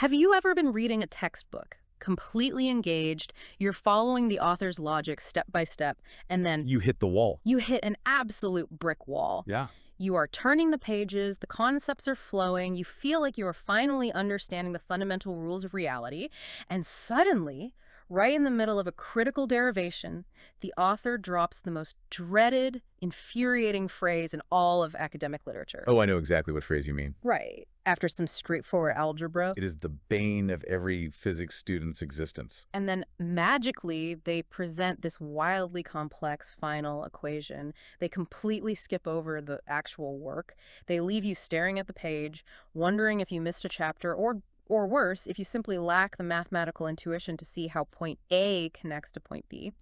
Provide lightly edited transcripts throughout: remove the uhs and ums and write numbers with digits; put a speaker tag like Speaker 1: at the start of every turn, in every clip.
Speaker 1: Have you ever been reading a textbook, completely engaged, you're following the author's logic step by step, and then
Speaker 2: You hit the wall.
Speaker 1: you hit an absolute brick wall?
Speaker 2: Yeah.
Speaker 1: You are turning the pages, the concepts are flowing, you feel like you are finally understanding the fundamental rules of reality, and suddenly, right in the middle of a critical derivation, the author drops the most dreaded, infuriating phrase in all of academic literature.
Speaker 2: Oh, I know exactly what phrase you mean.
Speaker 1: Right. After some straightforward algebra.
Speaker 2: It is the bane of every physics student's existence.
Speaker 1: And then magically, they present this wildly complex final equation. They completely skip over the actual work. They leave you staring at the page, wondering if you missed a chapter, or worse, if you simply lack the mathematical intuition to see how point A connects to point B.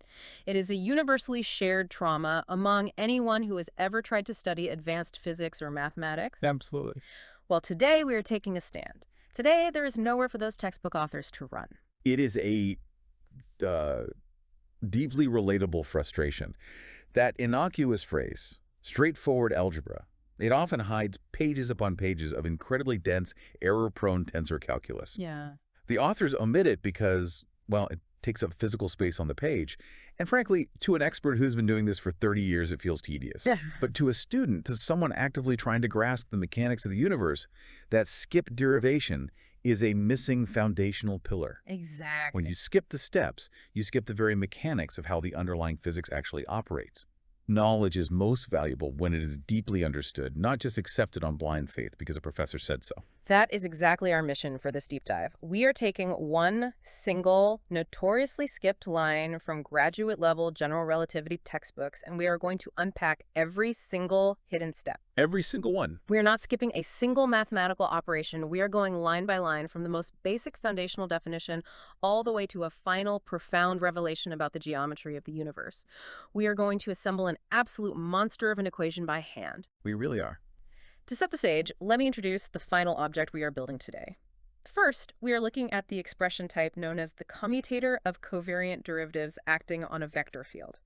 Speaker 1: It is a universally shared trauma among anyone who has ever tried to study advanced physics or mathematics.
Speaker 2: Absolutely.
Speaker 1: Well, today we are taking a stand. Today, there is nowhere for those textbook authors to run.
Speaker 2: It is a deeply relatable frustration. That innocuous phrase, straightforward algebra, it often hides pages upon pages of incredibly dense, error-prone tensor calculus.
Speaker 1: Yeah.
Speaker 2: The authors omit it because, well, it takes up physical space on the page. And frankly, to an expert who's been doing this for 30 years, it feels tedious.
Speaker 1: Yeah.
Speaker 2: But to a student, to someone actively trying to grasp the mechanics of the universe, that skip derivation is a missing foundational pillar.
Speaker 1: Exactly.
Speaker 2: When you skip the steps, you skip the very mechanics of how the underlying physics actually operates. Knowledge is most valuable when it is deeply understood, not just accepted on blind faith because a professor said so.
Speaker 1: That is exactly our mission for this deep dive. We are taking one single, notoriously skipped line from graduate-level general relativity textbooks, and we are going to unpack every single hidden step.
Speaker 2: Every single one.
Speaker 1: We are not skipping a single mathematical operation. We are going line by line from the most basic foundational definition all the way to a final, profound revelation about the geometry of the universe. We are going to assemble an absolute monster of an equation by hand.
Speaker 2: We really are.
Speaker 1: To set the stage, let me introduce the final object we are building today. First, we are looking at the expression type known as the commutator of covariant derivatives acting on a vector field.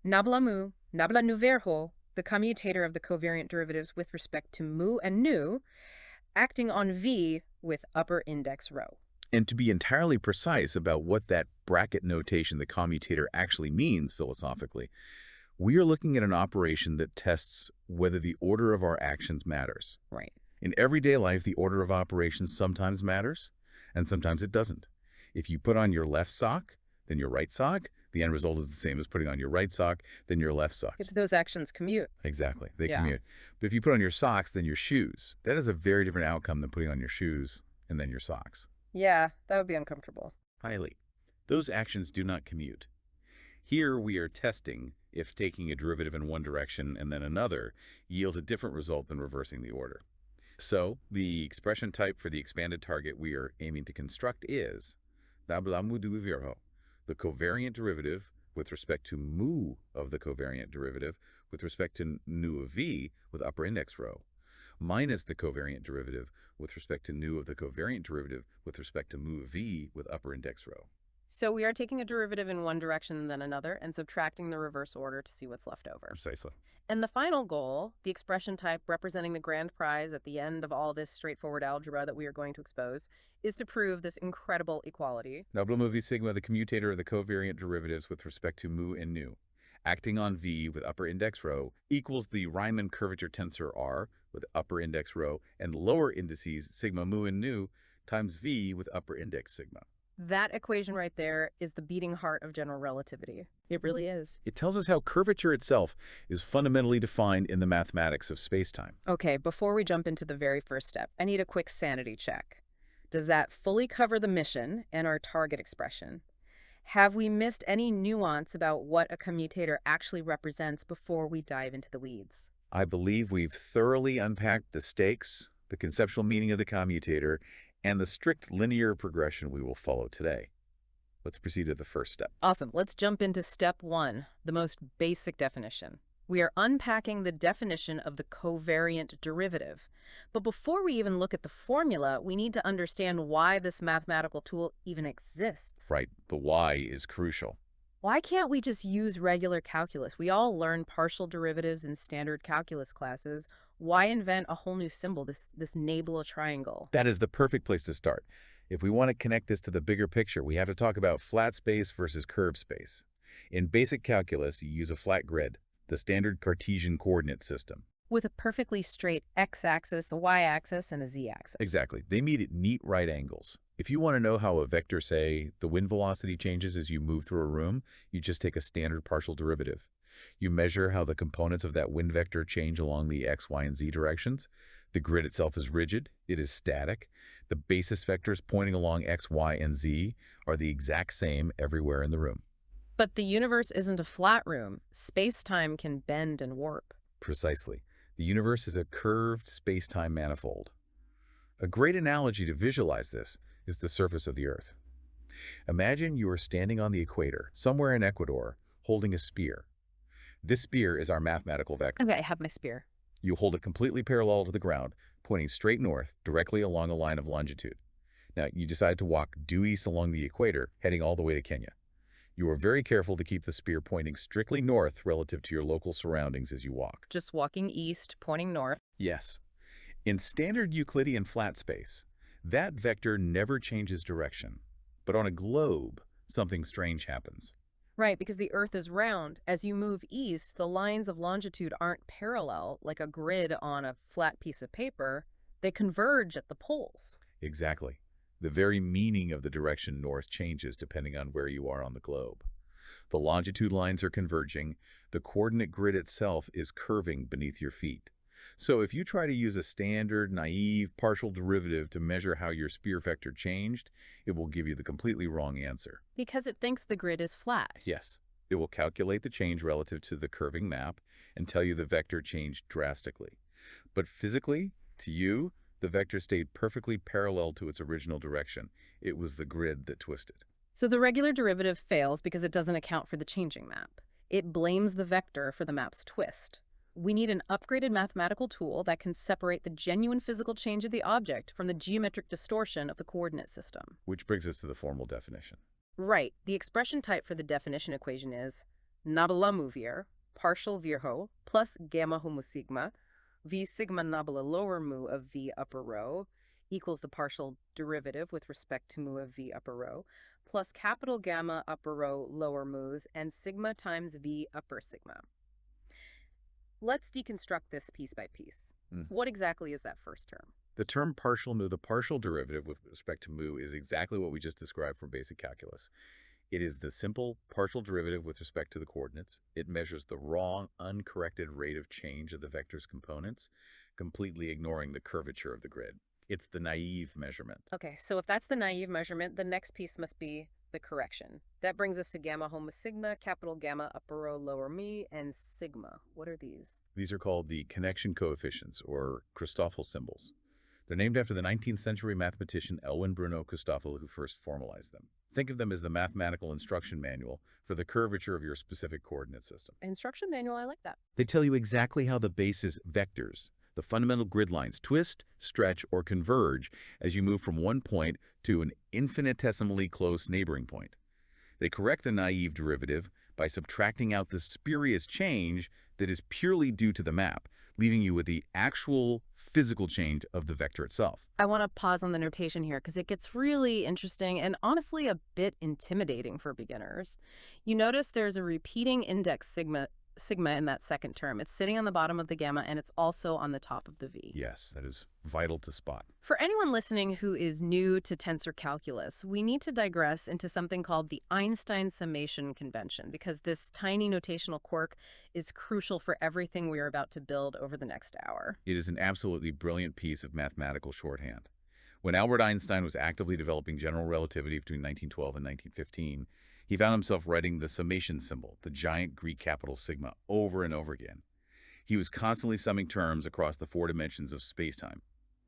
Speaker 1: Nabla mu, nabla nu verho, the commutator of the covariant derivatives with respect to mu and nu, acting on V with upper index rho.
Speaker 2: And to be entirely precise about what that bracket notation, the commutator, actually means philosophically, we are looking at an operation that tests whether the order of our actions matters.
Speaker 1: Right.
Speaker 2: In everyday life, the order of operations sometimes matters, and sometimes it doesn't. If you put on your left sock, then your right sock, the end result is the same as putting on your right sock, then your left sock.
Speaker 1: If those actions commute.
Speaker 2: Exactly. They
Speaker 1: Yeah.
Speaker 2: commute. But if you put on your socks, then your shoes. That is a very different outcome than putting on your shoes and then your socks.
Speaker 1: Yeah, that would be uncomfortable.
Speaker 2: Highly. Those actions do not commute. Here we are testing if taking a derivative in one direction and then another yields a different result than reversing the order. So the expression type for the expanded target we are aiming to construct is the covariant derivative with respect to mu of the covariant derivative with respect to nu of v with upper index rho, minus the covariant derivative with respect to nu of the covariant derivative with respect to mu of v with upper index rho.
Speaker 1: So we are taking a derivative in one direction and then another and subtracting the reverse order to see what's left over.
Speaker 2: Precisely.
Speaker 1: And the final goal, the expression type representing the grand prize at the end of all this straightforward algebra that we are going to expose, is to prove this incredible equality.
Speaker 2: W v sigma, the commutator of the covariant derivatives with respect to mu and nu, acting on v with upper index rho, equals the Riemann curvature tensor R with upper index rho and lower indices sigma mu and nu times v with upper index sigma.
Speaker 1: That equation right there is the beating heart of general relativity. It really is.
Speaker 2: It tells us how curvature itself is fundamentally defined in the mathematics of spacetime.
Speaker 1: Okay, before we jump into the very first step, I need a quick sanity check. Does that fully cover the mission and our target expression? Have we missed any nuance about what a commutator actually represents before we dive into the weeds?
Speaker 2: I believe we've thoroughly unpacked the stakes, the conceptual meaning of the commutator, and the strict linear progression we will follow today. Let's proceed to the first step.
Speaker 1: Awesome. Let's jump into step one, the most basic definition. We are unpacking the definition of the covariant derivative. But before we even look at the formula, we need to understand why this mathematical tool even exists.
Speaker 2: Right, the why is crucial.
Speaker 1: Why can't we just use regular calculus? We all learn partial derivatives in standard calculus classes. Why invent a whole new symbol, this nabla triangle?
Speaker 2: That is the perfect place to start. If we want to connect this to the bigger picture, we have to talk about flat space versus curved space. In basic calculus, you use a flat grid, the standard Cartesian coordinate system.
Speaker 1: With a perfectly straight x-axis, a y-axis, and a z-axis.
Speaker 2: Exactly. They meet at neat right angles. If you want to know how a vector, say, the wind velocity changes as you move through a room, you just take a standard partial derivative. You measure how the components of that wind vector change along the x, y, and z directions. The grid itself is rigid. It is static. The basis vectors pointing along x, y, and z are the exact same everywhere in the room.
Speaker 1: But the universe isn't a flat room. Space-time can bend and warp.
Speaker 2: Precisely. The universe is a curved space-time manifold. A great analogy to visualize this is the surface of the Earth. Imagine you are standing on the equator, somewhere in Ecuador, holding a spear. This spear is our mathematical vector.
Speaker 1: Okay, I have my spear.
Speaker 2: You hold it completely parallel to the ground, pointing straight north, directly along a line of longitude. Now, you decide to walk due east along the equator, heading all the way to Kenya. You are very careful to keep the spear pointing strictly north relative to your local surroundings as you walk.
Speaker 1: Just walking east, pointing north.
Speaker 2: Yes. In standard Euclidean flat space, that vector never changes direction. But on a globe, something strange happens.
Speaker 1: Right, because the Earth is round. As you move east, the lines of longitude aren't parallel, like a grid on a flat piece of paper. They converge at the poles.
Speaker 2: Exactly. The very meaning of the direction north changes depending on where you are on the globe. The longitude lines are converging. The coordinate grid itself is curving beneath your feet. So if you try to use a standard, naive, partial derivative to measure how your spear vector changed, it will give you the completely wrong answer.
Speaker 1: Because it thinks the grid is flat.
Speaker 2: Yes, it will calculate the change relative to the curving map and tell you the vector changed drastically. But physically, to you, the vector stayed perfectly parallel to its original direction. It was the grid that twisted.
Speaker 1: So the regular derivative fails because it doesn't account for the changing map. It blames the vector for the map's twist. We need an upgraded mathematical tool that can separate the genuine physical change of the object from the geometric distortion of the coordinate system.
Speaker 2: Which brings us to the formal definition.
Speaker 1: Right. The expression type for the definition equation is nabla mu partial virho plus gamma homo sigma v sigma nabla lower mu of v upper rho equals the partial derivative with respect to mu of v upper rho plus capital gamma upper rho lower mu's and sigma times v upper sigma. Let's deconstruct this piece by piece. What exactly is that first term?
Speaker 2: The term partial mu, the partial derivative with respect to mu, is exactly what we just described from basic calculus. It is the simple partial derivative with respect to the coordinates. It measures the raw, uncorrected rate of change of the vector's components, completely ignoring the curvature of the grid. It's the naive measurement.
Speaker 1: Okay, so if that's the naive measurement, the next piece must be the correction. That brings us to gamma homo sigma, capital gamma upper rho lower mi, and sigma. What are these?
Speaker 2: These are called the connection coefficients, or Christoffel symbols. They're named after the 19th century mathematician Elwin Bruno Christoffel, who first formalized them. Think of them as the mathematical instruction manual for the curvature of your specific coordinate system.
Speaker 1: Instruction manual, I like that.
Speaker 2: They tell you exactly how the basis vectors, the fundamental grid lines, twist, stretch, or converge as you move from one point to an infinitesimally close neighboring point. They correct the naive derivative by subtracting out the spurious change that is purely due to the map, leaving you with the actual physical change of the vector itself.
Speaker 1: I want to pause on the notation here because it gets really interesting and honestly a bit intimidating for beginners. You notice there's a repeating index sigma in that second term. It's sitting on the bottom of the gamma and it's also on the top of the V.
Speaker 2: Yes, that is vital to spot.
Speaker 1: For anyone listening who is new to tensor calculus, we need to digress into something called the Einstein summation convention because this tiny notational quirk is crucial for everything we are about to build over the next hour.
Speaker 2: It is an absolutely brilliant piece of mathematical shorthand. When Albert Einstein was actively developing general relativity between 1912 and 1915, he found himself writing the summation symbol, the giant Greek capital sigma, over and over again. He was constantly summing terms across the four dimensions of spacetime: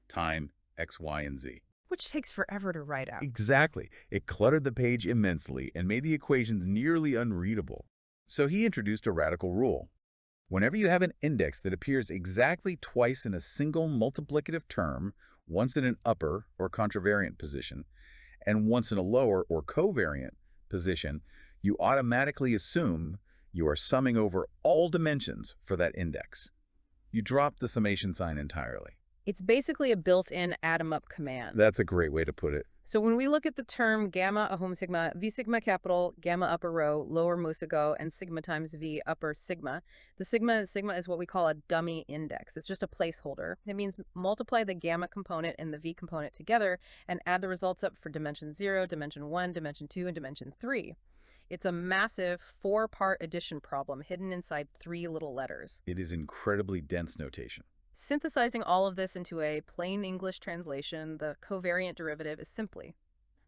Speaker 2: time, x, y, and z.
Speaker 1: Which takes forever to write out.
Speaker 2: Exactly. It cluttered the page immensely and made the equations nearly unreadable. So he introduced a radical rule. Whenever you have an index that appears exactly twice in a single multiplicative term, once in an upper or contravariant position, and once in a lower or covariant position, you automatically assume you are summing over all dimensions for that index. You drop the summation sign entirely.
Speaker 1: It's basically a built-in add 'em up command.
Speaker 2: That's a great way to put it.
Speaker 1: So when we look at the term gamma a home sigma, v sigma capital, gamma upper row, lower musigo, and sigma times v upper sigma, the sigma is what we call a dummy index. It's just a placeholder. It means multiply the gamma component and the v component together and add the results up for dimension 0, dimension 1, dimension 2, and dimension 3. It's a massive 4-part addition problem hidden inside 3 little letters.
Speaker 2: It is incredibly dense notation.
Speaker 1: Synthesizing all of this into a plain English translation, the covariant derivative is simply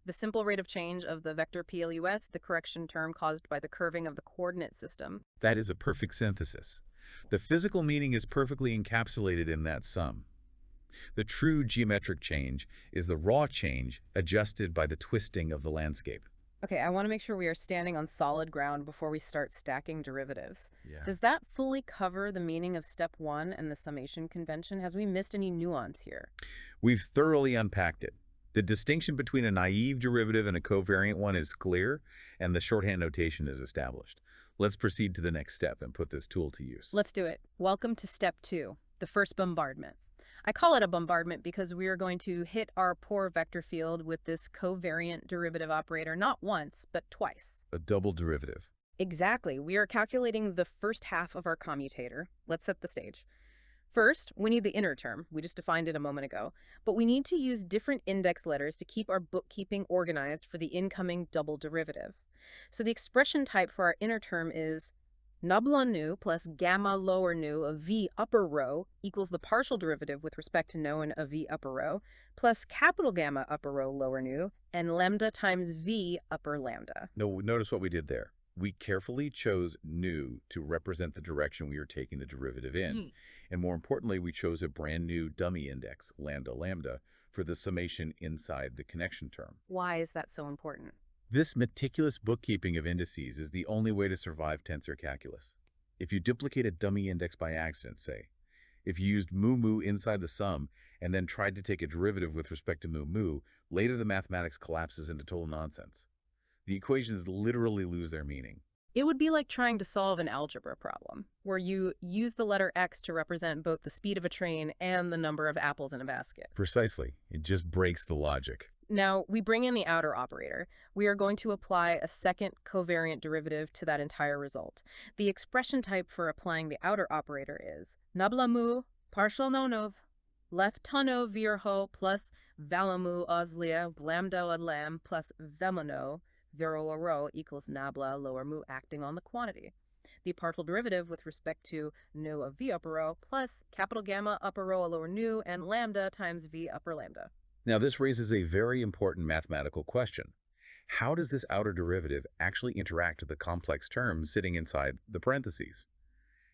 Speaker 1: the simple rate of change of the vector plus, the correction term caused by the curving of the coordinate system.
Speaker 2: That is a perfect synthesis. The physical meaning is perfectly encapsulated in that sum. The true geometric change is the raw change adjusted by the twisting of the landscape.
Speaker 1: Okay, I want to make sure we are standing on solid ground before we start stacking derivatives.
Speaker 2: Yeah.
Speaker 1: Does that fully cover the meaning of step 1 and the summation convention? Has we missed any nuance here?
Speaker 2: We've thoroughly unpacked it. The distinction between a naive derivative and a covariant one is clear, and the shorthand notation is established. Let's proceed to the next step and put this tool to use.
Speaker 1: Let's do it. Welcome to step 2, the first bombardment. I call it a bombardment because we are going to hit our poor vector field with this covariant derivative operator not once, but twice.
Speaker 2: A double derivative.
Speaker 1: Exactly. We are calculating the first half of our commutator. Let's set the stage. First, we need the inner term. We just defined it a moment ago. But we need to use different index letters to keep our bookkeeping organized for the incoming double derivative. So the expression type for our inner term is nabla nu plus gamma lower nu of v upper row equals the partial derivative with respect to known of v upper row plus capital gamma upper row lower nu and lambda times v upper lambda.
Speaker 2: No, notice what we did there. We carefully chose nu to represent the direction we are taking the derivative in. And more importantly, we chose a brand new dummy index, lambda lambda, for the summation inside the connection term.
Speaker 1: Why is that so important?
Speaker 2: This meticulous bookkeeping of indices is the only way to survive tensor calculus. If you duplicate a dummy index by accident, say, if you used mu inside the sum and then tried to take a derivative with respect to mu, later the mathematics collapses into total nonsense. The equations literally lose their meaning.
Speaker 1: It would be like trying to solve an algebra problem, where you use the letter x to represent both the speed of a train and the number of apples in a basket.
Speaker 2: Precisely. It just breaks the logic.
Speaker 1: Now, we bring in the outer operator. We are going to apply a second covariant derivative to that entire result. The expression type for applying the outer operator is nablamu partial nonov left tono virho plus valamu oslia lambda adlam plus vemano vero rho equals nabla lower mu acting on the quantity. The partial derivative with respect to nu of v upper row plus capital gamma upper row lower nu and lambda times v upper lambda.
Speaker 2: Now, this raises a very important mathematical question. How does this outer derivative actually interact with the complex terms sitting inside the parentheses?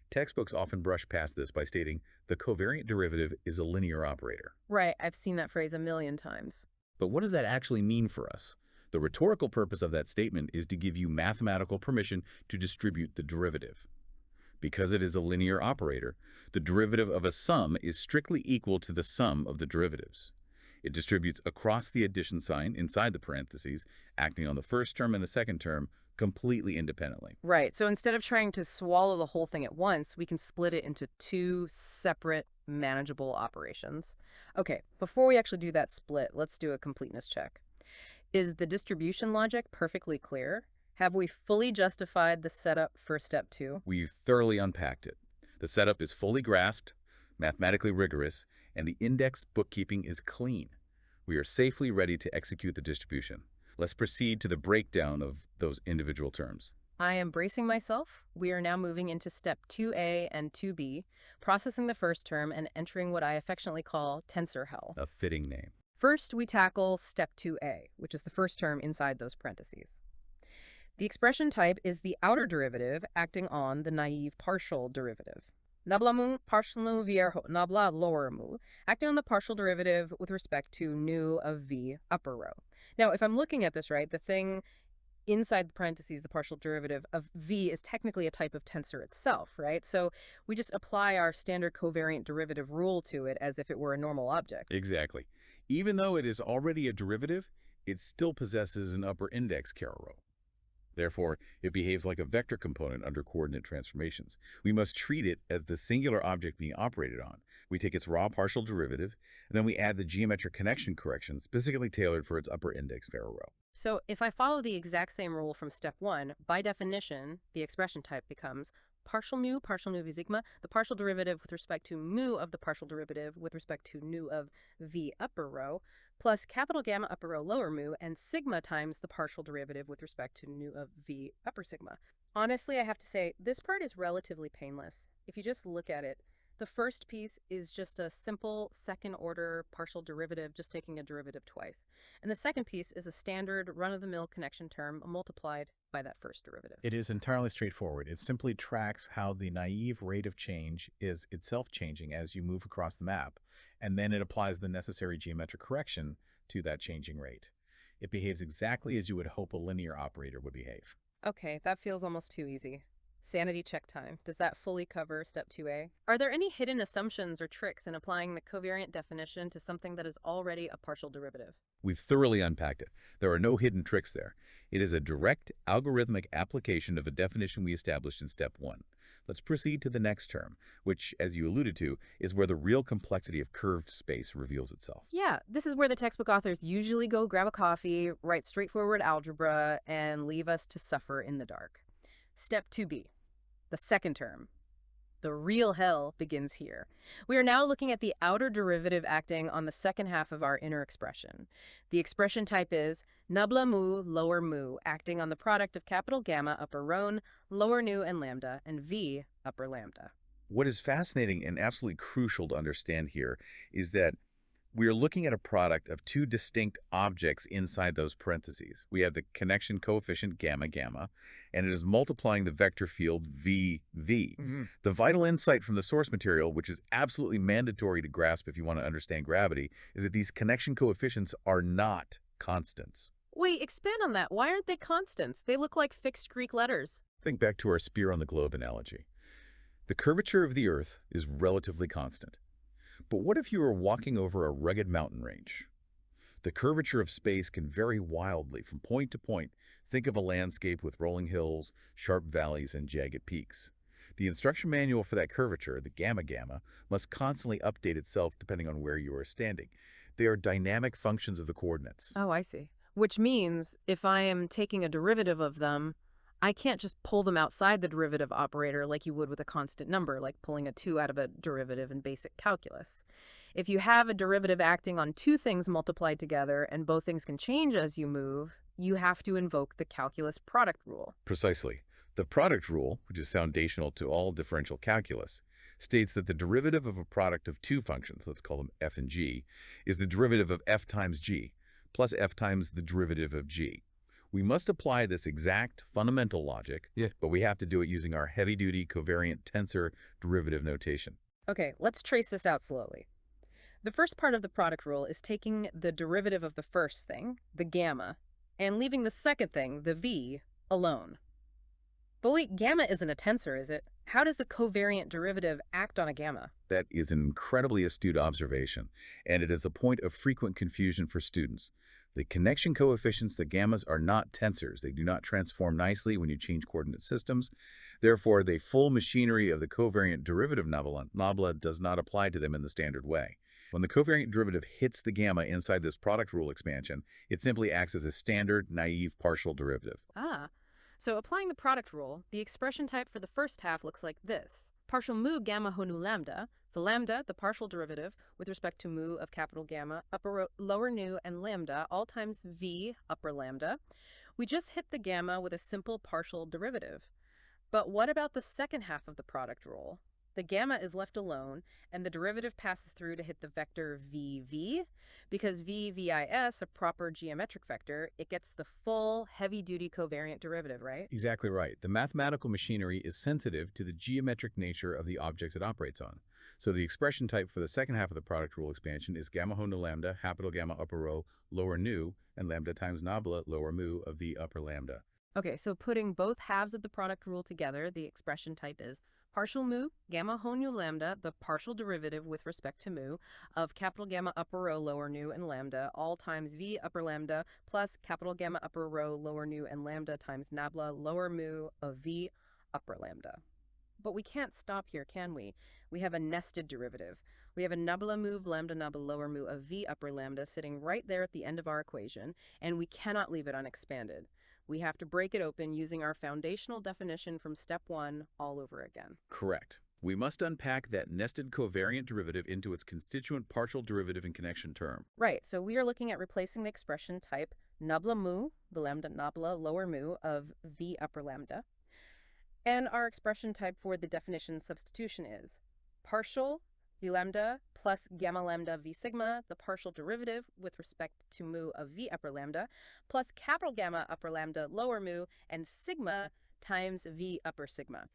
Speaker 2: Textbooks often brush past this by stating the covariant derivative is a linear operator.
Speaker 1: Right, I've seen that phrase a million times.
Speaker 2: But what does that actually mean for us? The rhetorical purpose of that statement is to give you mathematical permission to distribute the derivative. Because it is a linear operator, the derivative of a sum is strictly equal to the sum of the derivatives. It distributes across the addition sign inside the parentheses, acting on the first term and the second term completely independently.
Speaker 1: Right, so instead of trying to swallow the whole thing at once, we can split it into 2 separate manageable operations. Okay, before we actually do that split, let's do a completeness check. Is the distribution logic perfectly clear? Have we fully justified the setup for step 2?
Speaker 2: We've thoroughly unpacked it. The setup is fully grasped, mathematically rigorous, and the index bookkeeping is clean. We are safely ready to execute the distribution. Let's proceed to the breakdown of those individual terms.
Speaker 1: I am bracing myself. We are now moving into step 2a and 2b, processing the first term and entering what I affectionately call tensor hell.
Speaker 2: A fitting name.
Speaker 1: First, we tackle step 2a, which is the first term inside those parentheses. The expression type is the outer derivative acting on the naive partial derivative. Nablamu partial nu vierho nabla lower mu, acting on the partial derivative with respect to nu of v upper row. Now, if I'm looking at this right, the thing inside the parentheses, the partial derivative of v is technically a type of tensor itself, right? So we just apply our standard covariant derivative rule to it as if it were a normal object.
Speaker 2: Exactly. Even though it is already a derivative, it still possesses an upper index row. Therefore, it behaves like a vector component under coordinate transformations. We must treat it as the singular object being operated on, We take its raw partial derivative, and then we add the geometric connection correction specifically tailored for its upper index error row.
Speaker 1: So if I follow the exact same rule from step 1, by definition, the expression type becomes partial nu v sigma, the partial derivative with respect to mu of the partial derivative with respect to nu of v upper row, plus capital gamma upper row lower mu, and sigma times the partial derivative with respect to nu of v upper sigma. Honestly, I have to say, this part is relatively painless. If you just look at it, the first piece is just a simple second-order partial derivative, just taking a derivative twice. And the second piece is a standard run-of-the-mill connection term multiplied by that first derivative.
Speaker 3: It is entirely straightforward. It simply tracks how the naive rate of change is itself changing as you move across the map, and then it applies the necessary geometric correction to that changing rate. It behaves exactly as you would hope a linear operator would behave.
Speaker 1: Okay, that feels almost too easy. Sanity check time. Does that fully cover step 2a? Are there any hidden assumptions or tricks in applying the covariant definition to something that is already a partial derivative?
Speaker 2: We've thoroughly unpacked it. There are no hidden tricks there. It is a direct algorithmic application of a definition we established in step 1. Let's proceed to the next term, which, as you alluded to, is where the real complexity of curved space reveals itself.
Speaker 1: Yeah, this is where the textbook authors usually go grab a coffee, write straightforward algebra, and leave us to suffer in the dark. Step 2b, the second term. The real hell begins here. We are now looking at the outer derivative acting on the second half of our inner expression. The expression type is nabla mu lower mu, acting on the product of capital gamma upper rho, lower nu and lambda, and v upper lambda.
Speaker 2: What is fascinating and absolutely crucial to understand here is that we are looking at a product of two distinct objects inside those parentheses. We have the connection coefficient gamma gamma, and it is multiplying the vector field v v. The vital insight from the source material, which is absolutely mandatory to grasp if you want to understand gravity, is that these connection coefficients are not constants.
Speaker 1: Wait, expand on that. Why aren't they constants? They look like fixed Greek letters.
Speaker 2: Think back to our spear on the globe analogy. The curvature of the Earth is relatively constant. But what if you were walking over a rugged mountain range? The curvature of space can vary wildly from point to point. Think of a landscape with rolling hills, sharp valleys, and jagged peaks. The instruction manual for that curvature, the gamma gamma, must constantly update itself depending on where you are standing. They are dynamic functions of the coordinates.
Speaker 1: Oh, I see. Which means if I am taking a derivative of them, I can't just pull them outside the derivative operator like you would with a constant number, like pulling a 2 out of a derivative in basic calculus. If you have a derivative acting on two things multiplied together and both things can change as you move, you have to invoke the calculus product rule.
Speaker 2: Precisely. The product rule, which is foundational to all differential calculus, states that the derivative of a product of two functions, let's call them f and g, is the derivative of f times g, plus f times the derivative of g. We must apply this exact fundamental logic, but we have to do it using our heavy-duty covariant tensor derivative notation.
Speaker 1: Okay, let's trace this out slowly. The first part of the product rule is taking the derivative of the first thing, the gamma, and leaving the second thing, the v, alone. But wait, gamma isn't a tensor, is it? How does the covariant derivative act on a gamma?
Speaker 2: That is an incredibly astute observation, and it is a point of frequent confusion for students. The connection coefficients, the gammas, are not tensors. They do not transform nicely when you change coordinate systems. Therefore, the full machinery of the covariant derivative nabla does not apply to them in the standard way. When the covariant derivative hits the gamma inside this product rule expansion, it simply acts as a standard, naive partial derivative.
Speaker 1: Ah, so applying the product rule, the expression type for the first half looks like this. Partial mu gamma ho nu lambda, the lambda, the partial derivative, with respect to mu of capital gamma, lower nu, and lambda, all times v upper lambda. We just hit the gamma with a simple partial derivative. But what about the second half of the product rule? The gamma is left alone, and the derivative passes through to hit the vector v. Because vis, a proper geometric vector, it gets the full heavy-duty covariant derivative, right?
Speaker 3: Exactly right. The mathematical machinery is sensitive to the geometric nature of the objects it operates on. So the expression type for the second half of the product rule expansion is gamma ho nu lambda, capital gamma upper rho, lower nu, and lambda times nabla, lower mu, of v upper lambda.
Speaker 1: Okay, so putting both halves of the product rule together, the expression type is partial mu, gamma ho nu lambda, the partial derivative with respect to mu, of capital gamma upper rho, lower nu, and lambda, all times v upper lambda, plus capital gamma upper rho, lower nu, and lambda times nabla, lower mu, of v upper lambda. But we can't stop here, can we? We have a nested derivative. We have a nabla move lambda nabla lower mu of v upper lambda sitting right there at the end of our equation, and we cannot leave it unexpanded. We have to break it open using our foundational definition from step 1 all over again.
Speaker 2: Correct. We must unpack that nested covariant derivative into its constituent partial derivative and connection term.
Speaker 1: Right, so we are looking at replacing the expression type nabla mu, the lambda nabla lower mu of v upper lambda. And our expression type for the definition substitution is partial v lambda plus gamma lambda v sigma, the partial derivative with respect to mu of v upper lambda, plus capital Gamma upper lambda lower mu, and sigma times v upper sigma.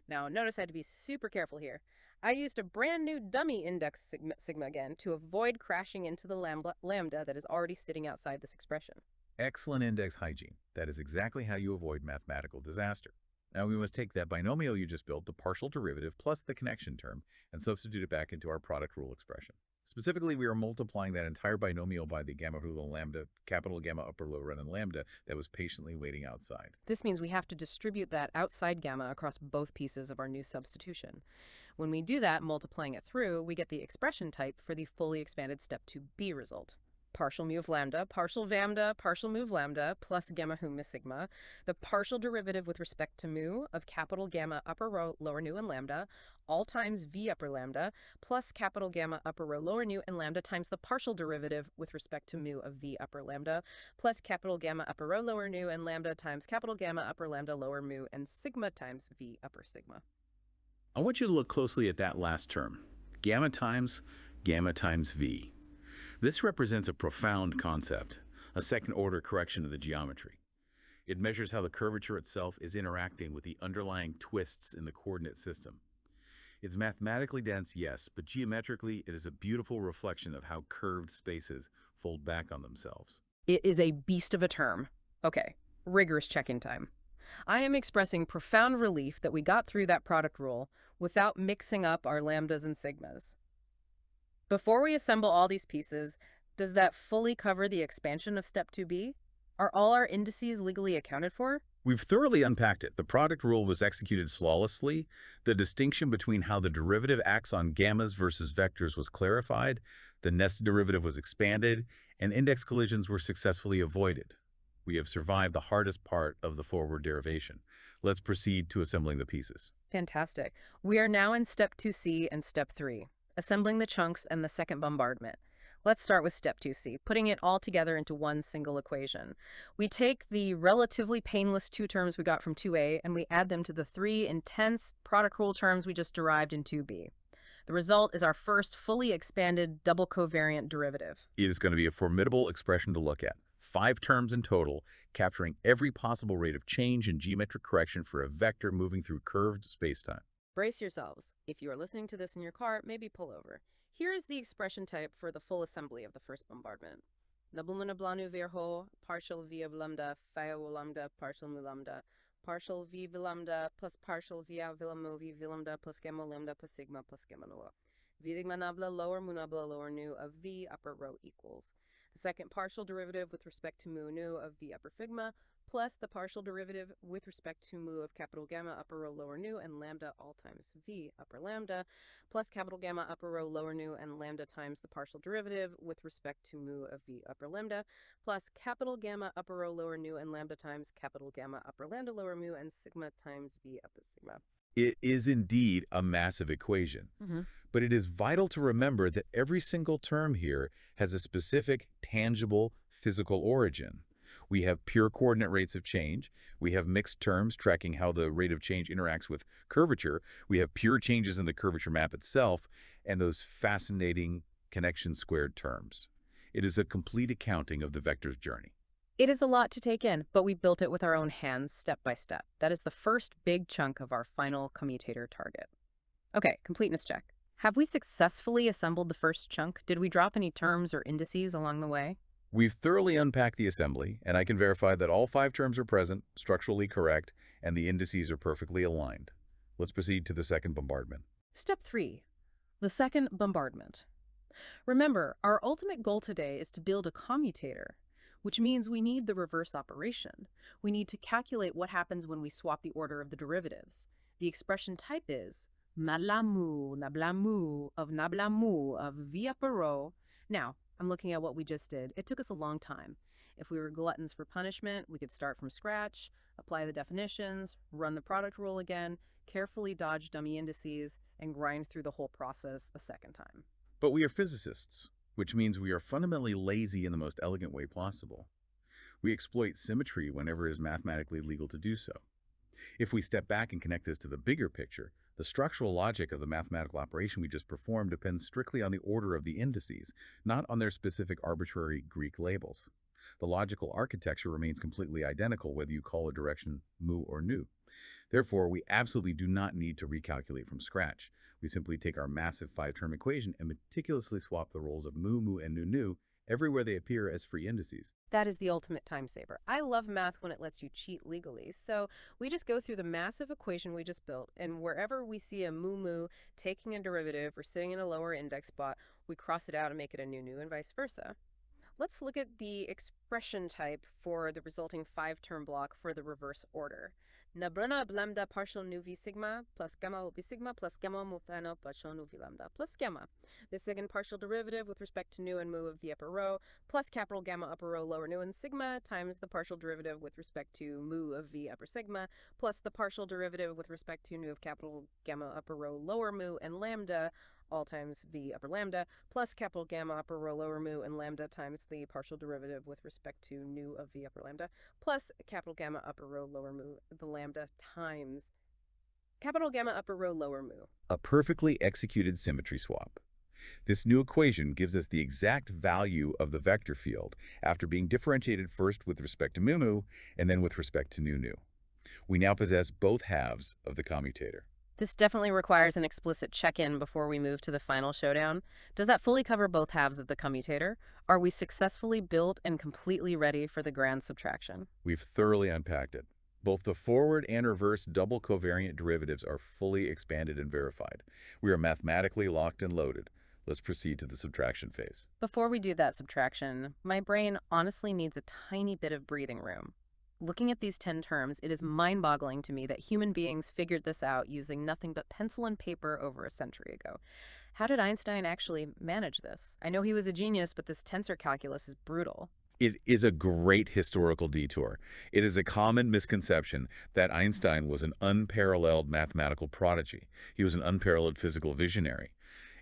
Speaker 1: Now, notice I had to be super careful here. I used a brand new dummy index sigma again to avoid crashing into the lambda that is already sitting outside this expression.
Speaker 3: Excellent index hygiene. That is exactly how you avoid mathematical disaster. Now we must take that binomial you just built, the partial derivative plus the connection term, and substitute it back into our product rule expression. Specifically, we are multiplying that entire binomial by the gamma little lambda, capital Gamma upper lower and lambda that was patiently waiting outside.
Speaker 1: This means we have to distribute that outside gamma across both pieces of our new substitution. When we do that, multiplying it through, we get the expression type for the fully expanded step 2b result. Partial mu of lambda, partial lambda, partial mu of lambda, plus gamma mu sigma, the partial derivative with respect to mu of capital Gamma upper row, lower nu, and lambda, all times v upper lambda, plus capital Gamma upper row, lower nu, and lambda times the partial derivative with respect to mu of v upper lambda, plus capital Gamma upper row, lower nu, and lambda times capital Gamma upper lambda, lower mu, and sigma times v upper sigma.
Speaker 2: I want you to look closely at that last term, gamma times v. This represents a profound concept, a second-order correction of the geometry. It measures how the curvature itself is interacting with the underlying twists in the coordinate system. It's mathematically dense, yes, but geometrically it is a beautiful reflection of how curved spaces fold back on themselves.
Speaker 1: It is a beast of a term. Okay, rigorous check-in time. I am expressing profound relief that we got through that product rule without mixing up our lambdas and sigmas. Before we assemble all these pieces, does that fully cover the expansion of step 2b? Are all our indices legally accounted for?
Speaker 2: We've thoroughly unpacked it. The product rule was executed flawlessly. The distinction between how the derivative acts on gammas versus vectors was clarified. The nested derivative was expanded, and index collisions were successfully avoided. We have survived the hardest part of the forward derivation. Let's proceed to assembling the pieces.
Speaker 1: Fantastic. We are now in step 2c and step 3. Assembling the chunks and the second bombardment. Let's start with step 2c, putting it all together into one single equation. We take the relatively painless two terms we got from 2a and we add them to the three intense product rule terms we just derived in 2b. The result is our first fully expanded double covariant derivative.
Speaker 2: It is going to be a formidable expression to look at. 5 terms in total, capturing every possible rate of change in geometric correction for a vector moving through curved spacetime.
Speaker 1: Brace yourselves. If you are listening to this in your car, maybe pull over. Here is the expression type for the full assembly of the first bombardment. Nablunu blanu virho, partial v of lambda, phia lambda, partial mu lambda, partial v lambda plus partial via vilamu v lambda plus gamma lambda plus sigma plus gamma nu. V sigma nabla lower mu nabla lower nu of v upper row equals the second partial derivative with respect to mu nu of v upper sigma plus the partial derivative with respect to mu of capital Gamma upper row lower nu and lambda all times v upper lambda plus capital Gamma upper row lower nu and lambda times the partial derivative with respect to mu of v upper lambda plus capital Gamma upper row lower nu and lambda times capital Gamma upper lambda lower mu and sigma times v upper sigma.
Speaker 2: It is indeed a massive equation, but it is vital to remember that every single term here has a specific, tangible, physical origin. We have pure coordinate rates of change. We have mixed terms tracking how the rate of change interacts with curvature. We have pure changes in the curvature map itself, and those fascinating connection squared terms. It is a complete accounting of the vector's journey.
Speaker 1: It is a lot to take in, but we built it with our own hands, step by step. That is the first big chunk of our final commutator target. Okay, completeness check. Have we successfully assembled the first chunk? Did we drop any terms or indices along the way?
Speaker 2: We've thoroughly unpacked the assembly, and I can verify that all 5 terms are present, structurally correct, and the indices are perfectly aligned. Let's proceed to the second bombardment.
Speaker 1: Step 3. The second bombardment. Remember, our ultimate goal today is to build a commutator, which means we need the reverse operation. We need to calculate what happens when we swap the order of the derivatives. The expression type is nablamu of nablamu of v upper row. Now, I'm looking at what we just did. It took us a long time. If we were gluttons for punishment, we could start from scratch, apply the definitions, run the product rule again, carefully dodge dummy indices, and grind through the whole process a second time.
Speaker 2: But we are physicists, which means we are fundamentally lazy in the most elegant way possible. We exploit symmetry whenever it is mathematically legal to do so. If we step back and connect this to the bigger picture, the structural logic of the mathematical operation we just performed depends strictly on the order of the indices, not on their specific arbitrary Greek labels. The logical architecture remains completely identical whether you call a direction mu or nu. Therefore, we absolutely do not need to recalculate from scratch. We simply take our massive 5-term equation and meticulously swap the roles of mu, mu, and nu, nu everywhere they appear as free indices.
Speaker 1: That is the ultimate time saver. I love math when it lets you cheat legally. So we just go through the massive equation we just built, and wherever we see a mu taking a derivative or sitting in a lower index spot, we cross it out and make it a nu, and vice versa. Let's look at the expression type for the resulting 5-term block for the reverse order. Nabrana lambda partial nu v sigma plus gamma v sigma plus gamma mu theta partial nu v lambda plus gamma. The second partial derivative with respect to nu and mu of v upper row plus capital gamma upper row lower nu and sigma times the partial derivative with respect to mu of v upper sigma plus the partial derivative with respect to nu of capital gamma upper row lower mu and lambda all times v upper lambda, plus capital gamma upper row lower mu and lambda times the partial derivative with respect to nu of v upper lambda, plus capital gamma upper row lower mu, the lambda times capital gamma upper row lower mu.
Speaker 2: A perfectly executed symmetry swap. This new equation gives us the exact value of the vector field after being differentiated first with respect to mu and then with respect to nu. We now possess both halves of the commutator.
Speaker 1: This definitely requires an explicit check-in before we move to the final showdown. Does that fully cover both halves of the commutator? Are we successfully built and completely ready for the grand subtraction?
Speaker 2: We've thoroughly unpacked it. Both the forward and reverse double covariant derivatives are fully expanded and verified. We are mathematically locked and loaded. Let's proceed to the subtraction phase.
Speaker 1: Before we do that subtraction, my brain honestly needs a tiny bit of breathing room. Looking at these 10 terms, it is mind-boggling to me that human beings figured this out using nothing but pencil and paper over a century ago. How did Einstein actually manage this? I know he was a genius, but this tensor calculus is brutal.
Speaker 2: It is a great historical detour. It is a common misconception that Einstein was an unparalleled mathematical prodigy. He was an unparalleled physical visionary.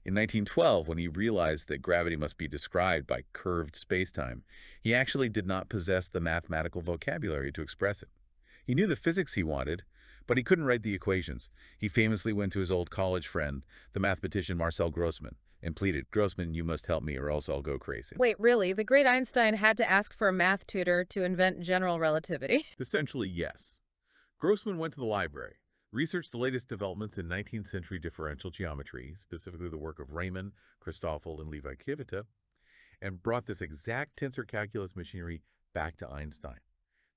Speaker 2: In 1912, when he realized that gravity must be described by curved spacetime, he actually did not possess the mathematical vocabulary to express it. He knew the physics he wanted, but he couldn't write the equations. He famously went to his old college friend, the mathematician Marcel Grossmann, and pleaded, "Grossman, you must help me or else I'll go crazy."
Speaker 1: Wait, really? The great Einstein had to ask for a math tutor to invent general relativity?
Speaker 3: Essentially, yes. Grossman went to the library, researched the latest developments in 19th century differential geometry, specifically the work of Riemann, Christoffel, and Levi Civita, and brought this exact tensor calculus machinery back to Einstein.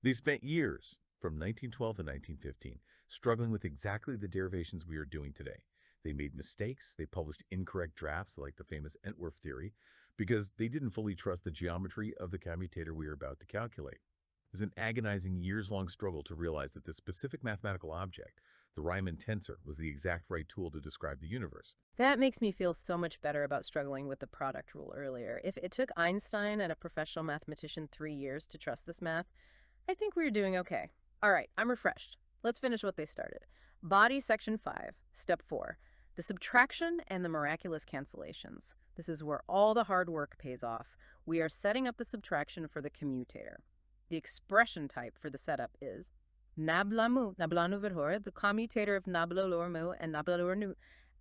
Speaker 3: They spent years, from 1912 to 1915, struggling with exactly the derivations we are doing today. They made mistakes, they published incorrect drafts like the famous Entwerf theory, because they didn't fully trust the geometry of the commutator we are about to calculate. It was an agonizing years-long struggle to realize that this specific mathematical object, the Riemann tensor, was the exact right tool to describe the universe.
Speaker 1: That makes me feel so much better about struggling with the product rule earlier. If it took Einstein and a professional mathematician 3 years to trust this math, I think we're doing okay. All right, I'm refreshed. Let's finish what they started. Body section 5, step 4. The subtraction and the miraculous cancellations. This is where all the hard work pays off. We are setting up the subtraction for the commutator. The expression type for the setup is nablamu, nablanu verhor, the commutator of nabla lower mu and nabla lower nu,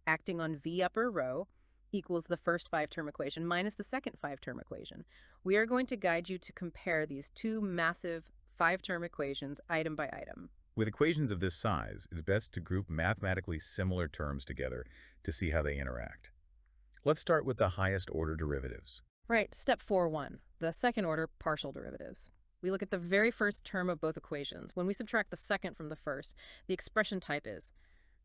Speaker 1: acting on v upper row, equals the first 5-term equation minus the second 5-term equation. We are going to guide you to compare these two massive 5-term equations item by item.
Speaker 3: With equations of this size, it is best to group mathematically similar terms together to see how they interact. Let's start with the highest order derivatives.
Speaker 1: Right, step 4.1, the second order partial derivatives. We look at the very first term of both equations. When we subtract the second from the first, the expression type is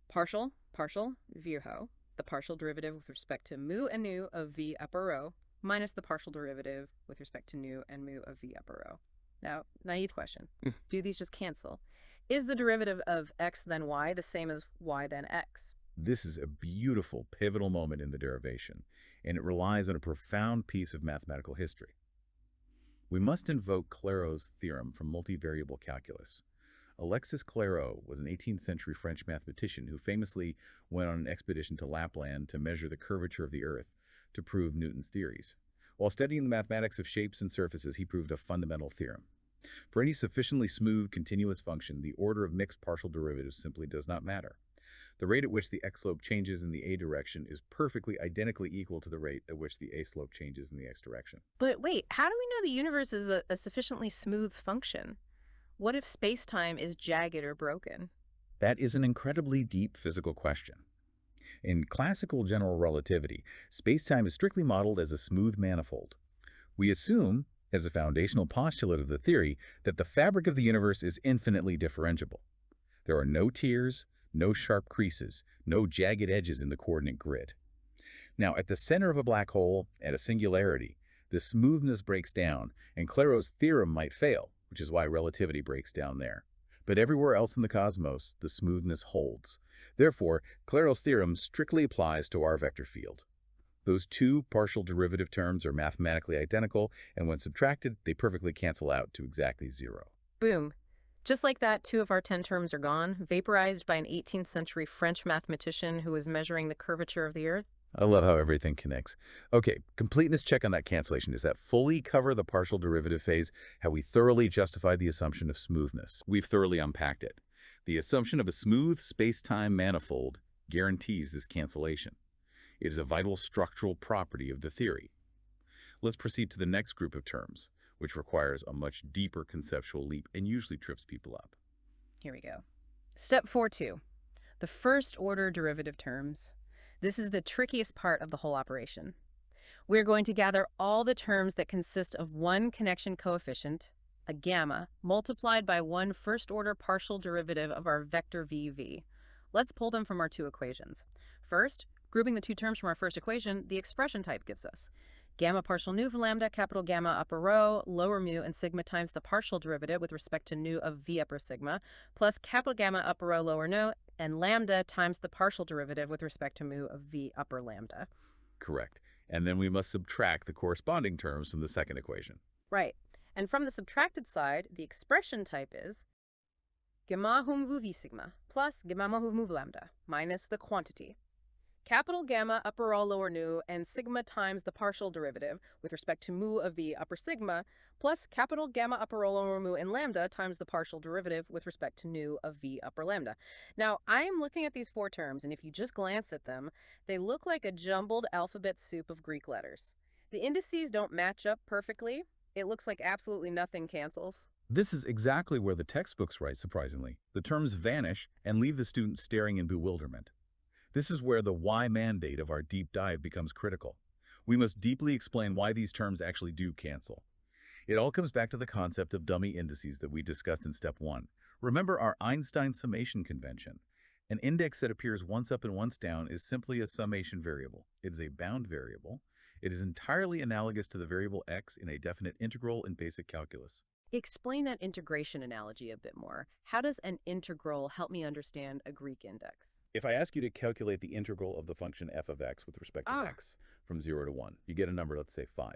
Speaker 1: partial, virho, the partial derivative with respect to mu and nu of v upper row, minus the partial derivative with respect to nu and mu of v upper row. Now, naive question. Do these just cancel? Is the derivative of x then y the same as y then x?
Speaker 2: This is a beautiful, pivotal moment in the derivation, and it relies on a profound piece of mathematical history. We must invoke Clairaut's theorem from multivariable calculus. Alexis Clairaut was an 18th century French mathematician who famously went on an expedition to Lapland to measure the curvature of the Earth to prove Newton's theories. While studying the mathematics of shapes and surfaces, he proved a fundamental theorem. For any sufficiently smooth, continuous function, the order of mixed partial derivatives simply does not matter. The rate at which the x-slope changes in the a direction is perfectly identically equal to the rate at which the a-slope changes in the x direction.
Speaker 1: But wait, how do we know the universe is a sufficiently smooth function? What if space-time is jagged or broken?
Speaker 2: That is an incredibly deep physical question. In classical general relativity, space-time is strictly modeled as a smooth manifold. We assume, as a foundational postulate of the theory, that the fabric of the universe is infinitely differentiable. There are no tears, no sharp creases, no jagged edges in the coordinate grid. Now, at the center of a black hole, at a singularity, the smoothness breaks down, and Clairaut's theorem might fail, which is why relativity breaks down there. But everywhere else in the cosmos, the smoothness holds. Therefore, Clairaut's theorem strictly applies to our vector field. Those two partial derivative terms are mathematically identical, and when subtracted, they perfectly cancel out to exactly zero.
Speaker 1: Boom. Just like that, 2 of our 10 terms are gone, vaporized by an 18th century French mathematician who was measuring the curvature of the Earth.
Speaker 2: I love how everything connects. Okay, completeness check on that cancellation. Does that fully cover the partial derivative phase? Have we thoroughly justified the assumption of smoothness? We've thoroughly unpacked it. The assumption of a smooth space-time manifold guarantees this cancellation. It is a vital structural property of the theory. Let's proceed to the next group of terms, which requires a much deeper conceptual leap and usually trips people up.
Speaker 1: Here we go. Step 4.2. The first-order derivative terms. This is the trickiest part of the whole operation. We're going to gather all the terms that consist of one connection coefficient, a gamma, multiplied by one first-order partial derivative of our vector VV. Let's pull them from our 2 equations. First, grouping the 2 terms from our first equation, the expression type gives us gamma partial nu of lambda, capital gamma upper rho, lower mu, and sigma times the partial derivative with respect to nu of v upper sigma, plus capital gamma upper rho lower nu, and lambda times the partial derivative with respect to mu of v upper lambda.
Speaker 2: Correct. And then we must subtract the corresponding terms from the second equation.
Speaker 1: Right. And from the subtracted side, the expression type is gamma hum vu v sigma plus gamma hum mu lambda minus the quantity. Capital gamma upper rho lower nu and sigma times the partial derivative with respect to mu of v upper sigma plus capital gamma upper rho lower mu and lambda times the partial derivative with respect to nu of v upper lambda. Now, I am looking at these 4 terms, and if you just glance at them, they look like a jumbled alphabet soup of Greek letters. The indices don't match up perfectly. It looks like absolutely nothing cancels.
Speaker 2: This is exactly where the textbooks write, surprisingly. The terms vanish and leave the student staring in bewilderment. This is where the why mandate of our deep dive becomes critical. We must deeply explain why these terms actually do cancel. It all comes back to the concept of dummy indices that we discussed in step 1. Remember our Einstein summation convention. An index that appears once up and once down is simply a summation variable. It is a bound variable. It is entirely analogous to the variable x in a definite integral in basic calculus.
Speaker 1: Explain that integration analogy a bit more. How does an integral help me understand a Greek index?
Speaker 2: If I ask you to calculate the integral of the function f of x with respect to x from 0 to 1, you get a number, let's say 5.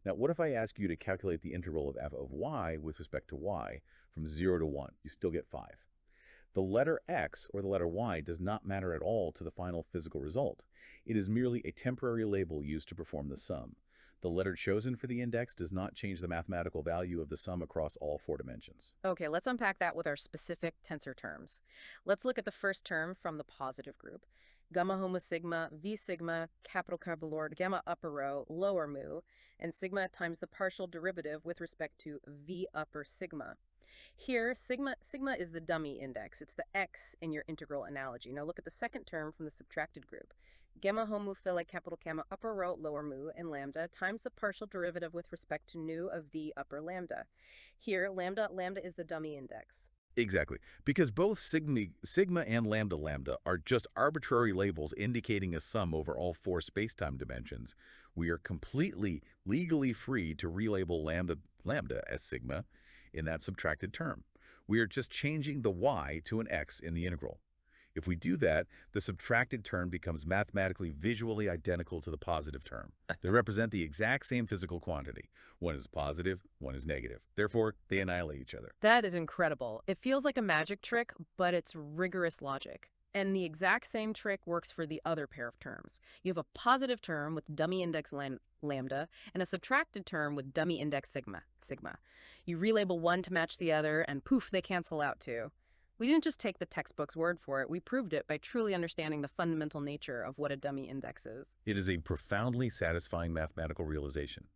Speaker 2: Now, what if I ask you to calculate the integral of f of y with respect to y from 0 to 1? You still get 5. The letter x or the letter y does not matter at all to the final physical result. It is merely a temporary label used to perform the sum. The letter chosen for the index does not change the mathematical value of the sum across all 4 dimensions.
Speaker 1: Okay, let's unpack that with our specific tensor terms. Let's look at the first term from the positive group. Gamma homo sigma, v sigma, capital lord, gamma upper rho, lower mu, and sigma times the partial derivative with respect to v upper sigma. Here, sigma is the dummy index. It's the x in your integral analogy. Now look at the second term from the subtracted group. Gamma homo phi capital gamma upper rho lower mu and lambda times the partial derivative with respect to nu of v upper lambda. Here, lambda is the dummy index.
Speaker 2: Exactly, because both sigma and lambda are just arbitrary labels indicating a sum over all 4 spacetime dimensions. We are completely legally free to relabel lambda as sigma in that subtracted term. We are just changing the y to an x in the integral. If we do that, the subtracted term becomes mathematically visually identical to the positive term. They represent the exact same physical quantity. One is positive, one is negative. Therefore, they annihilate each other.
Speaker 1: That is incredible. It feels like a magic trick, but it's rigorous logic. And the exact same trick works for the other pair of terms. You have a positive term with dummy index lambda and a subtracted term with dummy index sigma. You relabel one to match the other, and poof, they cancel out too. We didn't just take the textbook's word for it, we proved it by truly understanding the fundamental nature of what a dummy index is.
Speaker 2: It is a profoundly satisfying mathematical realization.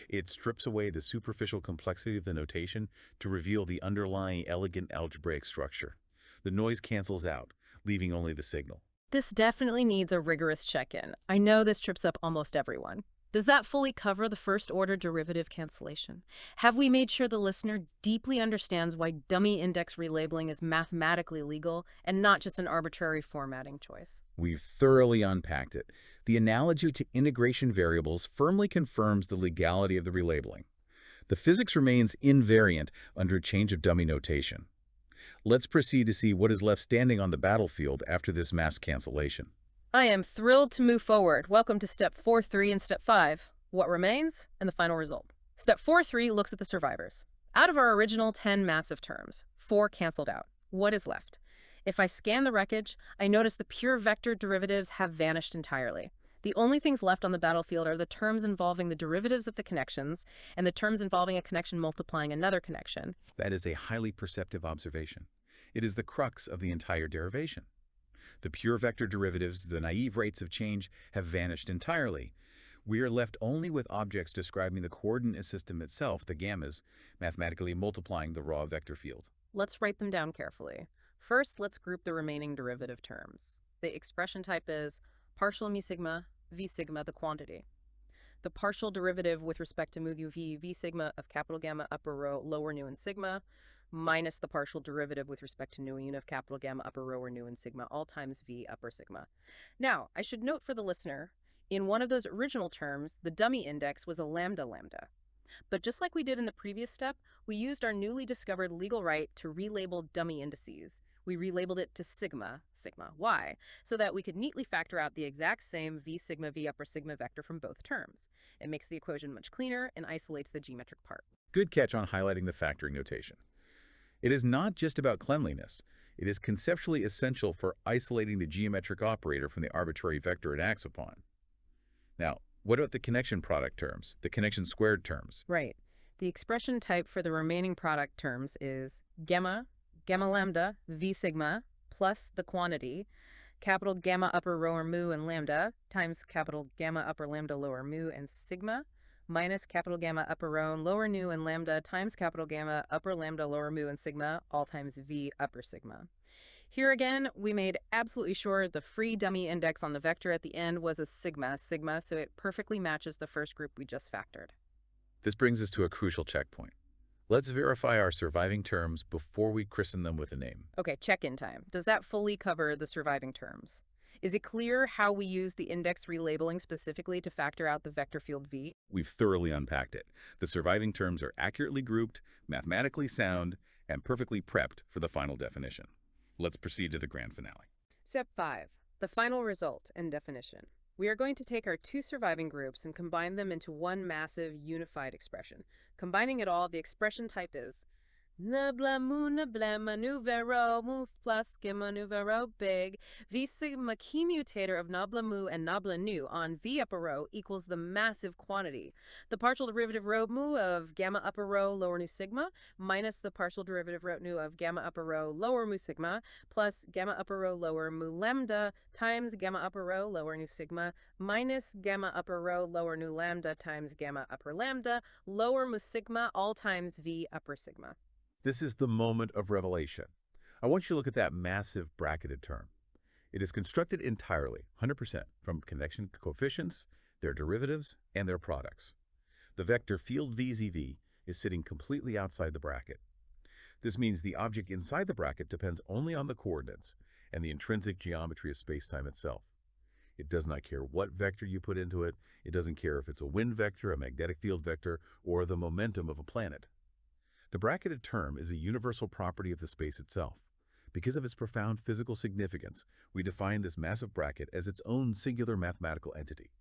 Speaker 2: It strips away the superficial complexity of the notation to reveal the underlying elegant algebraic structure. The noise cancels out, leaving only the signal.
Speaker 1: This definitely needs a rigorous check-in. I know this trips up almost everyone. Does that fully cover the first-order derivative cancellation? Have we made sure the listener deeply understands why dummy index relabeling is mathematically legal and not just an arbitrary formatting choice?
Speaker 2: We've thoroughly unpacked it. The analogy to integration variables firmly confirms the legality of the relabeling. The physics remains invariant under change of dummy notation. Let's proceed to see what is left standing on the battlefield after this mass cancellation.
Speaker 1: I am thrilled to move forward. Welcome to Step 4.3 and Step 5. What remains and the final result. Step 4.3 looks at the survivors. Out of our original 10 massive terms, 4 canceled out. What is left? If I scan the wreckage, I notice the pure vector derivatives have vanished entirely. The only things left on the battlefield are the terms involving the derivatives of the connections and the terms involving a connection multiplying another connection.
Speaker 2: That is a highly perceptive observation. It is the crux of the entire derivation. The pure vector derivatives, the naive rates of change, have vanished entirely. We are left only with objects describing the coordinate system itself, the gammas, mathematically multiplying the raw vector field.
Speaker 1: Let's write them down carefully. First, let's group the remaining derivative terms. The expression type is partial mu sigma, v sigma, the quantity. The partial derivative with respect to mu u v sigma of capital gamma upper rho lower nu and sigma, minus the partial derivative with respect to nu unit of capital gamma upper rho or nu and sigma, all times v upper sigma. Now, I should note for the listener, in one of those original terms, the dummy index was a lambda. But just like we did in the previous step, we used our newly discovered legal right to relabel dummy indices. We relabeled it to sigma. Why? So that we could neatly factor out the exact same v sigma v upper sigma vector from both terms. It makes the equation much cleaner and isolates the geometric part.
Speaker 2: Good catch on highlighting the factoring notation. It is not just about cleanliness. It is conceptually essential for isolating the geometric operator from the arbitrary vector it acts upon. Now, what about the connection product terms, the connection squared terms?
Speaker 1: Right. The expression type for the remaining product terms is gamma lambda, v sigma, plus the quantity, capital gamma upper rho or mu and lambda, times capital gamma upper lambda lower mu and sigma, minus capital gamma upper rho and lower nu and lambda times capital gamma upper lambda lower mu and sigma, all times v upper sigma. Here again, we made absolutely sure the free dummy index on the vector at the end was a sigma, so it perfectly matches the first group we just factored.
Speaker 2: This brings us to a crucial checkpoint. Let's verify our surviving terms before we christen them with a name.
Speaker 1: Okay, check-in time. Does that fully cover the surviving terms? Is it clear how we use the index relabeling specifically to factor out the vector field v?
Speaker 2: We've thoroughly unpacked it. The surviving terms are accurately grouped, mathematically sound, and perfectly prepped for the final definition. Let's proceed to the grand finale.
Speaker 1: Step 5. The final result and definition. We are going to take our 2 surviving groups and combine them into one massive unified expression. Combining it all, the expression type is nabla mu numero mu plus gamma numero big v sigma commutator of nabla mu and nabla nu on v upper rho equals the massive quantity. The partial derivative rho mu of gamma upper rho lower nu sigma minus the partial derivative rho nu of gamma upper rho lower mu sigma plus gamma upper rho lower mu lambda times gamma upper rho lower nu sigma minus gamma upper rho lower nu lambda times gamma upper lambda lower mu sigma all times v upper sigma.
Speaker 2: This is the moment of revelation. I want you to look at that massive bracketed term. It is constructed entirely, 100%, from connection coefficients, their derivatives, and their products. The vector field VZV is sitting completely outside the bracket. This means the object inside the bracket depends only on the coordinates and the intrinsic geometry of spacetime itself. It does not care what vector you put into it. It doesn't care if it's a wind vector, a magnetic field vector, or the momentum of a planet. The bracketed term is a universal property of the space itself. Because of its profound physical significance, we define this massive bracket as its own singular mathematical entity,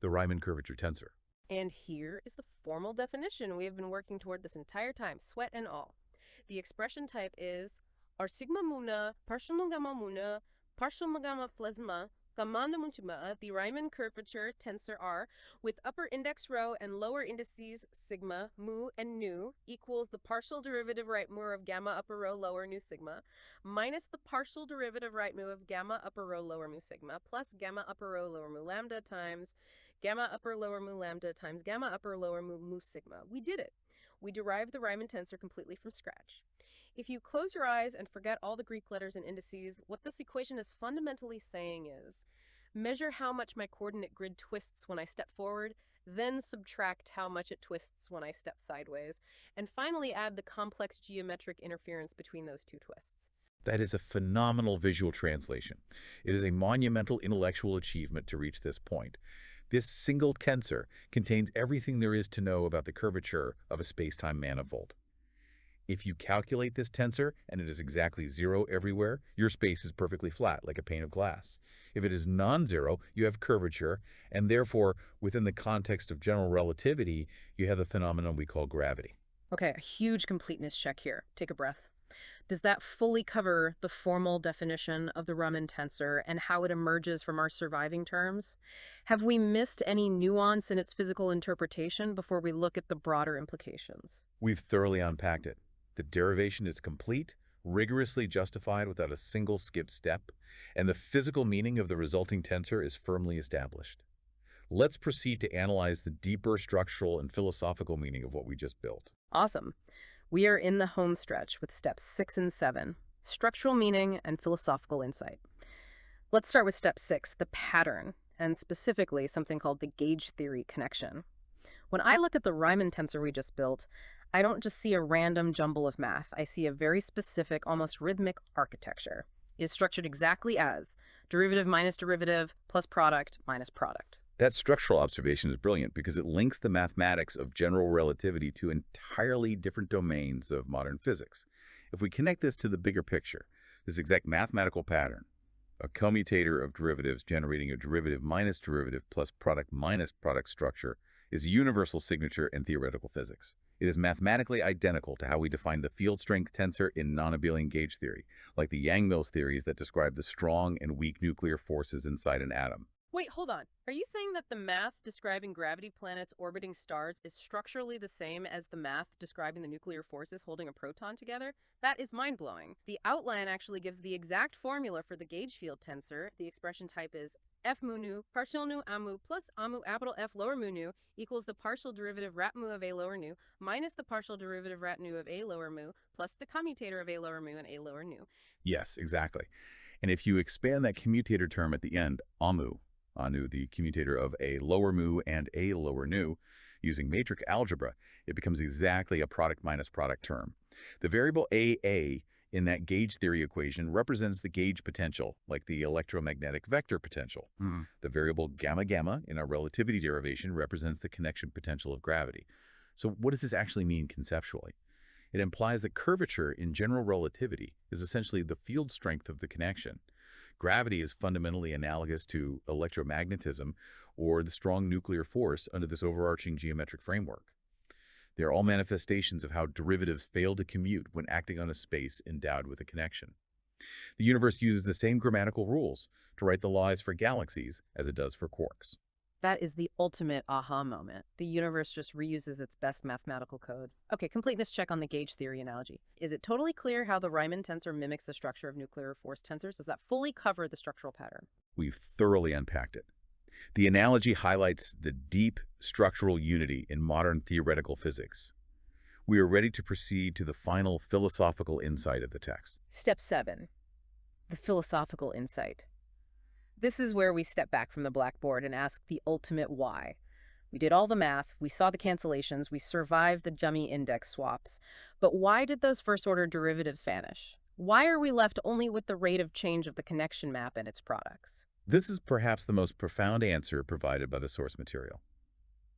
Speaker 2: the Riemann curvature tensor.
Speaker 1: And here is the formal definition we have been working toward this entire time, sweat and all. The expression type is R sigma muna, partial gamma muna, partial gamma plasma, gamma muntima, the Riemann curvature tensor R, with upper index row and lower indices sigma, mu, and nu equals the partial derivative right mu of gamma upper row lower nu sigma, minus the partial derivative right mu of gamma upper row lower mu sigma, plus gamma upper row lower mu lambda times gamma upper lower mu lambda times gamma upper lower mu sigma. We did it. We derived the Riemann tensor completely from scratch. If you close your eyes and forget all the Greek letters and indices, what this equation is fundamentally saying is, measure how much my coordinate grid twists when I step forward, then subtract how much it twists when I step sideways, and finally add the complex geometric interference between those two twists.
Speaker 2: That is a phenomenal visual translation. It is a monumental intellectual achievement to reach this point. This single tensor contains everything there is to know about the curvature of a space-time manifold. If you calculate this tensor and it is exactly zero everywhere, your space is perfectly flat, like a pane of glass. If it is non-zero, you have curvature, and therefore, within the context of general relativity, you have the phenomenon we call gravity.
Speaker 1: Okay, a huge completeness check here. Take a breath. Does that fully cover the formal definition of the Riemann tensor and how it emerges from our surviving terms? Have we missed any nuance in its physical interpretation before we look at the broader implications?
Speaker 2: We've thoroughly unpacked it. The derivation is complete, rigorously justified without a single skipped step, and the physical meaning of the resulting tensor is firmly established. Let's proceed to analyze the deeper structural and philosophical meaning of what we just built.
Speaker 1: Awesome. We are in the home stretch with steps 6 and 7, structural meaning and philosophical insight. Let's start with step 6, the pattern, and specifically something called the gauge theory connection. When I look at the Riemann tensor we just built, I don't just see a random jumble of math. I see a very specific, almost rhythmic architecture. It is structured exactly as derivative minus derivative plus product minus product.
Speaker 2: That structural observation is brilliant because it links the mathematics of general relativity to entirely different domains of modern physics. If we connect this to the bigger picture, this exact mathematical pattern, a commutator of derivatives generating a derivative minus derivative plus product minus product structure, is a universal signature in theoretical physics. It is mathematically identical to how we define the field strength tensor in non-abelian gauge theory, like the Yang-Mills theories that describe the strong and weak nuclear forces inside an atom.
Speaker 1: Wait, hold on. Are you saying that the math describing gravity planets orbiting stars is structurally the same as the math describing the nuclear forces holding a proton together? That is mind-blowing. The outline actually gives the exact formula for the gauge field tensor. The expression type is F mu nu, partial nu amu plus amu capital F lower mu nu equals the partial derivative rat mu of A lower nu minus the partial derivative rat nu of A lower mu plus the commutator of A lower mu and A lower nu.
Speaker 2: Yes, exactly. And if you expand that commutator term at the end, anu, the commutator of A lower mu and A lower nu, using matrix algebra, it becomes exactly a product minus product term. The variable AA in that gauge theory equation represents the gauge potential, like the electromagnetic vector potential. The variable gamma gamma in our relativity derivation represents the connection potential of gravity. So what does this actually mean conceptually? It implies that curvature in general relativity is essentially the field strength of the connection. Gravity is fundamentally analogous to electromagnetism or the strong nuclear force under this overarching geometric framework. They are all manifestations of how derivatives fail to commute when acting on a space endowed with a connection. The universe uses the same grammatical rules to write the laws for galaxies as it does for quarks.
Speaker 1: That is the ultimate aha moment. The universe just reuses its best mathematical code. Okay, completeness check on the gauge theory analogy. Is it totally clear how the Riemann tensor mimics the structure of nuclear force tensors? Does that fully cover the structural pattern?
Speaker 2: We've thoroughly unpacked it. The analogy highlights the deep structural unity in modern theoretical physics. We are ready to proceed to the final philosophical insight of the text.
Speaker 1: Step 7, the philosophical insight. This is where we step back from the blackboard and ask the ultimate why. We did all the math, we saw the cancellations, we survived the dummy index swaps. But why did those first-order derivatives vanish? Why are we left only with the rate of change of the connection map and its products?
Speaker 2: This is perhaps the most profound answer provided by the source material.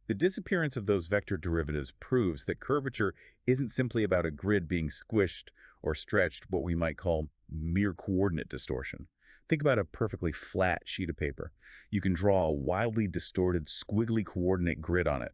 Speaker 2: The disappearance of those vector derivatives proves that curvature isn't simply about a grid being squished or stretched, what we might call mere coordinate distortion. Think about a perfectly flat sheet of paper. You can draw a wildly distorted, squiggly coordinate grid on it.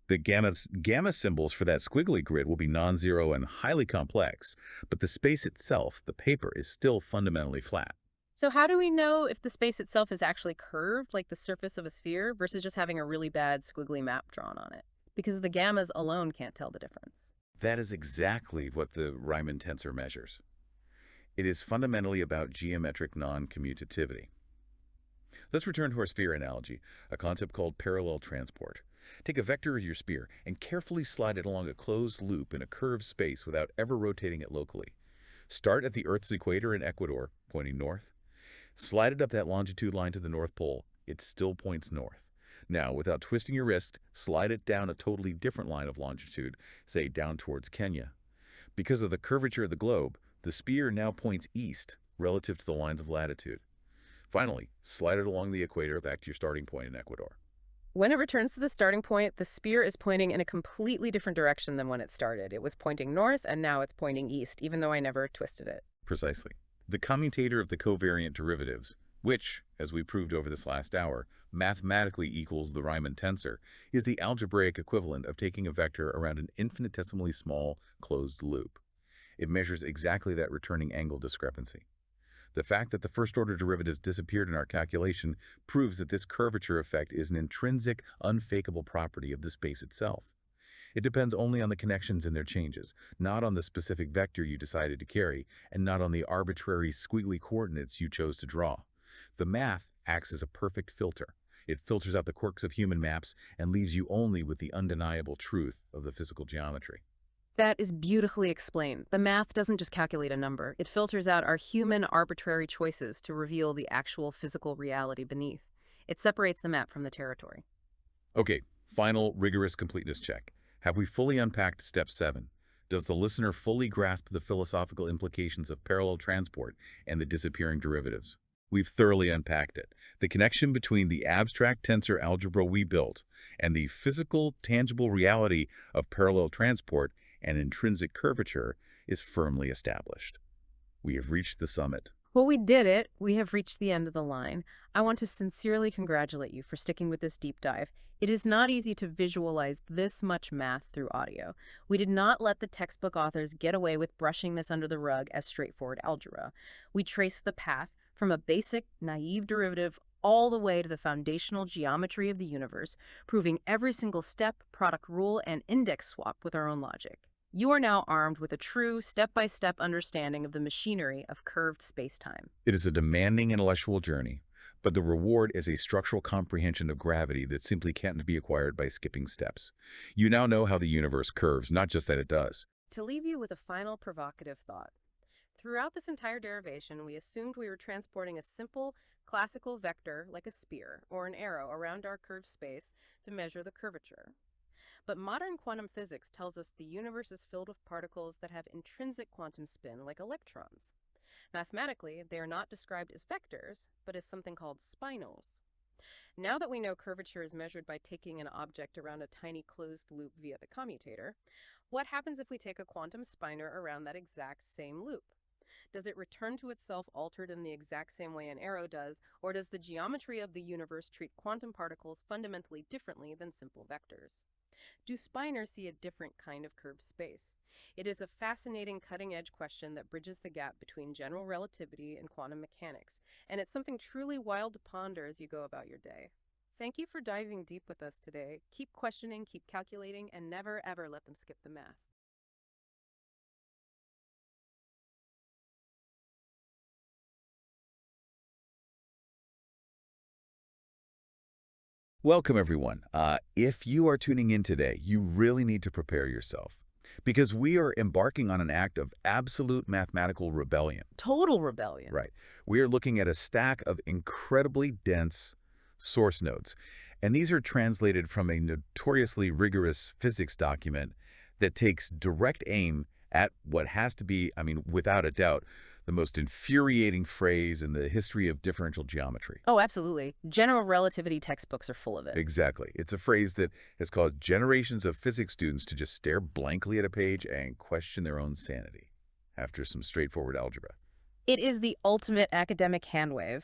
Speaker 2: The gamma symbols for that squiggly grid will be non-zero and highly complex, but the space itself, the paper, is still fundamentally flat.
Speaker 1: So how do we know if the space itself is actually curved, like the surface of a sphere, versus just having a really bad squiggly map drawn on it? Because the gammas alone can't tell the difference.
Speaker 2: That is exactly what the Riemann tensor measures. It is fundamentally about geometric non-commutativity. Let's return to our sphere analogy, a concept called parallel transport. Take a vector of your sphere and carefully slide it along a closed loop in a curved space without ever rotating it locally. Start at the Earth's equator in Ecuador, pointing north. Slide it up that longitude line to the North Pole. It still points north. Now, without twisting your wrist, slide it down a totally different line of longitude, say down towards Kenya. Because of the curvature of the globe, the sphere now points east relative to the lines of latitude. Finally, slide it along the equator back to your starting point in Ecuador.
Speaker 1: When it returns to the starting point, the sphere is pointing in a completely different direction than when it started. It was pointing north, and now it's pointing east, even though I never twisted it.
Speaker 2: Precisely. The commutator of the covariant derivatives, which, as we proved over this last hour, mathematically equals the Riemann tensor, is the algebraic equivalent of taking a vector around an infinitesimally small closed loop. It measures exactly that returning angle discrepancy. The fact that the first-order derivatives disappeared in our calculation proves that this curvature effect is an intrinsic, unfakeable property of the space itself. It depends only on the connections in their changes, not on the specific vector you decided to carry, and not on the arbitrary squiggly coordinates you chose to draw. The math acts as a perfect filter. It filters out the quirks of human maps and leaves you only with the undeniable truth of the physical geometry.
Speaker 1: That is beautifully explained. The math doesn't just calculate a number. It filters out our human arbitrary choices to reveal the actual physical reality beneath. It separates the map from the territory.
Speaker 2: Okay, final rigorous completeness check. Have we fully unpacked step 7? Does the listener fully grasp the philosophical implications of parallel transport and the disappearing derivatives? We've thoroughly unpacked it. The connection between the abstract tensor algebra we built and the physical, tangible reality of parallel transport and intrinsic curvature is firmly established. We have reached the summit.
Speaker 1: Well, we did it. We have reached the end of the line. I want to sincerely congratulate you for sticking with this deep dive. It is not easy to visualize this much math through audio. We did not let the textbook authors get away with brushing this under the rug as straightforward algebra. We traced the path from a basic, naive derivative all the way to the foundational geometry of the universe, proving every single step, product rule, and index swap with our own logic. You are now armed with a true step-by-step understanding of the machinery of curved spacetime.
Speaker 2: It is a demanding intellectual journey, but the reward is a structural comprehension of gravity that simply can't be acquired by skipping steps. You now know how the universe curves, not just that it does.
Speaker 1: To leave you with a final provocative thought. Throughout this entire derivation, we assumed we were transporting a simple, classical vector like a spear or an arrow around our curved space to measure the curvature. But modern quantum physics tells us the universe is filled with particles that have intrinsic quantum spin like electrons. Mathematically, they are not described as vectors, but as something called spinels. Now that we know curvature is measured by taking an object around a tiny closed loop via the commutator, what happens if we take a quantum spinor around that exact same loop? Does it return to itself altered in the exact same way an arrow does, or does the geometry of the universe treat quantum particles fundamentally differently than simple vectors? Do spinors see a different kind of curved space? It is a fascinating cutting-edge question that bridges the gap between general relativity and quantum mechanics, and it's something truly wild to ponder as you go about your day. Thank you for diving deep with us today. Keep questioning, keep calculating, and never ever let them skip the math.
Speaker 2: Welcome, everyone. If you are tuning in today, you really need to prepare yourself because we are embarking on an act of absolute mathematical rebellion.
Speaker 1: Total rebellion.
Speaker 2: Right. We are looking at a stack of incredibly dense source nodes, and these are translated from a notoriously rigorous physics document that takes direct aim at what has to be, without a doubt, the most infuriating phrase in the history of differential geometry.
Speaker 1: Oh, absolutely. General relativity textbooks are full of it.
Speaker 2: Exactly. It's a phrase that has caused generations of physics students to just stare blankly at a page and question their own sanity after some straightforward algebra.
Speaker 1: It is the ultimate academic handwave.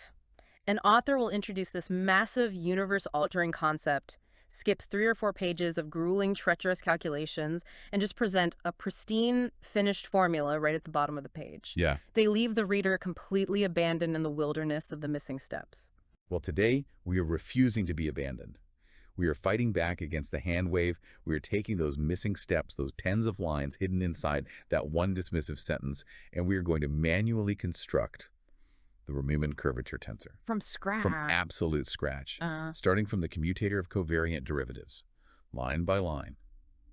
Speaker 1: An author will introduce this massive universe-altering concept, skip 3 or 4 pages of grueling, treacherous calculations, and just present a pristine, finished formula right at the bottom of the page.
Speaker 2: Yeah.
Speaker 1: They leave the reader completely abandoned in the wilderness of the missing steps.
Speaker 2: Well, today, we are refusing to be abandoned. We are fighting back against the hand wave. We are taking those missing steps, those tens of lines hidden inside that one dismissive sentence, and we are going to manually construct the Riemann curvature tensor.
Speaker 1: From scratch.
Speaker 2: From absolute scratch, starting from the commutator of covariant derivatives, line by line,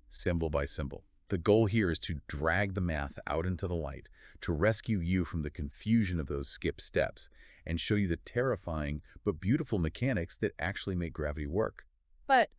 Speaker 2: symbol by symbol. The goal here is to drag the math out into the light, to rescue you from the confusion of those skip steps, and show you the terrifying but beautiful mechanics that actually make gravity work.
Speaker 1: But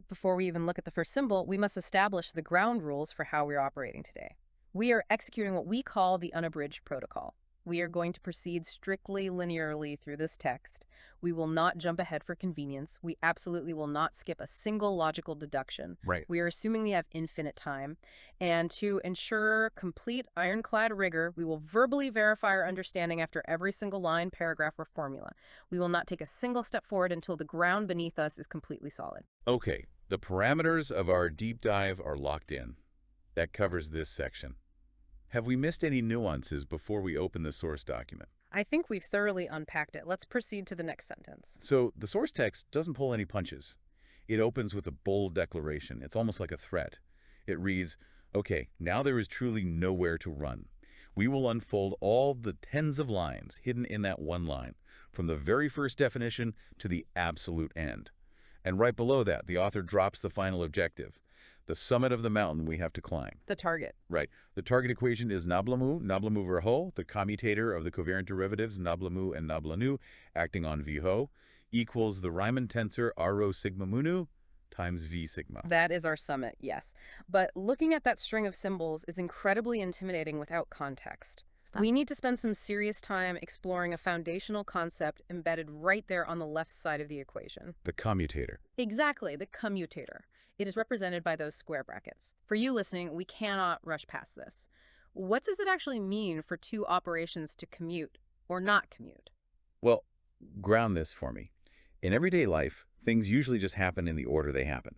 Speaker 1: before we even look at the first symbol, we must establish the ground rules for how we're operating today. We are executing what we call the unabridged protocol. We are going to proceed strictly linearly through this text. We will not jump ahead for convenience. We absolutely will not skip a single logical deduction.
Speaker 2: Right.
Speaker 1: We are assuming we have infinite time. And to ensure complete ironclad rigor, we will verbally verify our understanding after every single line, paragraph, or formula. We will not take a single step forward until the ground beneath us is completely solid.
Speaker 2: Okay, the parameters of our deep dive are locked in. That covers this section. Have we missed any nuances before we open the source document?
Speaker 1: I think we've thoroughly unpacked it. Let's proceed to the next sentence.
Speaker 2: So the source text doesn't pull any punches. It opens with a bold declaration. It's almost like a threat. It reads, okay, now there is truly nowhere to run. We will unfold all the tens of lines hidden in that one line, from the very first definition to the absolute end. And right below that, the author drops the final objective, the summit of the mountain we have to climb.
Speaker 1: The target.
Speaker 2: Right. The target equation is nabla mu verho, the commutator of the covariant derivatives nabla mu and nabla nu, acting on v ho, equals the Riemann tensor rho sigma mu nu times v sigma.
Speaker 1: That is our summit, yes. But looking at that string of symbols is incredibly intimidating without context. We need to spend some serious time exploring a foundational concept embedded right there on the left side of the equation.
Speaker 2: The commutator.
Speaker 1: Exactly, the commutator. It is represented by those square brackets. For you listening, we cannot rush past this. What does it actually mean for two operations to commute or not commute?
Speaker 2: Well, ground this for me. In everyday life, things usually just happen in the order they happen.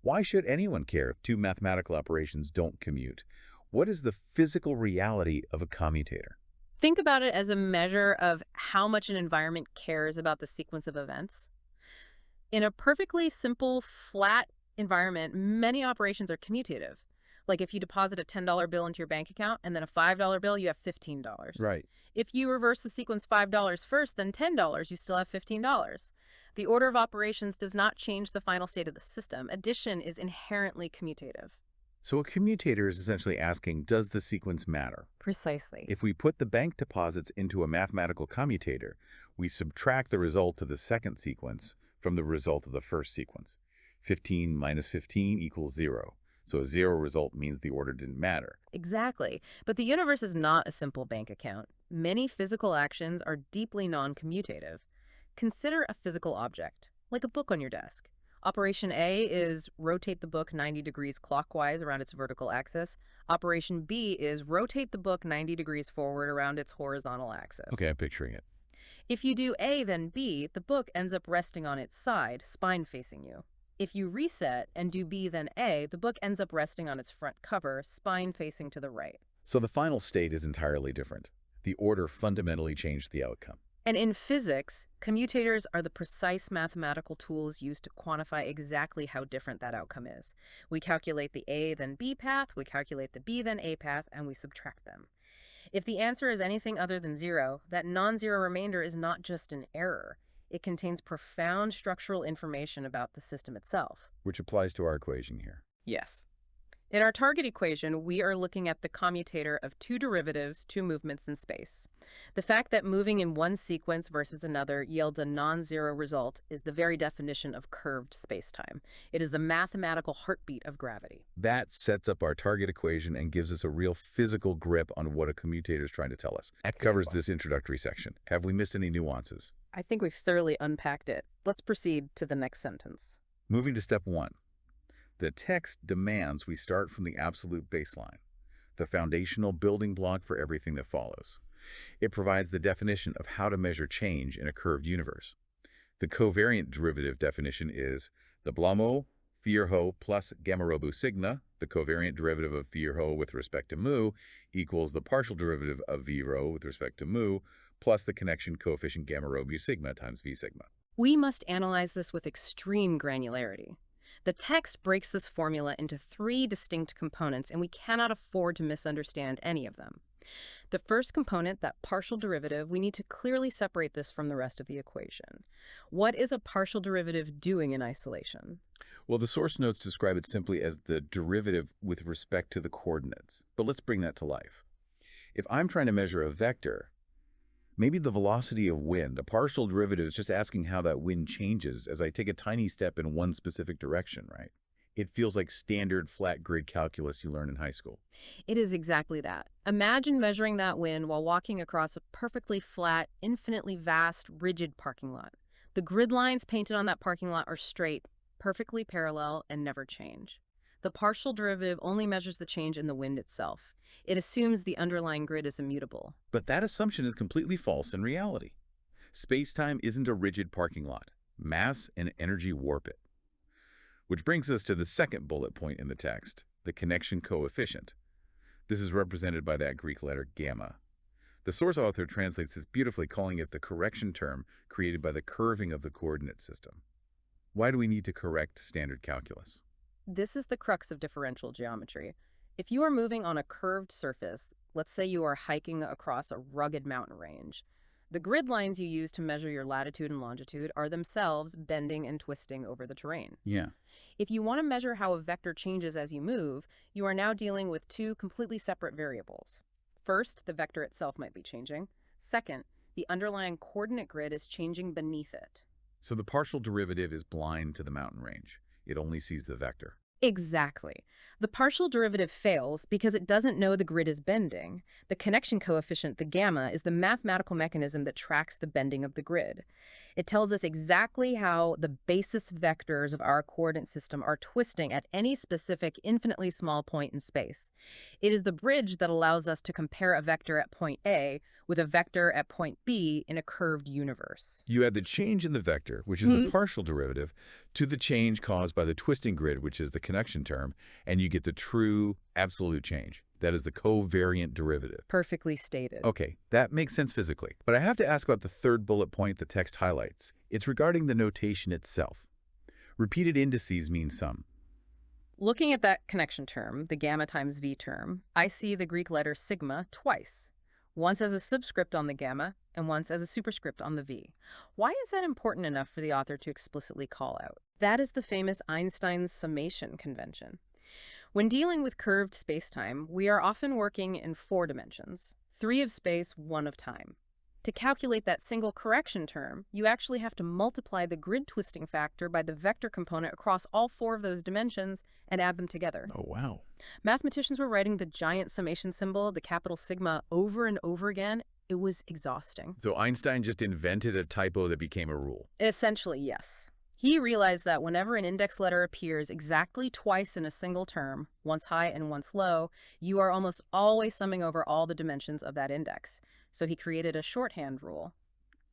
Speaker 2: Why should anyone care if two mathematical operations don't commute? What is the physical reality of a commutator?
Speaker 1: Think about it as a measure of how much an environment cares about the sequence of events. In a perfectly simple, flat environment, many operations are commutative. Like if you deposit a $10 bill into your bank account and then a $5 bill, you have $15.
Speaker 2: Right.
Speaker 1: If you reverse the sequence $5 first, then $10, you still have $15. The order of operations does not change the final state of the system. Addition is inherently commutative.
Speaker 2: So a commutator is essentially asking, does the sequence matter?
Speaker 1: Precisely.
Speaker 2: If we put the bank deposits into a mathematical commutator, we subtract the result of the second sequence from the result of the first sequence. 15 minus 15 equals 0. So a 0 result means the order didn't matter.
Speaker 1: Exactly. But the universe is not a simple bank account. Many physical actions are deeply non-commutative. Consider a physical object, like a book on your desk. Operation A is rotate the book 90 degrees clockwise around its vertical axis. Operation B is rotate the book 90 degrees forward around its horizontal axis.
Speaker 2: Okay, I'm picturing it.
Speaker 1: If you do A, then B, the book ends up resting on its side, spine facing you. If you reset and do B, then A, the book ends up resting on its front cover, spine facing to the right.
Speaker 2: So the final state is entirely different. The order fundamentally changed the outcome.
Speaker 1: And in physics, commutators are the precise mathematical tools used to quantify exactly how different that outcome is. We calculate the A, then B path, we calculate the B, then A path, and we subtract them. If the answer is anything other than 0, that non-zero remainder is not just an error. It contains profound structural information about the system itself.
Speaker 2: Which applies to our equation here.
Speaker 1: Yes. In our target equation, we are looking at the commutator of two derivatives, two movements in space. The fact that moving in one sequence versus another yields a non-zero result is the very definition of curved spacetime. It is the mathematical heartbeat of gravity.
Speaker 2: That sets up our target equation and gives us a real physical grip on what a commutator is trying to tell us. That covers this introductory section. Have we missed any nuances?
Speaker 1: I think we've thoroughly unpacked it. Let's proceed to the next sentence.
Speaker 2: Moving to step 1. The text demands we start from the absolute baseline, the foundational building block for everything that follows. It provides the definition of how to measure change in a curved universe. The covariant derivative definition is the Blamo phi rho plus gamma rho bu sigma, the covariant derivative of phi rho with respect to mu, equals the partial derivative of v rho with respect to mu, plus the connection coefficient gamma rho bu sigma times v sigma.
Speaker 1: We must analyze this with extreme granularity. The text breaks this formula into three distinct components, and we cannot afford to misunderstand any of them. The first component, that partial derivative, we need to clearly separate this from the rest of the equation. What is a partial derivative doing in isolation?
Speaker 2: Well, the source notes describe it simply as the derivative with respect to the coordinates. But let's bring that to life. If I'm trying to measure a vector, maybe the velocity of wind, a partial derivative is just asking how that wind changes as I take a tiny step in one specific direction, right? It feels like standard flat grid calculus you learn in high school.
Speaker 1: It is exactly that. Imagine measuring that wind while walking across a perfectly flat, infinitely vast, rigid parking lot. The grid lines painted on that parking lot are straight, perfectly parallel, and never change. The partial derivative only measures the change in the wind itself. It assumes the underlying grid is immutable.
Speaker 2: But that assumption is completely false in reality. Space-time isn't a rigid parking lot. Mass and energy warp it. Which brings us to the second bullet point in the text, the connection coefficient. This is represented by that Greek letter gamma. The source author translates this beautifully, calling it the correction term created by the curving of the coordinate system. Why do we need to correct standard calculus?
Speaker 1: This is the crux of differential geometry. If you are moving on a curved surface, let's say you are hiking across a rugged mountain range, the grid lines you use to measure your latitude and longitude are themselves bending and twisting over the terrain.
Speaker 2: Yeah.
Speaker 1: If you want to measure how a vector changes as you move, you are now dealing with two completely separate variables. First, the vector itself might be changing. Second, the underlying coordinate grid is changing beneath it.
Speaker 2: So the partial derivative is blind to the mountain range. It only sees the vector.
Speaker 1: Exactly. The partial derivative fails because it doesn't know the grid is bending. The connection coefficient, the gamma, is the mathematical mechanism that tracks the bending of the grid. It tells us exactly how the basis vectors of our coordinate system are twisting at any specific infinitely small point in space. It is the bridge that allows us to compare a vector at point A with a vector at point B in a curved universe.
Speaker 2: You add the change in the vector, which is the partial derivative, to the change caused by the twisting grid, which is the connection term, and you get the true absolute change. That is the covariant derivative.
Speaker 1: Perfectly stated.
Speaker 2: Okay, that makes sense physically. But I have to ask about the third bullet point the text highlights. It's regarding the notation itself. Repeated indices mean sum.
Speaker 1: Looking at that connection term, the gamma times v term, I see the Greek letter sigma twice. Once as a subscript on the gamma, and once as a superscript on the v. Why is that important enough for the author to explicitly call out? That is the famous Einstein's summation convention. When dealing with curved spacetime, we are often working in 4 dimensions, 3 of space, 1 of time. To calculate that single correction term, you actually have to multiply the grid twisting factor by the vector component across all 4 of those dimensions and add them together.
Speaker 2: Oh, wow.
Speaker 1: Mathematicians were writing the giant summation symbol, the capital sigma, over and over again. It was exhausting.
Speaker 2: So Einstein just invented a typo that became a rule.
Speaker 1: Essentially, yes. He realized that whenever an index letter appears exactly twice in a single term, once high and once low, you are almost always summing over all the dimensions of that index. So he created a shorthand rule.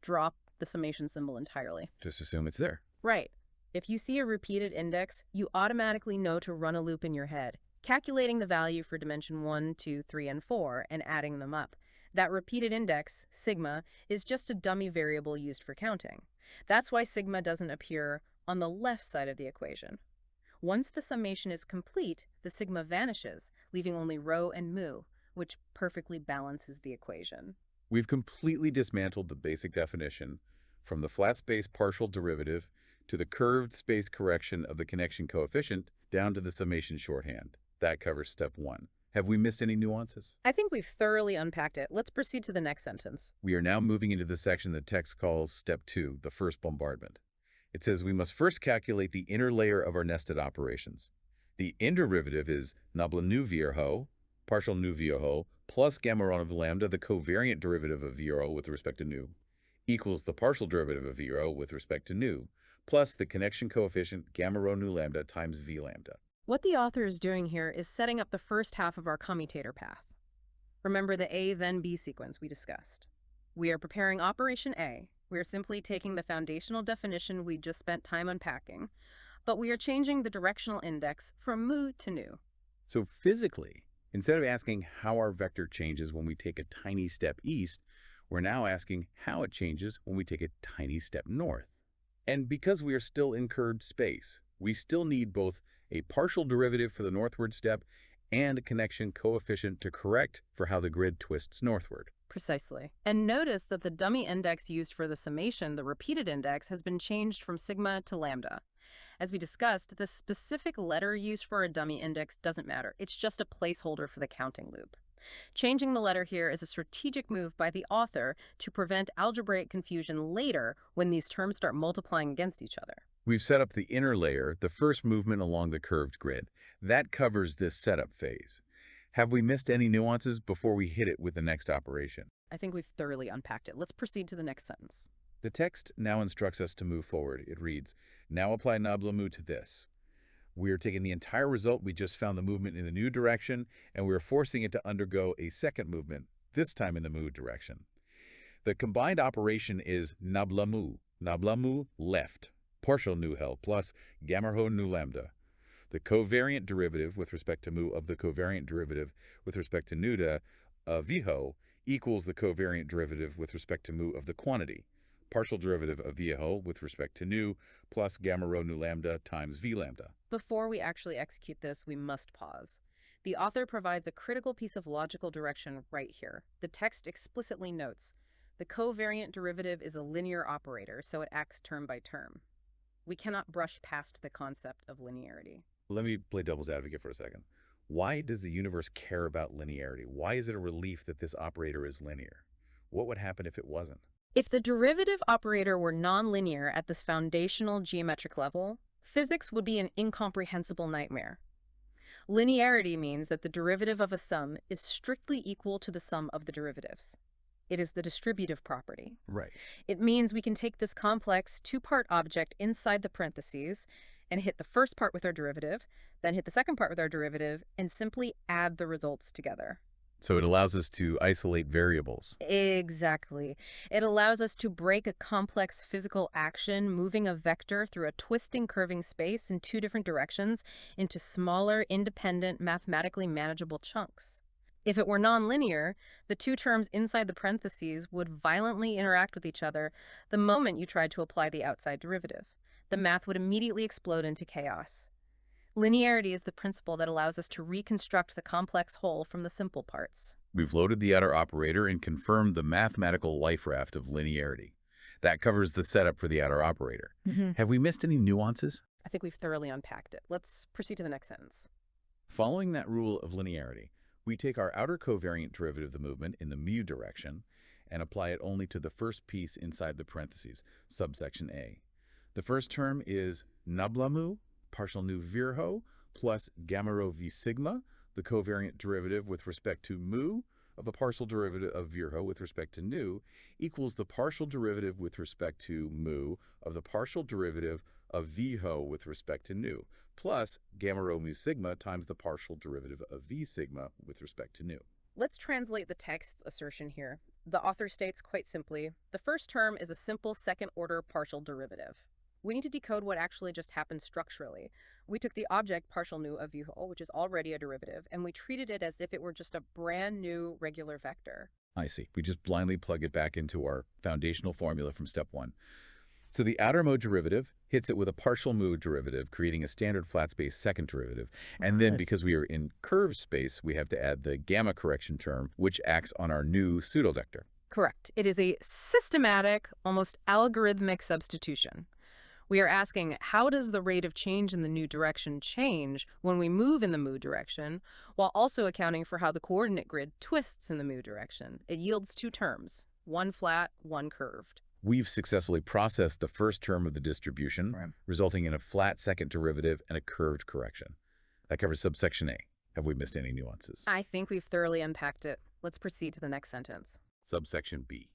Speaker 1: Drop the summation symbol entirely.
Speaker 2: Just assume it's there.
Speaker 1: Right. If you see a repeated index, you automatically know to run a loop in your head, calculating the value for dimension 1, 2, 3, and 4, and adding them up. That repeated index, sigma, is just a dummy variable used for counting. That's why sigma doesn't appear on the left side of the equation. Once the summation is complete, the sigma vanishes, leaving only rho and mu, which perfectly balances the equation.
Speaker 2: We've completely dismantled the basic definition from the flat space partial derivative to the curved space correction of the connection coefficient down to the summation shorthand. That covers step 1. Have we missed any nuances?
Speaker 1: I think we've thoroughly unpacked it. Let's proceed to the next sentence.
Speaker 2: We are now moving into the section the text calls step 2, the first bombardment. It says we must first calculate the inner layer of our nested operations. The inderivative is nabla nu vierho, partial nu vierho, plus gamma rho of lambda, the covariant derivative of vierho with respect to nu, equals the partial derivative of vierho with respect to nu, plus the connection coefficient gamma rho nu lambda times v lambda.
Speaker 1: What the author is doing here is setting up the first half of our commutator path. Remember the A then B sequence we discussed. We are preparing operation A. We are simply taking the foundational definition we just spent time unpacking, but we are changing the directional index from mu to nu.
Speaker 2: So physically, instead of asking how our vector changes when we take a tiny step east, we're now asking how it changes when we take a tiny step north. And because we are still in curved space, we still need both a partial derivative for the northward step and a connection coefficient to correct for how the grid twists northward.
Speaker 1: Precisely. And notice that the dummy index used for the summation, the repeated index, has been changed from sigma to lambda. As we discussed, the specific letter used for a dummy index doesn't matter. It's just a placeholder for the counting loop. Changing the letter here is a strategic move by the author to prevent algebraic confusion later when these terms start multiplying against each other.
Speaker 2: We've set up the inner layer, the first movement along the curved grid. That covers this setup phase. Have we missed any nuances before we hit it with the next operation?
Speaker 1: I think we've thoroughly unpacked it. Let's proceed to the next sentence.
Speaker 2: The text now instructs us to move forward. It reads, now apply nabla mu to this. We are taking the entire result. We just found the movement in the new direction, and we are forcing it to undergo a second movement, this time in the mu direction. The combined operation is nabla mu left, partial nu hel plus gamma rho nu lambda. The covariant derivative with respect to mu of the covariant derivative with respect to nuda of vho equals the covariant derivative with respect to mu of the quantity, partial derivative of vho with respect to nu plus gamma rho nu lambda times v lambda.
Speaker 1: Before we actually execute this, we must pause. The author provides a critical piece of logical direction right here. The text explicitly notes, the covariant derivative is a linear operator, so it acts term by term. We cannot brush past the concept of linearity.
Speaker 2: Let me play devil's advocate for a second. Why does the universe care about linearity? Why is it a relief that this operator is linear? What would happen if it wasn't?
Speaker 1: If the derivative operator were nonlinear at this foundational geometric level, physics would be an incomprehensible nightmare. Linearity means that the derivative of a sum is strictly equal to the sum of the derivatives. It is the distributive property.
Speaker 2: Right.
Speaker 1: It means we can take this complex two-part object inside the parentheses and hit the first part with our derivative, then hit the second part with our derivative, and simply add the results together.
Speaker 2: So it allows us to isolate variables.
Speaker 1: Exactly. It allows us to break a complex physical action, moving a vector through a twisting, curving space in two different directions into smaller, independent, mathematically manageable chunks. If it were nonlinear, the two terms inside the parentheses would violently interact with each other the moment you tried to apply the outside derivative. The math would immediately explode into chaos. Linearity is the principle that allows us to reconstruct the complex whole from the simple parts.
Speaker 2: We've loaded the outer operator and confirmed the mathematical life raft of linearity. That covers the setup for the outer operator. Have we missed any nuances?
Speaker 1: I think we've thoroughly unpacked it. Let's proceed to the next sentence.
Speaker 2: Following that rule of linearity, we take our outer covariant derivative of the movement in the mu direction and apply it only to the first piece inside the parentheses, subsection A. The first term is nabla mu, partial nu virho, plus gamma rho v sigma, the covariant derivative with respect to mu of a partial derivative of virho with respect to nu, equals the partial derivative with respect to mu of the partial derivative of vho with respect to nu, plus gamma rho mu sigma times the partial derivative of v sigma with respect to nu.
Speaker 1: Let's translate the text's assertion here. The author states quite simply, the first term is a simple second-order partial derivative. We need to decode what actually just happened structurally. We took the object partial nu of vho, which is already a derivative, and we treated it as if it were just a brand new regular vector.
Speaker 2: I see. We just blindly plug it back into our foundational formula from step 1. So the outer mode derivative hits it with a partial mu derivative, creating a standard flat space second derivative. And then because we are in curved space, we have to add the gamma correction term, which acts on our new pseudovector.
Speaker 1: Correct. It is a systematic, almost algorithmic substitution. We are asking, how does the rate of change in the new direction change when we move in the mu direction, while also accounting for how the coordinate grid twists in the mu direction? It yields two terms, one flat, one curved.
Speaker 2: We've successfully processed the first term of the distribution,
Speaker 3: Right.
Speaker 2: resulting in a flat second derivative and a curved correction. That covers subsection A. Have we missed any nuances?
Speaker 1: I think we've thoroughly unpacked it. Let's proceed to the next sentence.
Speaker 2: Subsection B.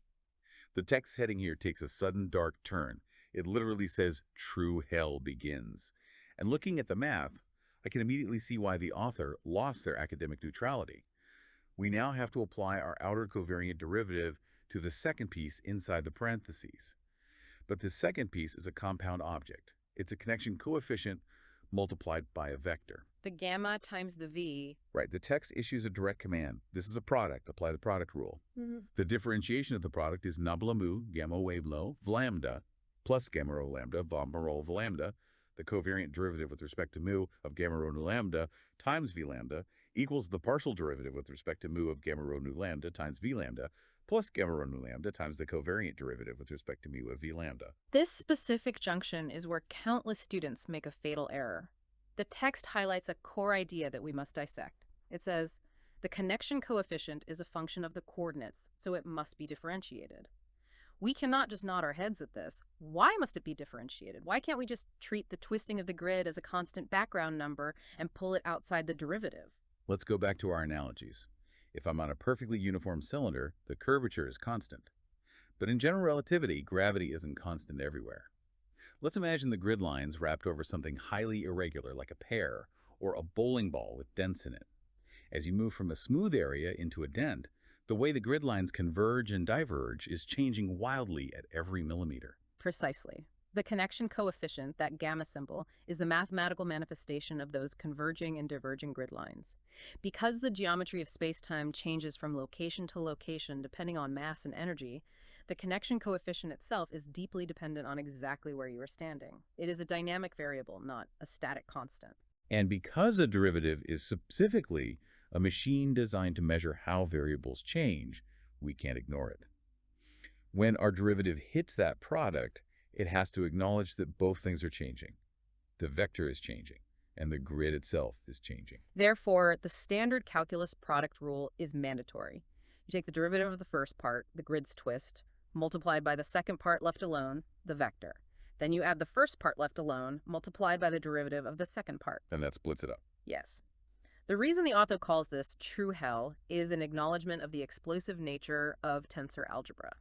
Speaker 2: The text heading here takes a sudden dark turn. It literally says, "True hell begins." And looking at the math, I can immediately see why the author lost their academic neutrality. We now have to apply our outer covariant derivative to the second piece inside the parentheses. But this second piece is a compound object. It's a connection coefficient multiplied by a vector.
Speaker 1: The gamma times the v.
Speaker 2: Right, the text issues a direct command. This is a product. Apply the product rule. The differentiation of the product is nabla mu, gamma wave low, lambda, plus gamma rho lambda, gamma rho of lambda. The covariant derivative with respect to mu of gamma rho nu lambda times v lambda equals the partial derivative with respect to mu of gamma rho nu lambda times v lambda plus gamma rho nu lambda times the covariant derivative with respect to mu of v lambda.
Speaker 1: This specific junction is where countless students make a fatal error. The text highlights a core idea that we must dissect. It says, the connection coefficient is a function of the coordinates, so it must be differentiated. We cannot just nod our heads at this. Why must it be differentiated? Why can't we just treat the twisting of the grid as a constant background number and pull it outside the derivative?
Speaker 2: Let's go back to our analogies. If I'm on a perfectly uniform cylinder, the curvature is constant. But in general relativity, gravity isn't constant everywhere. Let's imagine the grid lines wrapped over something highly irregular like a pear or a bowling ball with dents in it. As you move from a smooth area into a dent, the way the grid lines converge and diverge is changing wildly at every millimeter.
Speaker 1: Precisely. The connection coefficient, that gamma symbol, is the mathematical manifestation of those converging and diverging grid lines. Because the geometry of space-time changes from location to location depending on mass and energy, the connection coefficient itself is deeply dependent on exactly where you are standing. It is a dynamic variable, not a static constant.
Speaker 2: And because a derivative is specifically a machine designed to measure how variables change, we can't ignore it. When our derivative hits that product, it has to acknowledge that both things are changing. The vector is changing, and the grid itself is changing.
Speaker 1: Therefore, the standard calculus product rule is mandatory. You take the derivative of the first part, the grid's twist, multiplied by the second part left alone, the vector. Then you add the first part left alone, multiplied by the derivative of the second part.
Speaker 2: And that splits it up.
Speaker 1: Yes. The reason the author calls this true hell is an acknowledgement of the explosive nature of tensor algebra.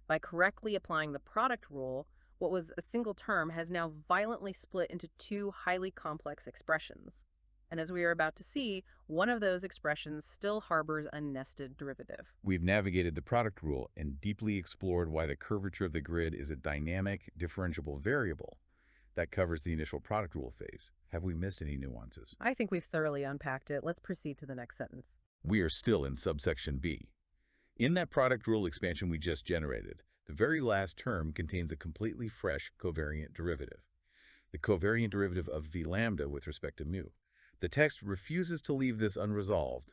Speaker 1: By correctly applying the product rule, what was a single term has now violently split into two highly complex expressions. And as we are about to see, one of those expressions still harbors a nested derivative.
Speaker 2: We've navigated the product rule and deeply explored why the curvature of the grid is a dynamic, differentiable variable. That covers the initial product rule phase. Have we missed any nuances?
Speaker 1: I think we've thoroughly unpacked it. Let's proceed to the next sentence.
Speaker 2: We are still in subsection B. In that product rule expansion we just generated, the very last term contains a completely fresh covariant derivative, the covariant derivative of v lambda with respect to mu. The text refuses to leave this unresolved.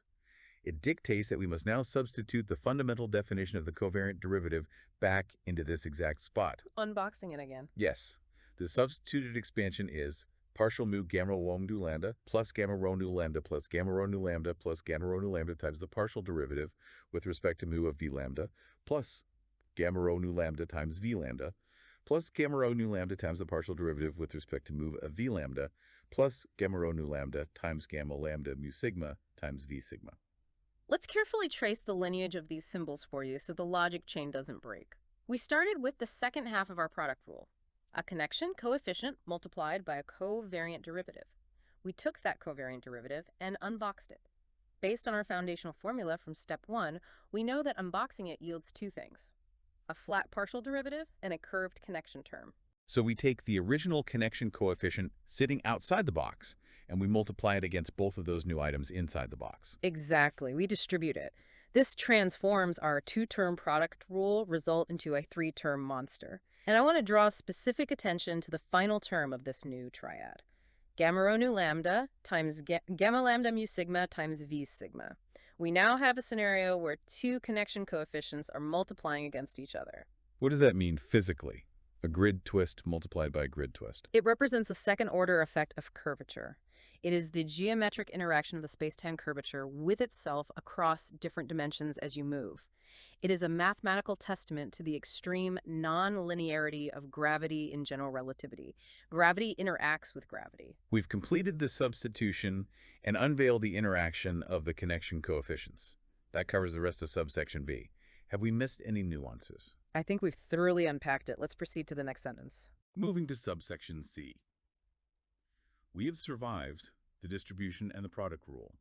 Speaker 2: It dictates that we must now substitute the fundamental definition of the covariant derivative back into this exact spot.
Speaker 1: Unboxing it again.
Speaker 2: Yes, the substituted expansion is partial mu gamma rho nu lambda plus gamma rho nu lambda plus gamma rho nu lambda plus gamma rho nu lambda times the partial derivative with respect to mu of v lambda plus gamma rho nu lambda times v lambda plus gamma rho nu lambda times the partial derivative with respect to mu of v lambda plus gamma rho nu lambda times gamma lambda mu sigma times v sigma.
Speaker 1: Let's carefully trace the lineage of these symbols for you so the logic chain doesn't break. We started with the second half of our product rule, a connection coefficient multiplied by a covariant derivative. We took that covariant derivative and unboxed it. Based on our foundational formula from step 1, we know that unboxing it yields two things: a flat partial derivative and a curved connection term.
Speaker 2: So we take the original connection coefficient sitting outside the box, and we multiply it against both of those new items inside the box.
Speaker 1: Exactly. We distribute it. This transforms our two-term product rule result into a three-term monster. And I want to draw specific attention to the final term of this new triad. Gamma rho nu lambda times gamma lambda mu sigma times v sigma. We now have a scenario where two connection coefficients are multiplying against each other.
Speaker 2: What does that mean physically? A grid twist multiplied by a grid twist.
Speaker 1: It represents a second-order effect of curvature. It is the geometric interaction of the space-time curvature with itself across different dimensions as you move. It is a mathematical testament to the extreme non-linearity of gravity in general relativity. Gravity interacts with gravity.
Speaker 2: We've completed the substitution and unveiled the interaction of the connection coefficients. That covers the rest of subsection B. Have we missed any nuances?
Speaker 1: I think we've thoroughly unpacked it. Let's proceed to the next sentence.
Speaker 2: Moving to subsection C. We have survived the distribution and the product rule.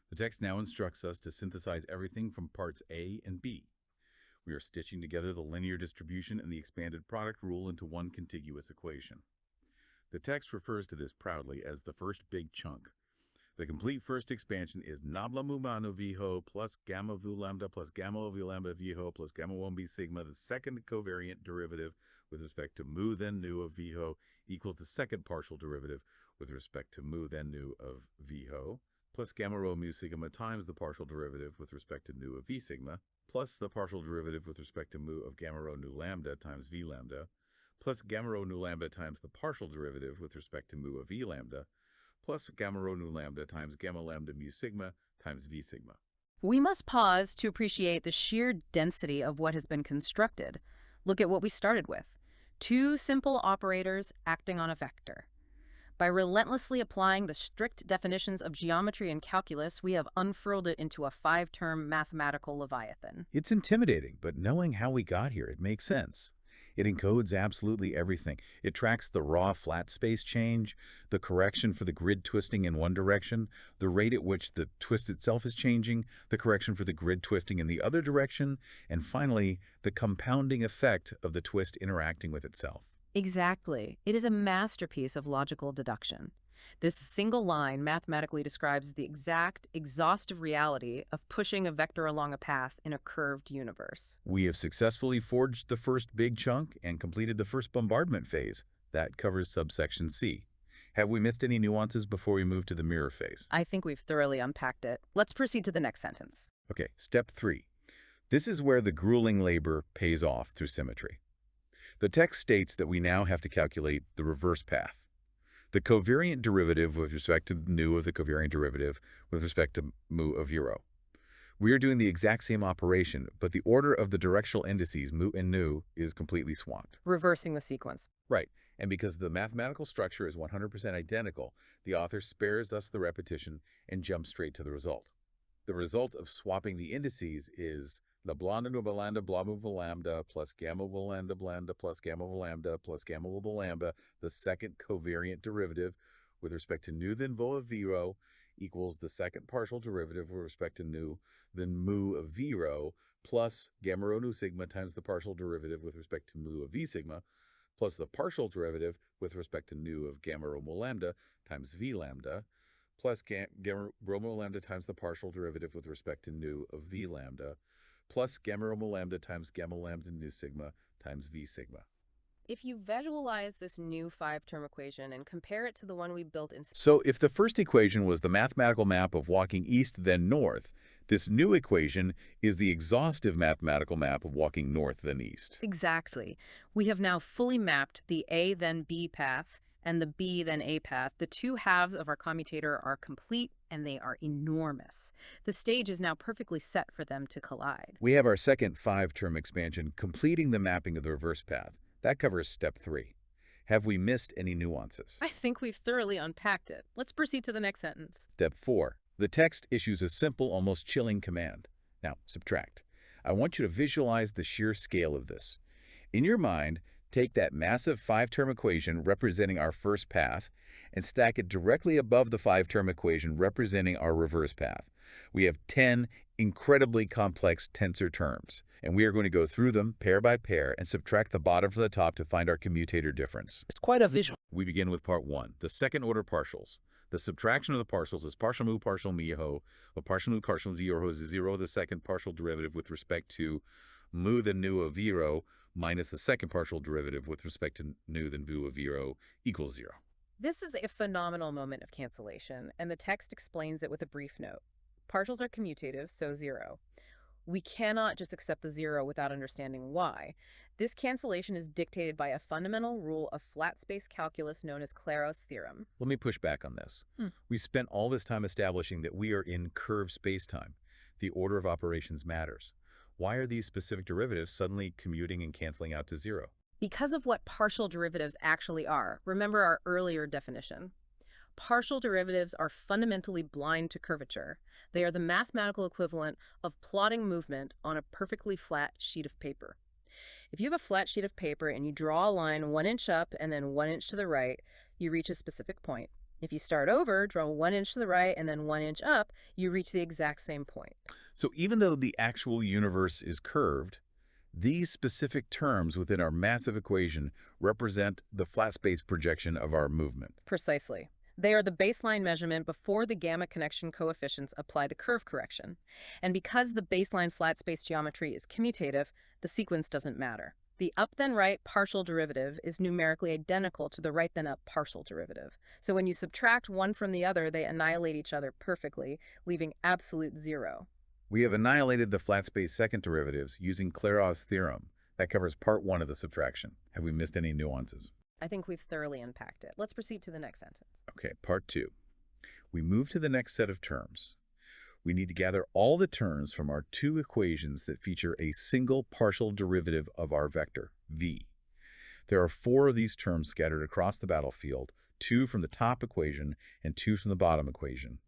Speaker 2: The text now instructs us to synthesize everything from parts A and B. We are stitching together the linear distribution and the expanded product rule into one contiguous equation. The text refers to this proudly as the first big chunk. The complete first expansion is nabla mu manu viho plus gamma vu lambda plus gamma v lambda viho plus gamma 1b sigma, the second covariant derivative with respect to mu then nu of viho equals the second partial derivative with respect to mu then nu of viho plus gamma rho mu sigma times the partial derivative with respect to nu of v sigma plus the partial derivative with respect to mu of gamma rho nu lambda times v lambda plus gamma rho nu lambda times the partial derivative with respect to mu of v lambda plus gamma rho nu lambda times gamma lambda mu sigma times v sigma.
Speaker 1: We must pause to appreciate the sheer density of what has been constructed. Look at what we started with. Two simple operators acting on a vector. By relentlessly applying the strict definitions of geometry and calculus, we have unfurled it into a 5-term mathematical leviathan.
Speaker 2: It's intimidating, but knowing how we got here, it makes sense. It encodes absolutely everything. It tracks the raw flat space change, the correction for the grid twisting in one direction, the rate at which the twist itself is changing, the correction for the grid twisting in the other direction, and finally, the compounding effect of the twist interacting with itself.
Speaker 1: Exactly. It is a masterpiece of logical deduction. This single line mathematically describes the exact, exhaustive reality of pushing a vector along a path in a curved universe.
Speaker 2: We have successfully forged the first big chunk and completed the first bombardment phase. That covers subsection C. Have we missed any nuances before we move to the mirror phase?
Speaker 1: I think we've thoroughly unpacked it. Let's proceed to the next sentence.
Speaker 2: Okay, step 3. This is where the grueling labor pays off through symmetry. The text states that we now have to calculate the reverse path. The covariant derivative with respect to nu of the covariant derivative with respect to mu of 0. We are doing the exact same operation, but the order of the directional indices mu and nu is completely swapped.
Speaker 1: Reversing the sequence.
Speaker 2: Right, and because the mathematical structure is 100% identical, the author spares us the repetition and jumps straight to the result. The result of swapping the indices is la blanda nu lambda blah mu lambda plus gamma lambda blanda plus gamma lambda plus gamma lambda, the second covariant derivative with respect to nu then vo of 0 equals the second partial derivative with respect to nu then mu of 0 plus gamma rho nu sigma times the partial derivative with respect to mu of v sigma plus the partial derivative with respect to nu of gamma rho mu lambda times v lambda plus gamma rho mu lambda times the partial derivative with respect to nu of v lambda plus gamma rho mu lambda times gamma lambda nu sigma times v sigma.
Speaker 1: If you visualize this new 5-term equation and compare it to the one we built in...
Speaker 2: So if the first equation was the mathematical map of walking east then north, this new equation is the exhaustive mathematical map of walking north then east.
Speaker 1: Exactly. We have now fully mapped the A then B path and the B then A path. The two halves of our commutator are complete and they are enormous. The stage is now perfectly set for them to collide.
Speaker 2: We have our second 5-term expansion completing the mapping of the reverse path. That covers step 3. Have we missed any nuances?
Speaker 1: I think we've thoroughly unpacked it. Let's proceed to the next sentence.
Speaker 2: Step 4. The text issues a simple, almost chilling command. Now, subtract. I want you to visualize the sheer scale of this. In your mind, take that massive 5-term equation representing our first path and stack it directly above the 5-term equation representing our reverse path. We have 10 incredibly complex tensor terms, and we are going to go through them pair by pair and subtract the bottom from the top to find our commutator difference.
Speaker 3: It's quite a visual.
Speaker 2: We begin with part 1, the second-order partials. The subtraction of the partials is partial mu miho, or partial mu partial 0 is 0, the second partial derivative with respect to mu then nu of 0 minus the second partial derivative with respect to nu then vu of 0 equals 0.
Speaker 1: This is a phenomenal moment of cancellation, and the text explains it with a brief note. Partials are commutative, so 0. We cannot just accept the zero without understanding why. This cancellation is dictated by a fundamental rule of flat space calculus known as Clairaut's theorem.
Speaker 2: Let me push back on this. We spent all this time establishing that we are in curved spacetime. The order of operations matters. Why are these specific derivatives suddenly commuting and canceling out to zero?
Speaker 1: Because of what partial derivatives actually are. Remember our earlier definition. Partial derivatives are fundamentally blind to curvature. They are the mathematical equivalent of plotting movement on a perfectly flat sheet of paper. If you have a flat sheet of paper and you draw a line 1 inch up and then 1 inch to the right, you reach a specific point. If you start over, draw 1 inch to the right and then 1 inch up, you reach the exact same point.
Speaker 2: So even though the actual universe is curved, these specific terms within our massive equation represent the flat space projection of our movement.
Speaker 1: Precisely. They are the baseline measurement before the gamma connection coefficients apply the curve correction. And because the baseline flat space geometry is commutative, the sequence doesn't matter. The up then right partial derivative is numerically identical to the right then up partial derivative. So when you subtract one from the other, they annihilate each other perfectly, leaving absolute zero.
Speaker 2: We have annihilated the flat space second derivatives using Clairaut's theorem. That covers part 1 of the subtraction. Have we missed any nuances?
Speaker 1: I think we've thoroughly unpacked it. Let's proceed to the next sentence.
Speaker 2: Okay, part 2. We move to the next set of terms. We need to gather all the terms from our two equations that feature a single partial derivative of our vector, v. There are 4 of these terms scattered across the battlefield, 2 from the top equation and 2 from the bottom equation.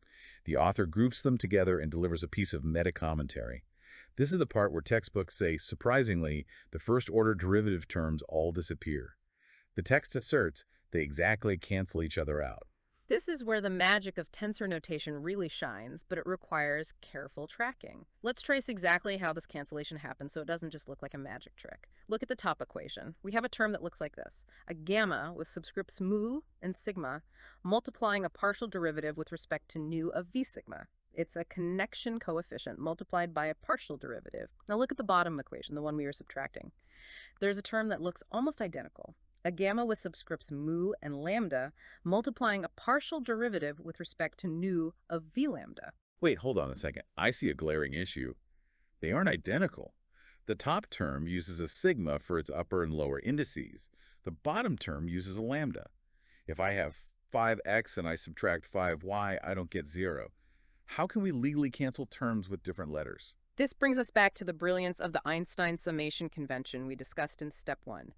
Speaker 2: The author groups them together and delivers a piece of meta-commentary. This is the part where textbooks say, surprisingly, the first-order derivative terms all disappear. The text asserts they exactly cancel each other out.
Speaker 1: This is where the magic of tensor notation really shines, but it requires careful tracking. Let's trace exactly how this cancellation happens so it doesn't just look like a magic trick. Look at the top equation. We have a term that looks like this: a gamma with subscripts mu and sigma multiplying a partial derivative with respect to nu of v sigma. It's a connection coefficient multiplied by a partial derivative. Now look at the bottom equation, the one we were subtracting. There's a term that looks almost identical: a gamma with subscripts mu and lambda multiplying a partial derivative with respect to nu of v lambda.
Speaker 2: Wait, hold on a second. I see a glaring issue. They aren't identical. The top term uses a sigma for its upper and lower indices. The bottom term uses a lambda. If I have 5x and I subtract 5y, I don't get 0. How can we legally cancel terms with different letters?
Speaker 1: This brings us back to the brilliance of the Einstein summation convention we discussed in step 1.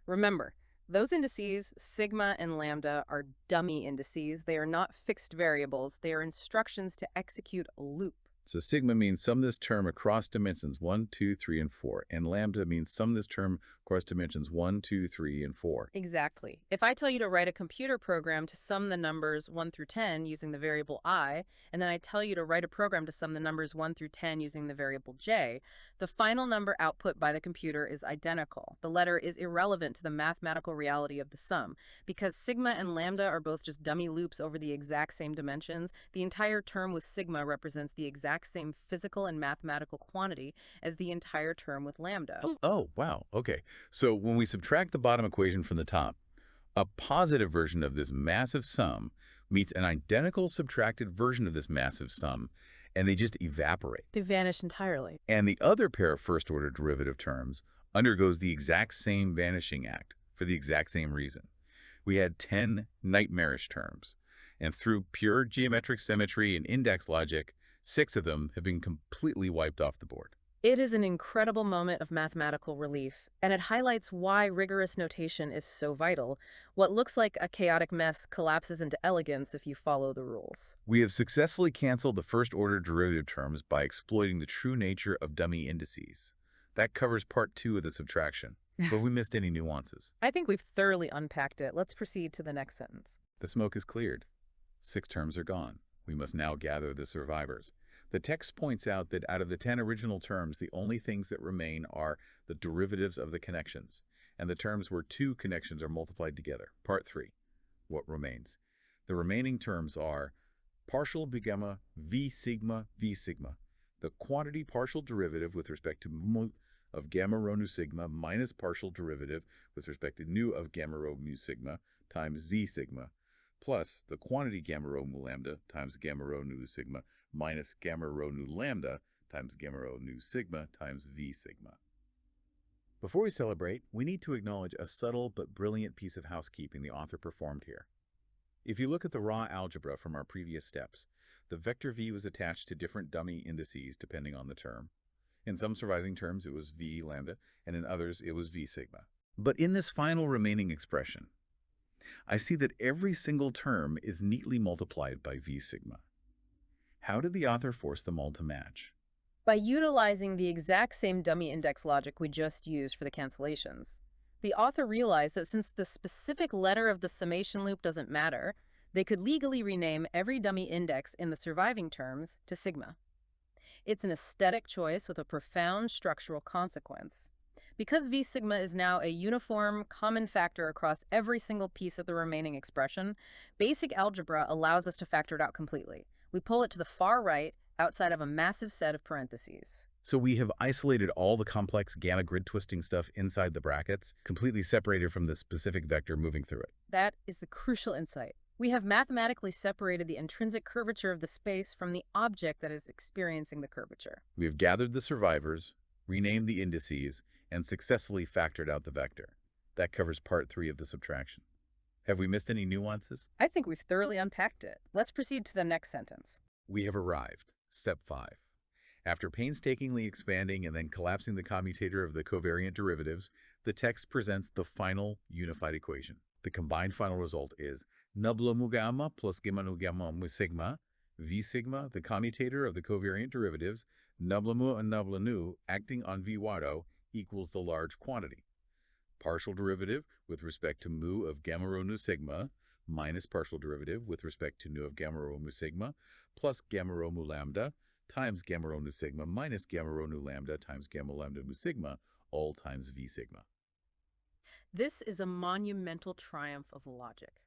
Speaker 1: Remember, those indices, sigma and lambda, are dummy indices. They are not fixed variables. They are instructions to execute a loop.
Speaker 2: So sigma means sum this term across dimensions 1, 2, 3, and 4. And lambda means sum this term across dimensions 1, 2, 3, and 4.
Speaker 1: Exactly. If I tell you to write a computer program to sum the numbers 1 through 10 using the variable I, and then I tell you to write a program to sum the numbers 1 through 10 using the variable j, the final number output by the computer is identical. The letter is irrelevant to the mathematical reality of the sum. Because sigma and lambda are both just dummy loops over the exact same dimensions, the entire term with sigma represents the exact same physical and mathematical quantity as the entire term with lambda.
Speaker 2: Oh, wow. Okay. So when we subtract the bottom equation from the top, a positive version of this massive sum meets an identical subtracted version of this massive sum, and they just evaporate.
Speaker 1: They vanish entirely.
Speaker 2: And the other pair of first-order derivative terms undergoes the exact same vanishing act for the exact same reason. We had 10 nightmarish terms, and through pure geometric symmetry and index logic, 6 of them have been completely wiped off the board.
Speaker 1: It is an incredible moment of mathematical relief, and it highlights why rigorous notation is so vital. What looks like a chaotic mess collapses into elegance if you follow the rules.
Speaker 2: We have successfully canceled the first-order derivative terms by exploiting the true nature of dummy indices. That covers part 2 of the subtraction. But have we missed any nuances?
Speaker 1: I think we've thoroughly unpacked it. Let's proceed to the next sentence.
Speaker 2: The smoke is cleared. 6 terms are gone. We must now gather the survivors. The text points out that out of the 10 original terms, the only things that remain are the derivatives of the connections, and the terms where 2 connections are multiplied together. Part 3. What remains? The remaining terms are partial gamma v sigma, the quantity partial derivative with respect to mu of gamma rho nu sigma minus partial derivative with respect to nu of gamma rho mu sigma times z sigma, plus the quantity gamma rho mu lambda times gamma rho nu sigma minus gamma rho nu lambda times gamma rho nu sigma times v sigma.
Speaker 3: Before we celebrate, we need to acknowledge a subtle but brilliant piece of housekeeping the author performed here. If you look at the raw algebra from our previous steps, the vector v was attached to different dummy indices depending on the term. In some surviving terms, it was v lambda, and in others, it was v sigma. But in this final remaining expression, I see that every single term is neatly multiplied by v sigma. How did the author force them all to match?
Speaker 1: By utilizing the exact same dummy index logic we just used for the cancellations. The author realized that since the specific letter of the summation loop doesn't matter, they could legally rename every dummy index in the surviving terms to sigma. It's an aesthetic choice with a profound structural consequence. Because v sigma is now a uniform, common factor across every single piece of the remaining expression, basic algebra allows us to factor it out completely. We pull it to the far right, outside of a massive set of parentheses.
Speaker 3: So we have isolated all the complex gamma grid twisting stuff inside the brackets, completely separated from the specific vector moving through it.
Speaker 1: That is the crucial insight. We have mathematically separated the intrinsic curvature of the space from the object that is experiencing the curvature.
Speaker 3: We have gathered the survivors, renamed the indices, and successfully factored out the vector. That covers part 3 of the subtraction. Have we missed any nuances?
Speaker 1: I think we've thoroughly unpacked it. Let's proceed to the next sentence.
Speaker 3: We have arrived. Step 5. After painstakingly expanding and then collapsing the commutator of the covariant derivatives, the text presents the final unified equation. The combined final result is nubla mu gamma plus gamma nu gamma mu sigma, v sigma, the commutator of the covariant derivatives, nubla mu and nubla nu acting on v wato equals the large quantity. Partial derivative with respect to mu of gamma rho nu sigma minus partial derivative with respect to nu of gamma rho mu sigma plus gamma rho mu lambda times gamma rho nu sigma minus gamma rho nu lambda times gamma lambda mu sigma, all times v sigma.
Speaker 1: This is a monumental triumph of logic.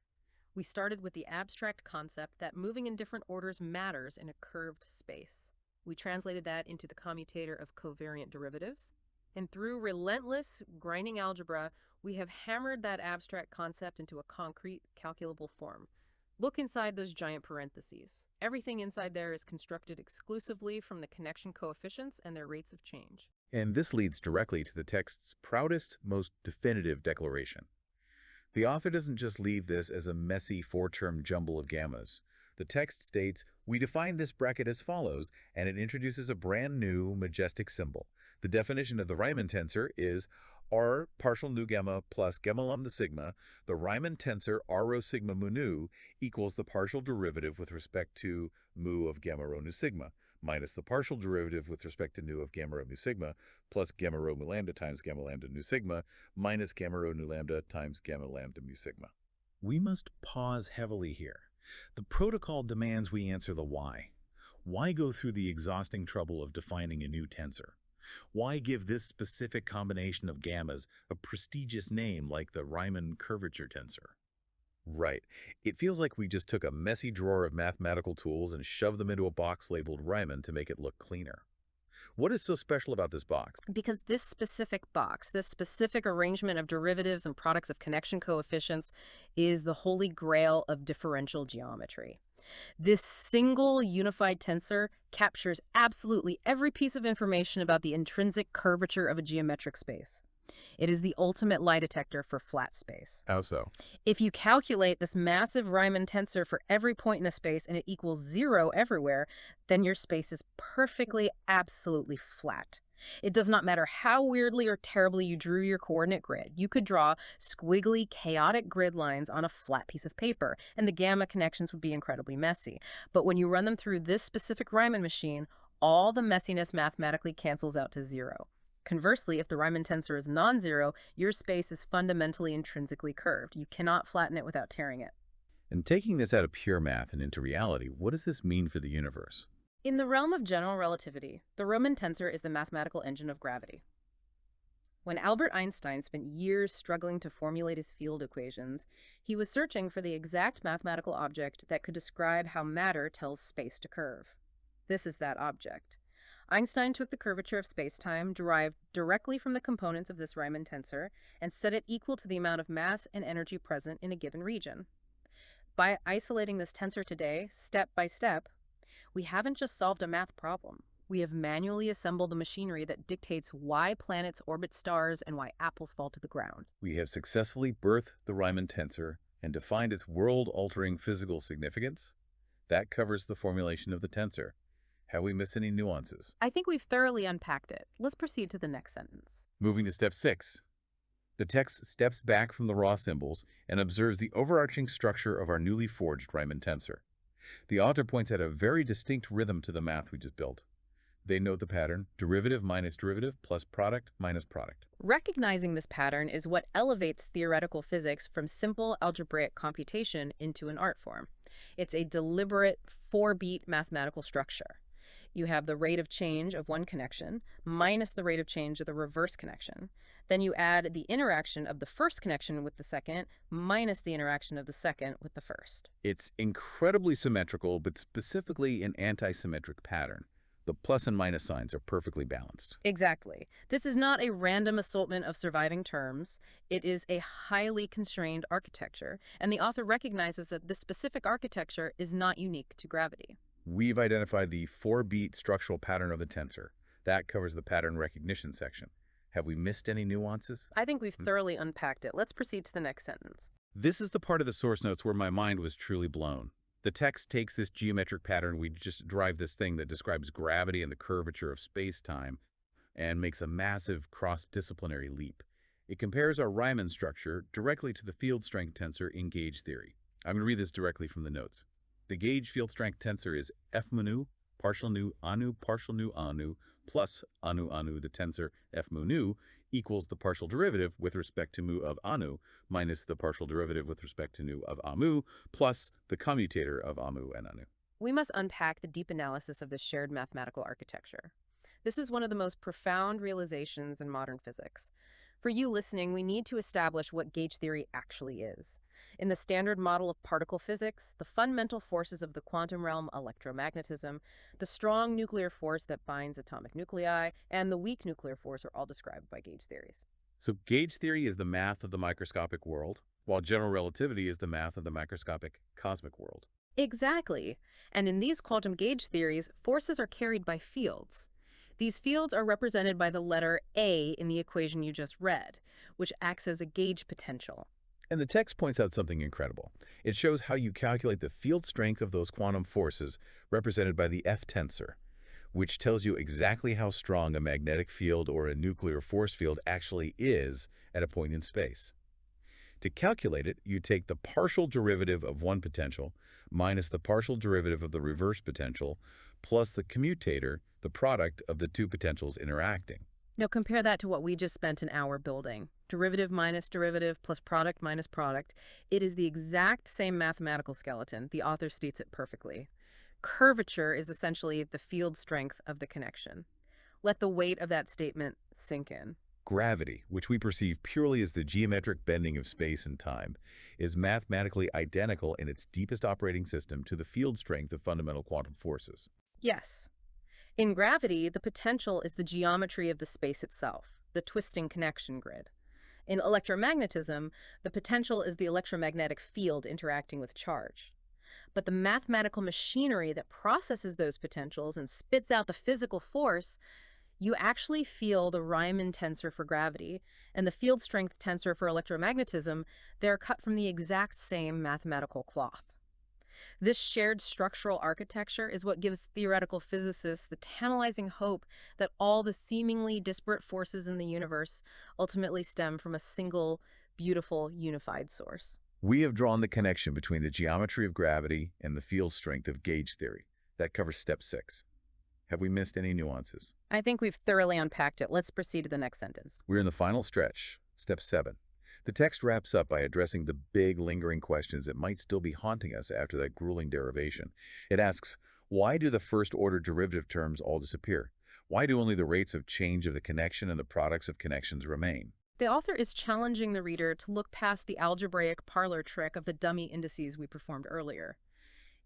Speaker 1: We started with the abstract concept that moving in different orders matters in a curved space. We translated that into the commutator of covariant derivatives. And through relentless, grinding algebra, we have hammered that abstract concept into a concrete, calculable form. Look inside those giant parentheses. Everything inside there is constructed exclusively from the connection coefficients and their rates of change.
Speaker 3: And this leads directly to the text's proudest, most definitive declaration. The author doesn't just leave this as a messy 4-term jumble of gammas. The text states, we define this bracket as follows, and it introduces a brand new, majestic symbol. The definition of the Riemann tensor is R partial nu gamma plus gamma lambda sigma. The Riemann tensor R rho sigma mu nu equals the partial derivative with respect to mu of gamma rho nu sigma minus the partial derivative with respect to nu of gamma rho mu sigma plus gamma rho mu lambda times gamma lambda nu sigma minus gamma rho nu lambda times gamma lambda mu sigma. We must pause heavily here. The protocol demands we answer the why. Why go through the exhausting trouble of defining a new tensor? Why give this specific combination of gammas a prestigious name like the Riemann curvature tensor? Right. It feels like we just took a messy drawer of mathematical tools and shoved them into a box labeled Riemann to make it look cleaner. What is so special about this box?
Speaker 1: Because this specific box, this specific arrangement of derivatives and products of connection coefficients is the holy grail of differential geometry. This single unified tensor captures absolutely every piece of information about the intrinsic curvature of a geometric space. It is the ultimate lie detector for flat space.
Speaker 3: How so?
Speaker 1: If you calculate this massive Riemann tensor for every point in a space and it equals 0 everywhere, then your space is perfectly, absolutely flat. It does not matter how weirdly or terribly you drew your coordinate grid. You could draw squiggly, chaotic grid lines on a flat piece of paper, and the gamma connections would be incredibly messy. But when you run them through this specific Riemann machine, all the messiness mathematically cancels out to 0. Conversely, if the Riemann tensor is non-zero, your space is fundamentally intrinsically curved. You cannot flatten it without tearing it.
Speaker 3: And taking this out of pure math and into reality, what does this mean for the universe?
Speaker 1: In the realm of general relativity, the Riemann tensor is the mathematical engine of gravity. When Albert Einstein spent years struggling to formulate his field equations, he was searching for the exact mathematical object that could describe how matter tells space to curve. This is that object. Einstein took the curvature of spacetime derived directly from the components of this Riemann tensor and set it equal to the amount of mass and energy present in a given region. By isolating this tensor today, step by step, we haven't just solved a math problem. We have manually assembled the machinery that dictates why planets orbit stars and why apples fall to the ground.
Speaker 2: We have successfully birthed the Riemann tensor and defined its world-altering physical significance. That covers the formulation of the tensor. Have we missed any nuances?
Speaker 1: I think we've thoroughly unpacked it. Let's proceed to the next sentence.
Speaker 2: Moving to step 6. The text steps back from the raw symbols and observes the overarching structure of our newly forged Riemann tensor. The author points out a very distinct rhythm to the math we just built. They note the pattern, derivative minus derivative plus product minus product.
Speaker 1: Recognizing this pattern is what elevates theoretical physics from simple algebraic computation into an art form. It's a deliberate 4-beat mathematical structure. You have the rate of change of one connection minus the rate of change of the reverse connection. Then you add the interaction of the first connection with the second minus the interaction of the second with the first.
Speaker 2: It's incredibly symmetrical, but specifically an anti-symmetric pattern. The plus and minus signs are perfectly balanced.
Speaker 1: Exactly. This is not a random assortment of surviving terms. It is a highly constrained architecture, and the author recognizes that this specific architecture is not unique to gravity.
Speaker 2: We've identified the 4-beat structural pattern of the tensor. That covers the pattern recognition section. Have we missed any nuances?
Speaker 1: I think we've thoroughly unpacked it. Let's proceed to the next sentence.
Speaker 2: This is the part of the source notes where my mind was truly blown. The text takes this geometric pattern, we just drive this thing that describes gravity and the curvature of space-time, and makes a massive cross-disciplinary leap. It compares our Riemann structure directly to the field strength tensor in gauge theory. I'm going to read this directly from the notes. The gauge field strength tensor is f mu partial nu anu plus anu the tensor f mu nu equals the partial derivative with respect to mu of anu minus the partial derivative with respect to nu of amu plus the commutator of amu and anu.
Speaker 1: We must unpack the deep analysis of this shared mathematical architecture. This is one of the most profound realizations in modern physics. For you listening, we need to establish what gauge theory actually is. In the standard model of particle physics, the fundamental forces of the quantum realm, electromagnetism, the strong nuclear force that binds atomic nuclei, and the weak nuclear force are all described by gauge theories.
Speaker 2: So gauge theory is the math of the microscopic world, while general relativity is the math of the macroscopic cosmic world.
Speaker 1: Exactly. And in these quantum gauge theories, forces are carried by fields. These fields are represented by the letter A in the equation you just read, which acts as a gauge potential.
Speaker 2: And the text points out something incredible. It shows how you calculate the field strength of those quantum forces represented by the F tensor, which tells you exactly how strong a magnetic field or a nuclear force field actually is at a point in space. To calculate it, you take the partial derivative of one potential minus the partial derivative of the reverse potential plus the commutator, the product of the two potentials interacting.
Speaker 1: Now compare that to what we just spent an hour building. Derivative minus derivative plus product minus product. It is the exact same mathematical skeleton. The author states it perfectly. Curvature is essentially the field strength of the connection. Let the weight of that statement sink in.
Speaker 2: Gravity, which we perceive purely as the geometric bending of space and time, is mathematically identical in its deepest operating system to the field strength of fundamental quantum forces.
Speaker 1: Yes. In gravity, the potential is the geometry of the space itself, the twisting connection grid. In electromagnetism, the potential is the electromagnetic field interacting with charge. But the mathematical machinery that processes those potentials and spits out the physical force, you actually feel the Riemann tensor for gravity and the field strength tensor for electromagnetism. They're cut from the exact same mathematical cloth. This shared structural architecture is what gives theoretical physicists the tantalizing hope that all the seemingly disparate forces in the universe ultimately stem from a single, beautiful, unified source.
Speaker 2: We have drawn the connection between the geometry of gravity and the field strength of gauge theory. That covers step 6. Have we missed any nuances?
Speaker 1: I think we've thoroughly unpacked it. Let's proceed to the next sentence.
Speaker 2: We're in the final stretch, step 7. The text wraps up by addressing the big, lingering questions that might still be haunting us after that grueling derivation. It asks, why do the first-order derivative terms all disappear? Why do only the rates of change of the connection and the products of connections remain?
Speaker 1: The author is challenging the reader to look past the algebraic parlor trick of the dummy indices we performed earlier.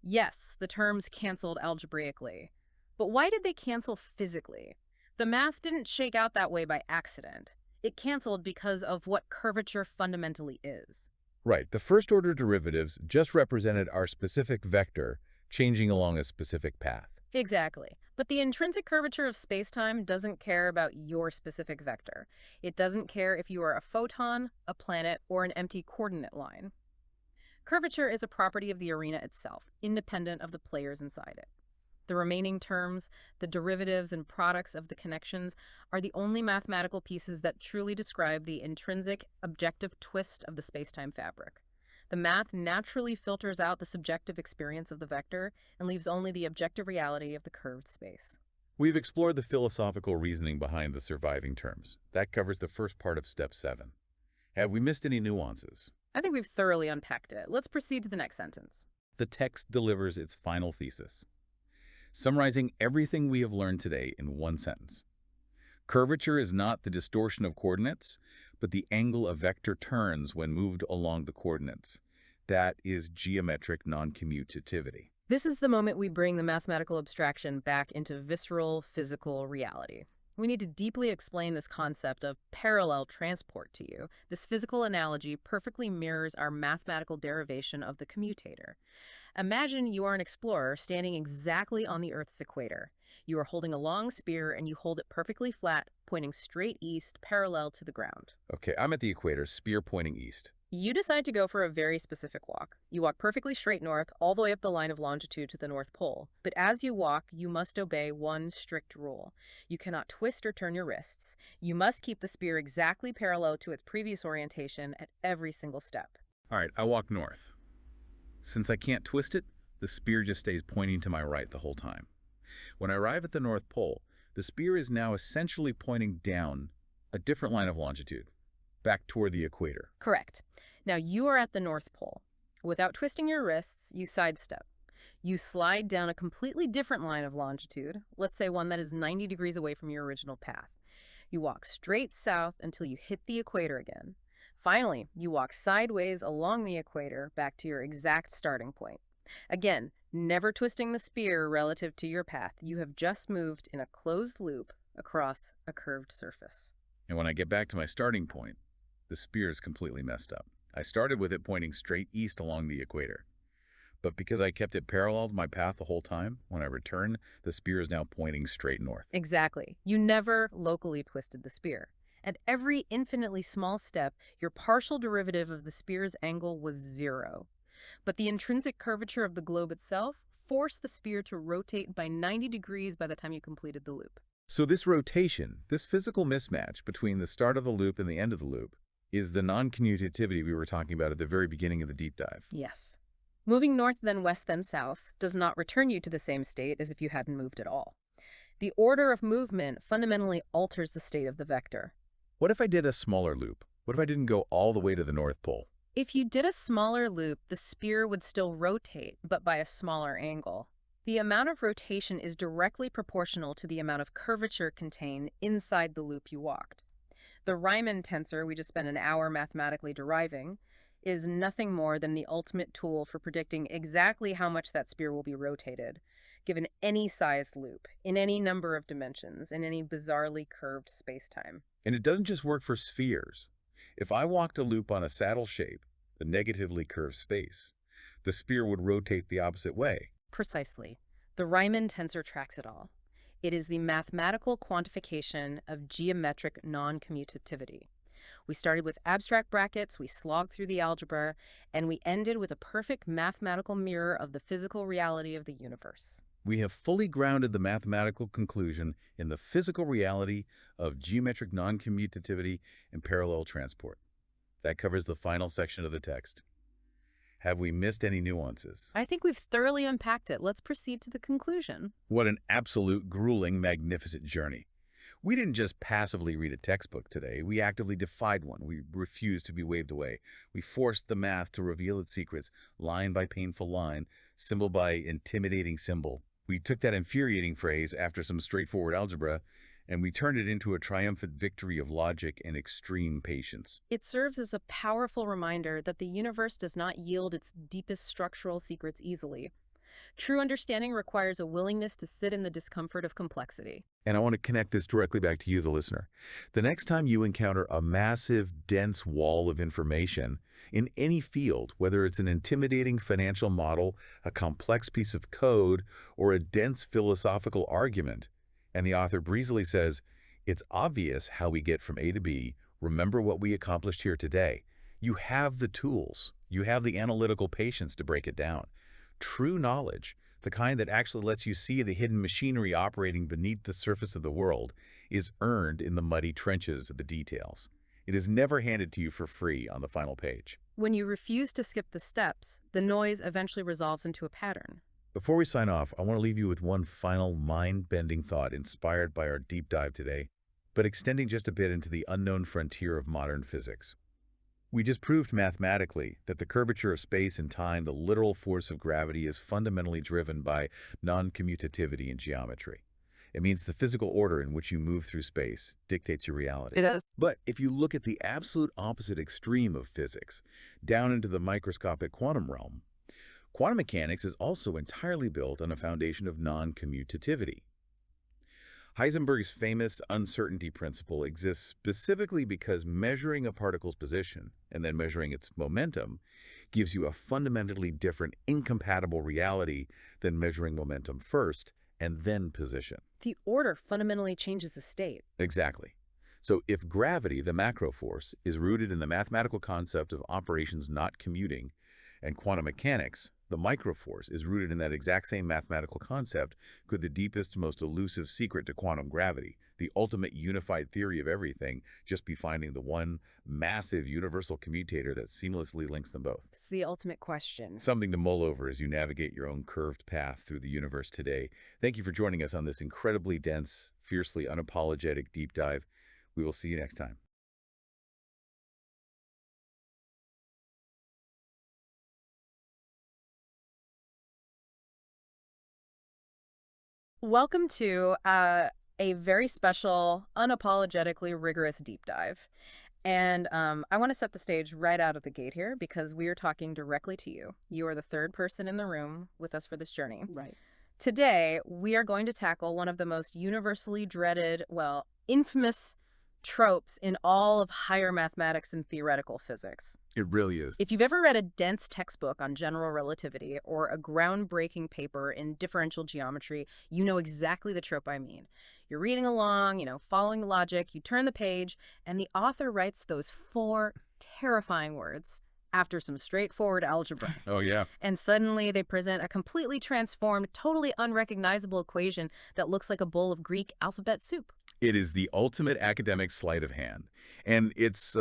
Speaker 1: Yes, the terms canceled algebraically. But why did they cancel physically? The math didn't shake out that way by accident. It canceled because of what curvature fundamentally is.
Speaker 2: Right. The first-order derivatives just represented our specific vector changing along a specific path.
Speaker 1: Exactly. But the intrinsic curvature of spacetime doesn't care about your specific vector. It doesn't care if you are a photon, a planet, or an empty coordinate line. Curvature is a property of the arena itself, independent of the players inside it. The remaining terms, the derivatives and products of the connections, are the only mathematical pieces that truly describe the intrinsic, objective twist of the spacetime fabric. The math naturally filters out the subjective experience of the vector and leaves only the objective reality of the curved space.
Speaker 2: We've explored the philosophical reasoning behind the surviving terms. That covers the first part of Step 7. Have we missed any nuances?
Speaker 1: I think we've thoroughly unpacked it. Let's proceed to the next sentence.
Speaker 2: The text delivers its final thesis, summarizing everything we have learned today in one sentence. Curvature is not the distortion of coordinates, but the angle a vector turns when moved along the coordinates. That is geometric non-commutativity.
Speaker 1: This is the moment we bring the mathematical abstraction back into visceral, physical reality. We need to deeply explain this concept of parallel transport to you. This physical analogy perfectly mirrors our mathematical derivation of the commutator. Imagine you are an explorer standing exactly on the Earth's equator. You are holding a long spear and you hold it perfectly flat, pointing straight east, parallel to the ground.
Speaker 2: Okay, I'm at the equator, spear pointing east.
Speaker 1: You decide to go for a very specific walk. You walk perfectly straight north, all the way up the line of longitude to the North Pole. But as you walk, you must obey one strict rule. You cannot twist or turn your wrists. You must keep the spear exactly parallel to its previous orientation at every single step.
Speaker 2: All right, I walk north. Since I can't twist it, the spear just stays pointing to my right the whole time. When I arrive at the North Pole, the spear is now essentially pointing down a different line of longitude, back toward the equator.
Speaker 1: Correct. Now you are at the North Pole. Without twisting your wrists, you sidestep. You slide down a completely different line of longitude, let's say one that is 90 degrees away from your original path. You walk straight south until you hit the equator again. Finally, you walk sideways along the equator back to your exact starting point. Again, never twisting the spear relative to your path. You have just moved in a closed loop across a curved surface.
Speaker 2: And when I get back to my starting point, the spear is completely messed up. I started with it pointing straight east along the equator. But because I kept it parallel to my path the whole time, when I return, the spear is now pointing straight north.
Speaker 1: Exactly. You never locally twisted the spear. At every infinitely small step, your partial derivative of the spear's angle was 0. But the intrinsic curvature of the globe itself forced the spear to rotate by 90 degrees by the time you completed the loop.
Speaker 2: So this rotation, this physical mismatch between the start of the loop and the end of the loop, is the non-commutativity we were talking about at the very beginning of the deep dive.
Speaker 1: Yes. Moving north, then west, then south does not return you to the same state as if you hadn't moved at all. The order of movement fundamentally alters the state of the vector.
Speaker 2: What if I did a smaller loop? What if I didn't go all the way to the North Pole?
Speaker 1: If you did a smaller loop, the spear would still rotate, but by a smaller angle. The amount of rotation is directly proportional to the amount of curvature contained inside the loop you walked. The Riemann tensor we just spent an hour mathematically deriving is nothing more than the ultimate tool for predicting exactly how much that spear will be rotated, given any sized loop, in any number of dimensions, in any bizarrely curved spacetime.
Speaker 2: And it doesn't just work for spheres. If I walked a loop on a saddle shape, the negatively curved space, the spear would rotate the opposite way.
Speaker 1: Precisely. The Riemann tensor tracks it all. It is the mathematical quantification of geometric non-commutativity. We started with abstract brackets, we slogged through the algebra, and we ended with a perfect mathematical mirror of the physical reality of the universe.
Speaker 2: We have fully grounded the mathematical conclusion in the physical reality of geometric non-commutativity and parallel transport. That covers the final section of the text. Have we missed any nuances?
Speaker 1: I think we've thoroughly unpacked it. Let's proceed to the conclusion.
Speaker 2: What an absolute, grueling, magnificent journey. We didn't just passively read a textbook today. We actively defied one. We refused to be waved away. We forced the math to reveal its secrets, line by painful line, symbol by intimidating symbol. We took that infuriating phrase after some straightforward algebra, and we turned it into a triumphant victory of logic and extreme patience.
Speaker 1: It serves as a powerful reminder that the universe does not yield its deepest structural secrets easily. True understanding requires a willingness to sit in the discomfort of complexity.
Speaker 2: And I want to connect this directly back to you, the listener. The next time you encounter a massive, dense wall of information in any field, whether it's an intimidating financial model, a complex piece of code, or a dense philosophical argument, and the author breezily says, "It's obvious how we get from A to B. Remember what we accomplished here today." You have the tools. You have the analytical patience to break it down. True knowledge, the kind that actually lets you see the hidden machinery operating beneath the surface of the world, is earned in the muddy trenches of the details. It is never handed to you for free on the final page.
Speaker 1: When you refuse to skip the steps, the noise eventually resolves into a pattern.
Speaker 2: Before we sign off, I want to leave you with one final mind-bending thought inspired by our deep dive today, but extending just a bit into the unknown frontier of modern physics. We just proved mathematically that the curvature of space and time, the literal force of gravity, is fundamentally driven by non-commutativity in geometry. It means the physical order in which you move through space dictates your reality.
Speaker 1: It does.
Speaker 2: But if you look at the absolute opposite extreme of physics, down into the microscopic quantum realm, quantum mechanics is also entirely built on a foundation of non-commutativity. Heisenberg's famous uncertainty principle exists specifically because measuring a particle's position and then measuring its momentum gives you a fundamentally different, incompatible reality than measuring momentum first and then position.
Speaker 1: The order fundamentally changes the state.
Speaker 2: Exactly. So if gravity, the macro force, is rooted in the mathematical concept of operations not commuting, and quantum mechanics, the microforce, is rooted in that exact same mathematical concept, could the deepest, most elusive secret to quantum gravity, the ultimate unified theory of everything, just be finding the one massive universal commutator that seamlessly links them both?
Speaker 1: It's the ultimate question.
Speaker 2: Something to mull over as you navigate your own curved path through the universe today. Thank you for joining us on this incredibly dense, fiercely unapologetic deep dive. We will see you next time.
Speaker 1: Welcome to a very special, unapologetically rigorous deep dive. And I want to set the stage right out of the gate here because we are talking directly to you. You are the third person in the room with us for this journey.
Speaker 4: Right.
Speaker 1: Today, we are going to tackle one of the most universally dreaded, well, infamous tropes in all of higher mathematics and theoretical physics.
Speaker 2: It really is.
Speaker 1: If you've ever read a dense textbook on general relativity or a groundbreaking paper in differential geometry, you know exactly the trope I mean. You're reading along, following the logic, you turn the page, and the author writes those 4 terrifying words after some straightforward algebra.
Speaker 2: Oh, yeah.
Speaker 1: And suddenly they present a completely transformed, totally unrecognizable equation that looks like a bowl of Greek alphabet soup.
Speaker 2: It is the ultimate academic sleight of hand. And it's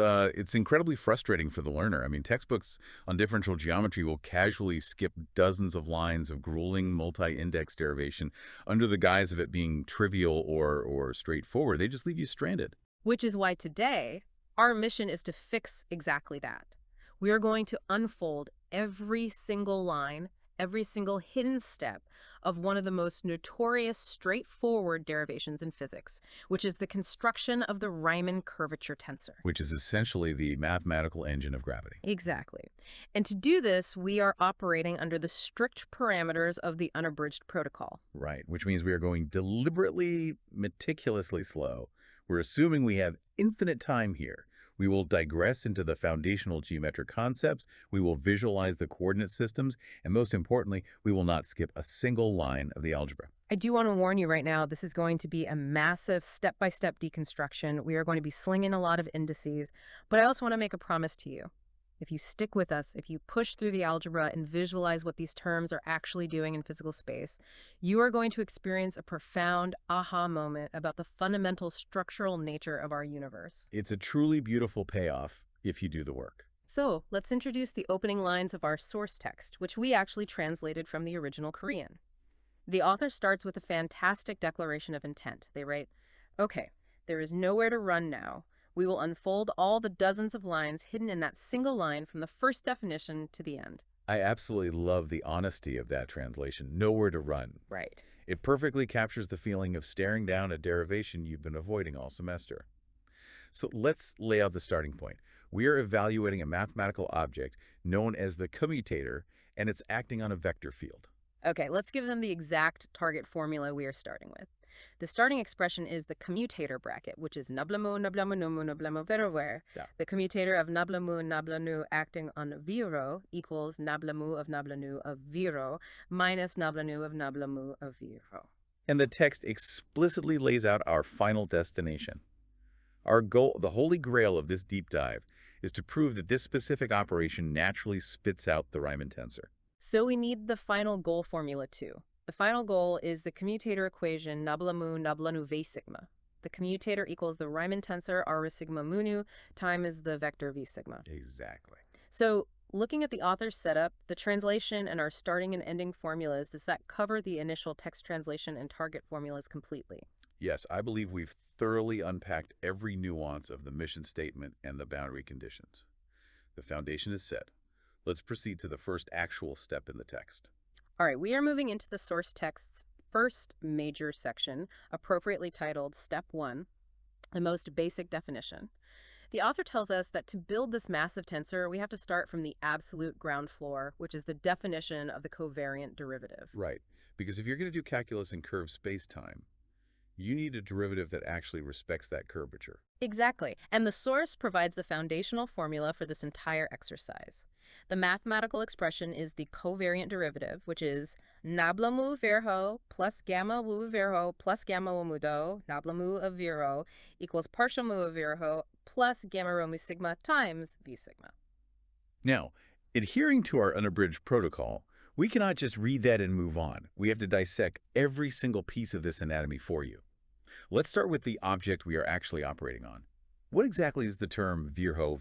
Speaker 2: incredibly frustrating for the learner. I mean, textbooks on differential geometry will casually skip dozens of lines of grueling multi-index derivation under the guise of it being trivial or straightforward. They just leave you stranded.
Speaker 1: Which is why today, our mission is to fix exactly that. We are going to unfold every single line, every single hidden step of one of the most notorious straightforward derivations in physics, which is the construction of the Riemann curvature tensor.
Speaker 2: Which is essentially the mathematical engine of gravity.
Speaker 1: Exactly. And to do this, we are operating under the strict parameters of the unabridged protocol.
Speaker 2: Right, which means we are going deliberately, meticulously slow. We're assuming we have infinite time here. We will digress into the foundational geometric concepts, we will visualize the coordinate systems, and most importantly, we will not skip a single line of the algebra.
Speaker 1: I do want to warn you right now, this is going to be a massive step-by-step deconstruction. We are going to be slinging a lot of indices, but I also want to make a promise to you. If you stick with us, if you push through the algebra and visualize what these terms are actually doing in physical space, you are going to experience a profound aha moment about the fundamental structural nature of our universe.
Speaker 2: It's a truly beautiful payoff if you do the work.
Speaker 1: So, let's introduce the opening lines of our source text, which we actually translated from the original Korean. The author starts with a fantastic declaration of intent. They write, "Okay, there is nowhere to run now. We will unfold all the dozens of lines hidden in that single line from the first definition to the end."
Speaker 2: I absolutely love the honesty of that translation. Nowhere to run.
Speaker 1: Right.
Speaker 2: It perfectly captures the feeling of staring down a derivation you've been avoiding all semester. So let's lay out the starting point. We are evaluating a mathematical object known as the commutator, and it's acting on a vector field.
Speaker 1: Okay, let's give them the exact target formula we are starting with. The starting expression is the commutator bracket, which is nablamu, nablamu, numu, nablamu, veroware.
Speaker 3: Yeah.
Speaker 1: The commutator of nablamu, nablanu acting on viro equals nablamu of nablanu of viro minus nablanu of nablamu of viro.
Speaker 2: And the text explicitly lays out our final destination. Our goal, the holy grail of this deep dive, is to prove that this specific operation naturally spits out the Riemann tensor.
Speaker 1: So we need the final goal formula too. The final goal is the commutator equation nablamu nablanu v sigma. The commutator equals the Riemann tensor r sigma munu times the vector v sigma.
Speaker 2: Exactly.
Speaker 1: So looking at the author's setup, the translation, and our starting and ending formulas, does that cover the initial text translation and target formulas completely?
Speaker 2: Yes, I believe we've thoroughly unpacked every nuance of the mission statement and the boundary conditions. The foundation is set. Let's proceed to the first actual step in the text.
Speaker 1: All right, we are moving into the source text's first major section, appropriately titled Step 1, the most basic definition. The author tells us that to build this massive tensor, we have to start from the absolute ground floor, which is the definition of the covariant derivative.
Speaker 2: Right, because if you're going to do calculus in curved space-time, you need a derivative that actually respects that curvature.
Speaker 1: Exactly, and the source provides the foundational formula for this entire exercise. The mathematical expression is the covariant derivative, which is nablamu verho plus gamma wu verho plus gamma wu mudo, nablamu of vero, equals partial mu of verho plus gamma rho mu sigma times v sigma.
Speaker 2: Now, adhering to our unabridged protocol, we cannot just read that and move on. We have to dissect every single piece of this anatomy for you. Let's start with the object we are actually operating on. What exactly is the term virho?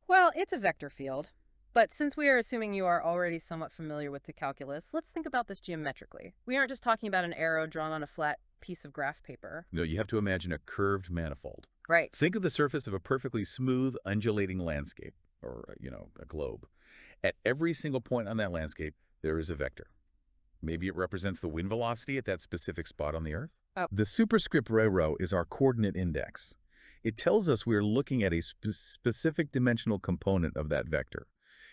Speaker 1: Well, it's a vector field. But since we are assuming you are already somewhat familiar with the calculus, let's think about this geometrically. We aren't just talking about an arrow drawn on a flat piece of graph paper.
Speaker 2: No, you have to imagine a curved manifold.
Speaker 1: Right.
Speaker 2: Think of the surface of a perfectly smooth, undulating landscape, or, a globe. At every single point on that landscape, there is a vector. Maybe it represents the wind velocity at that specific spot on the Earth.
Speaker 1: Oh.
Speaker 3: The superscript rho is our coordinate index. It tells us we're looking at a specific dimensional component of that vector.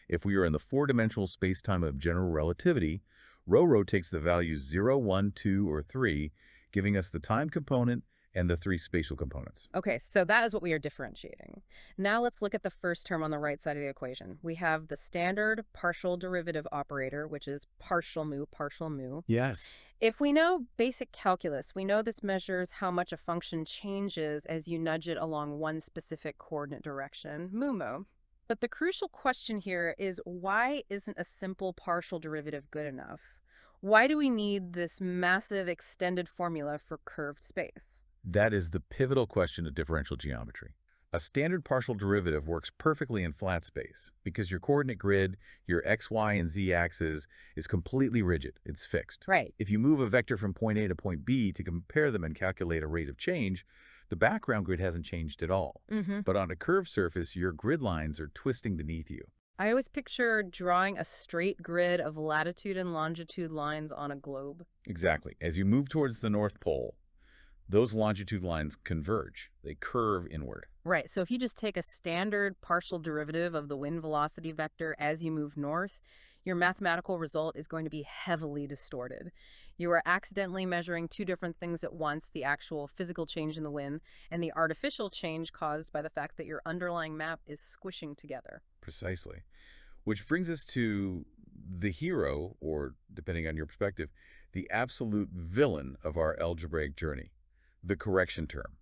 Speaker 3: If we are in the four-dimensional space-time of general relativity, rho takes the values 0, 1, 2, or 3, giving us the time component and the three spatial components.
Speaker 1: Okay, so that is what we are differentiating. Now let's look at the first term on the right side of the equation. We have the standard partial derivative operator, which is partial mu.
Speaker 3: Yes.
Speaker 1: If we know basic calculus, we know this measures how much a function changes as you nudge it along one specific coordinate direction, mu. But the crucial question here is, why isn't a simple partial derivative good enough? Why do we need this massive extended formula for curved space?
Speaker 2: That is the pivotal question of differential geometry. A standard partial derivative works perfectly in flat space because your coordinate grid, your x, y, and z axis is completely rigid. It's fixed.
Speaker 1: Right.
Speaker 2: If you move a vector from point A to point B to compare them and calculate a rate of change, the background grid hasn't changed at all. But on a curved surface, your grid lines are twisting beneath you.
Speaker 1: I always picture drawing a straight grid of latitude and longitude lines on a globe.
Speaker 2: Exactly. As you move towards the North Pole, those longitude lines converge. They curve inward.
Speaker 1: Right, so if you just take a standard partial derivative of the wind velocity vector as you move north, your mathematical result is going to be heavily distorted. You are accidentally measuring two different things at once, the actual physical change in the wind and the artificial change caused by the fact that your underlying map is squishing together.
Speaker 2: Precisely. Which brings us to the hero, or depending on your perspective, the absolute villain of our algebraic journey, the correction term.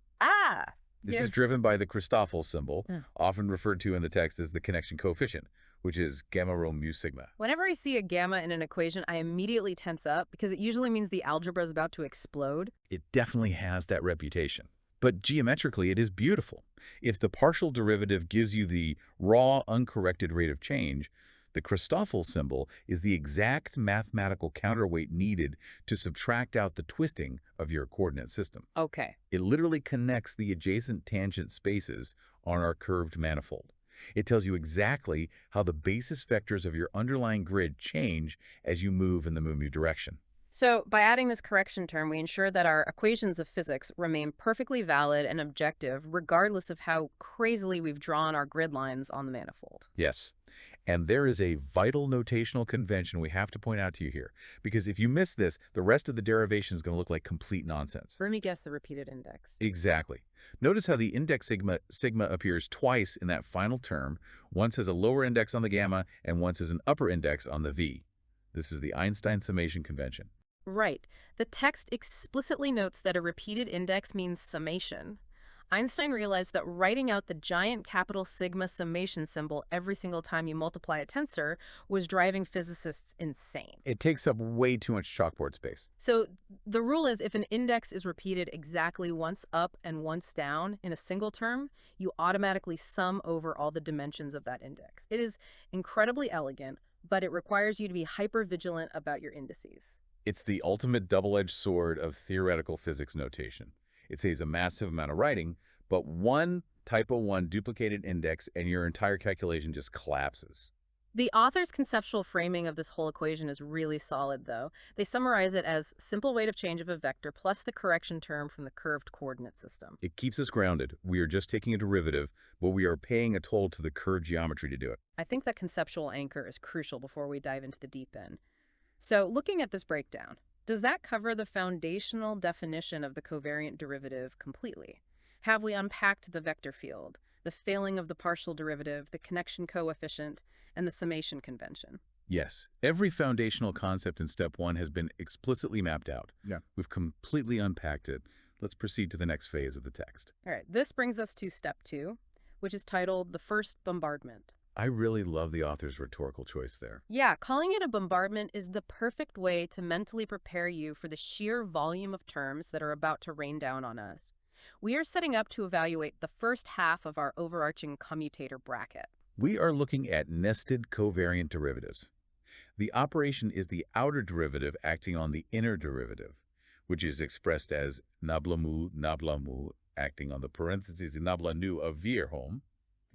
Speaker 2: This is driven by the Christoffel symbol, often referred to in the text as the connection coefficient, which is gamma rho mu sigma.
Speaker 1: Whenever I see a gamma in an equation, I immediately tense up because it usually means the algebra is about to explode.
Speaker 2: It definitely has that reputation. But geometrically, it is beautiful. If the partial derivative gives you the raw, uncorrected rate of change, the Christoffel symbol is the exact mathematical counterweight needed to subtract out the twisting of your coordinate system.
Speaker 1: Okay.
Speaker 2: It literally connects the adjacent tangent spaces on our curved manifold. It tells you exactly how the basis vectors of your underlying grid change as you move in the mu direction.
Speaker 1: So by adding this correction term, we ensure that our equations of physics remain perfectly valid and objective, regardless of how crazily we've drawn our grid lines on the manifold.
Speaker 2: Yes. And there is a vital notational convention we have to point out to you here, because if you miss this, the rest of the derivation is going to look like complete nonsense.
Speaker 1: Let me guess the repeated index.
Speaker 2: Exactly. Notice how the index sigma appears twice in that final term, once as a lower index on the gamma and once as an upper index on the v. This is the Einstein summation convention.
Speaker 1: Right. The text explicitly notes that a repeated index means summation. Einstein realized that writing out the giant capital sigma summation symbol every single time you multiply a tensor was driving physicists insane.
Speaker 2: It takes up way too much chalkboard space.
Speaker 1: So the rule is if an index is repeated exactly once up and once down in a single term, you automatically sum over all the dimensions of that index. It is incredibly elegant, but it requires you to be hyper-vigilant about your indices.
Speaker 2: It's the ultimate double-edged sword of theoretical physics notation. It saves a massive amount of writing, but one typo 1 duplicated index and your entire calculation just collapses.
Speaker 1: The author's conceptual framing of this whole equation is really solid, though. They summarize it as simple rate of change of a vector plus the correction term from the curved coordinate system.
Speaker 2: It keeps us grounded. We are just taking a derivative, but we are paying a toll to the curved geometry to do it.
Speaker 1: I think that conceptual anchor is crucial before we dive into the deep end. So looking at this breakdown, does that cover the foundational definition of the covariant derivative completely? Have we unpacked the vector field, the failing of the partial derivative, the connection coefficient, and the summation convention?
Speaker 2: Yes, every foundational concept in step 1 has been explicitly mapped out.
Speaker 3: Yeah.
Speaker 2: We've completely unpacked it. Let's proceed to the next phase of the text.
Speaker 1: All right, this brings us to step 2, which is titled The First Bombardment.
Speaker 2: I really love the author's rhetorical choice there.
Speaker 1: Yeah, calling it a bombardment is the perfect way to mentally prepare you for the sheer volume of terms that are about to rain down on us. We are setting up to evaluate the first half of our overarching commutator bracket.
Speaker 2: We are looking at nested covariant derivatives. The operation is the outer derivative acting on the inner derivative, which is expressed as nabla-mu acting on the parentheses nabla nu of Vierholm.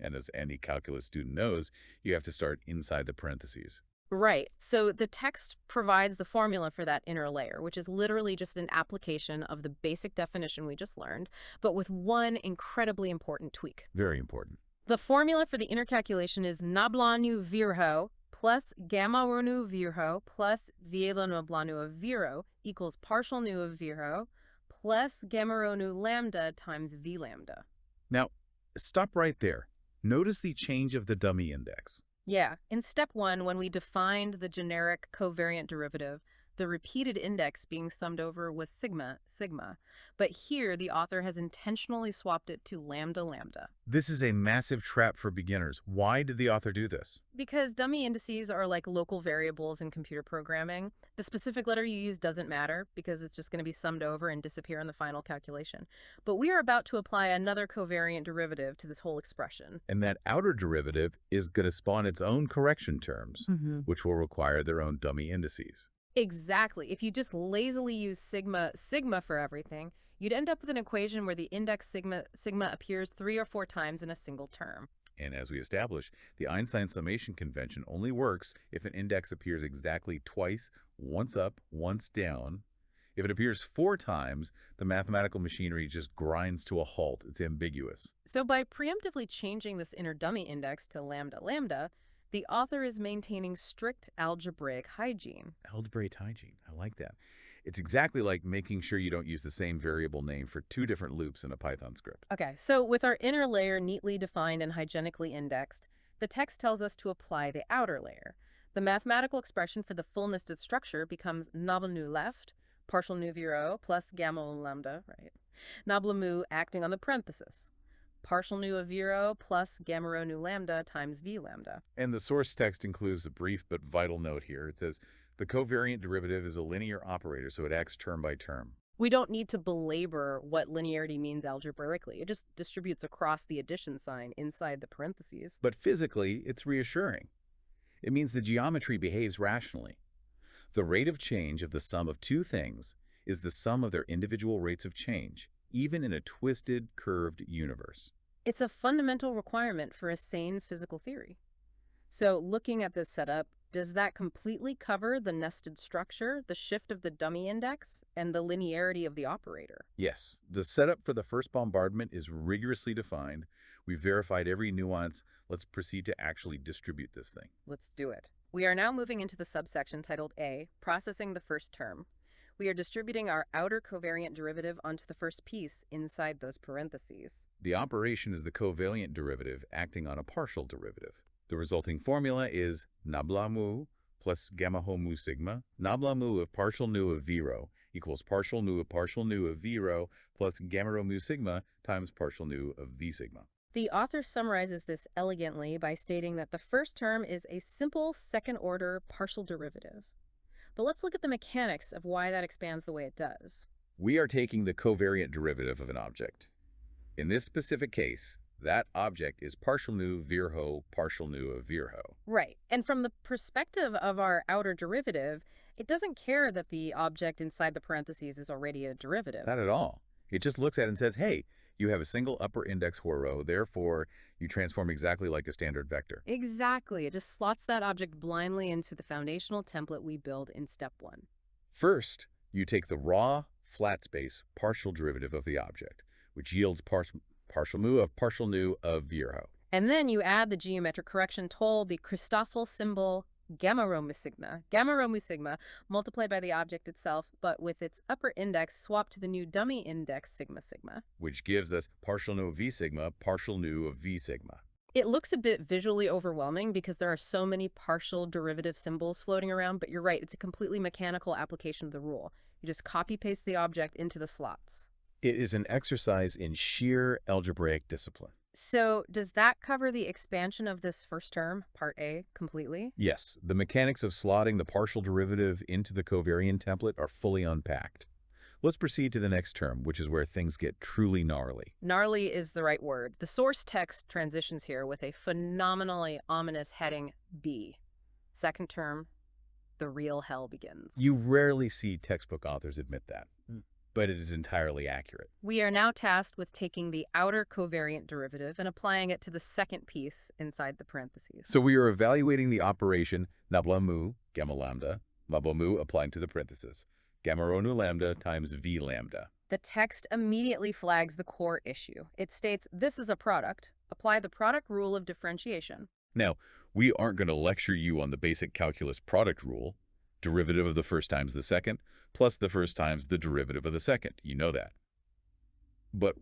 Speaker 2: And as any calculus student knows, you have to start inside the parentheses.
Speaker 1: Right. So the text provides the formula for that inner layer, which is literally just an application of the basic definition we just learned, but with one incredibly important tweak.
Speaker 2: Very important.
Speaker 1: The formula for the inner calculation is nablanu virho plus gamma rho nu virho plus viela nablanu of virho equals partial nu of virho plus gamma rho nu lambda times v lambda.
Speaker 2: Now, stop right there. Notice the change of the dummy index.
Speaker 1: Yeah, in step 1, when we defined the generic covariant derivative, the repeated index being summed over was sigma. But here, the author has intentionally swapped it to lambda.
Speaker 2: This is a massive trap for beginners. Why did the author do this?
Speaker 1: Because dummy indices are like local variables in computer programming. The specific letter you use doesn't matter because it's just going to be summed over and disappear in the final calculation. But we are about to apply another covariant derivative to this whole expression.
Speaker 2: And that outer derivative is going to spawn its own correction terms, which will require their own dummy indices.
Speaker 1: Exactly. If you just lazily use sigma for everything, you'd end up with an equation where the index sigma appears 3 or 4 times in a single term.
Speaker 2: And as we established, the Einstein summation convention only works if an index appears exactly twice, once up, once down. If it appears 4 times, the mathematical machinery just grinds to a halt. It's ambiguous.
Speaker 1: So by preemptively changing this inner dummy index to lambda, the author is maintaining strict algebraic hygiene.
Speaker 2: Algebraic hygiene. I like that. It's exactly like making sure you don't use the same variable name for 2 different loops in a Python script.
Speaker 1: Okay, so with our inner layer neatly defined and hygienically indexed, the text tells us to apply the outer layer. The mathematical expression for the full nested structure becomes nabla nu left, partial nu v0 plus gamma lambda, right? Nabla mu acting on the parenthesis. Partial nu of 0 plus gamma rho nu lambda times v lambda.
Speaker 2: And the source text includes a brief but vital note here. It says, the covariant derivative is a linear operator, so it acts term by term.
Speaker 1: We don't need to belabor what linearity means algebraically. It just distributes across the addition sign inside the parentheses.
Speaker 2: But physically, it's reassuring. It means the geometry behaves rationally. The rate of change of the sum of 2 things is the sum of their individual rates of change, even in a twisted, curved universe.
Speaker 1: It's a fundamental requirement for a sane physical theory. So looking at this setup, does that completely cover the nested structure, the shift of the dummy index, and the linearity of the operator?
Speaker 2: Yes, the setup for the first bombardment is rigorously defined. We've verified every nuance. Let's proceed to actually distribute this thing.
Speaker 1: Let's do it. We are now moving into the subsection titled A, processing the first term. We are distributing our outer covariant derivative onto the first piece inside those parentheses.
Speaker 2: The operation is the covariant derivative acting on a partial derivative. The resulting formula is nabla mu plus gamma ho mu sigma. Nabla mu of partial nu of v rho equals partial nu of v rho plus gamma rho mu sigma times partial nu of v sigma.
Speaker 1: The author summarizes this elegantly by stating that the first term is a simple second-order partial derivative. But let's look at the mechanics of why that expands the way it does.
Speaker 2: We are taking the covariant derivative of an object. In this specific case, that object is partial nu Virho partial nu of Virho.
Speaker 1: Right. And from the perspective of our outer derivative, it doesn't care that the object inside the parentheses is already a derivative.
Speaker 2: Not at all. It just looks at it and says, hey, you have a single upper index row, therefore you transform exactly like a standard vector.
Speaker 1: Exactly. It just slots that object blindly into the foundational template we build in step 1.
Speaker 2: First, you take the raw, flat space partial derivative of the object, which yields partial mu of partial nu of Virho.
Speaker 1: And then you add the geometric correction told, the Christoffel symbol gamma rho mu sigma multiplied by the object itself, but with its upper index swapped to the new dummy index sigma sigma.
Speaker 2: Which gives us partial nu of V sigma, partial nu of V sigma.
Speaker 1: It looks a bit visually overwhelming because there are so many partial derivative symbols floating around, but you're right, it's a completely mechanical application of the rule. You just copy-paste the object into the slots.
Speaker 3: It is an exercise in sheer algebraic discipline.
Speaker 1: So does that cover the expansion of this first term, part A, completely?
Speaker 3: Yes, the mechanics of slotting the partial derivative into the covariant template are fully unpacked. Let's proceed to the next term, which is where things get truly gnarly.
Speaker 1: Gnarly is the right word. The source text transitions here with a phenomenally ominous heading B. Second term, the real hell begins.
Speaker 3: You rarely see textbook authors admit that, but it is entirely accurate.
Speaker 1: We are now tasked with taking the outer covariant derivative and applying it to the second piece inside the parentheses.
Speaker 2: So we are evaluating the operation nabla mu, gamma lambda, mabo mu applying to the parentheses, gamma rho nu lambda times v lambda.
Speaker 1: The text immediately flags the core issue. It states, this is a product. Apply the product rule of differentiation.
Speaker 2: Now, we aren't going to lecture you on the basic calculus product rule, derivative of the first times the second, plus the first times the derivative of the second. You know that. But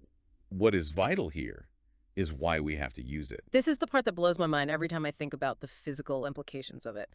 Speaker 2: what is vital here is why we have to use it.
Speaker 1: This is the part that blows my mind every time I think about the physical implications of it.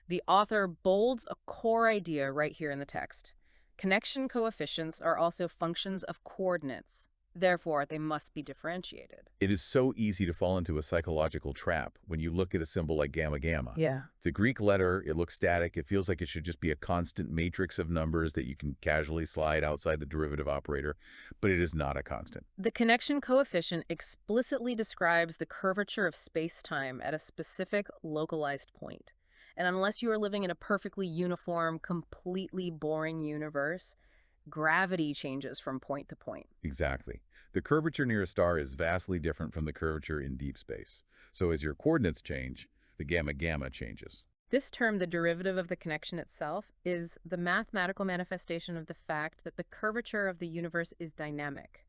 Speaker 1: The author bolds a core idea right here in the text. Connection coefficients are also functions of coordinates. Therefore, they must be differentiated.
Speaker 2: It is so easy to fall into a psychological trap when you look at a symbol like gamma gamma.
Speaker 1: Yeah.
Speaker 2: It's a Greek letter, it looks static, it feels like it should just be a constant matrix of numbers that you can casually slide outside the derivative operator, but it is not a constant.
Speaker 1: The connection coefficient explicitly describes the curvature of space-time at a specific localized point. And unless you are living in a perfectly uniform, completely boring universe, gravity changes from point to point.
Speaker 2: Exactly. The curvature near a star is vastly different from the curvature in deep space. So as your coordinates change, the gamma gamma changes.
Speaker 1: This term, the derivative of the connection itself, is the mathematical manifestation of the fact that the curvature of the universe is dynamic.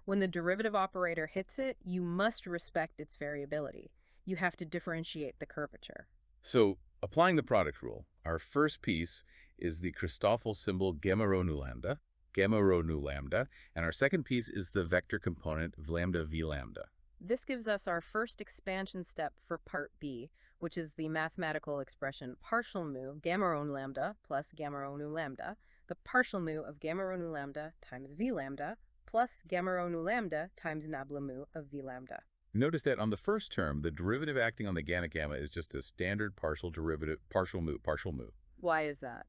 Speaker 1: When the derivative operator hits it, you must respect its variability. You have to differentiate the curvature.
Speaker 2: So, applying the product rule, our first piece is the Christoffel symbol gamma rho nu lambda, and our second piece is the vector component v lambda.
Speaker 1: This gives us our first expansion step for part B, which is the mathematical expression partial mu gamma rho nu lambda plus gamma rho nu lambda, the partial mu of gamma rho nu lambda times v lambda plus gamma rho nu lambda times nabla mu of v lambda.
Speaker 2: Notice that on the first term, the derivative acting on the gamma gamma is just a standard partial derivative, partial mu.
Speaker 1: Why is that?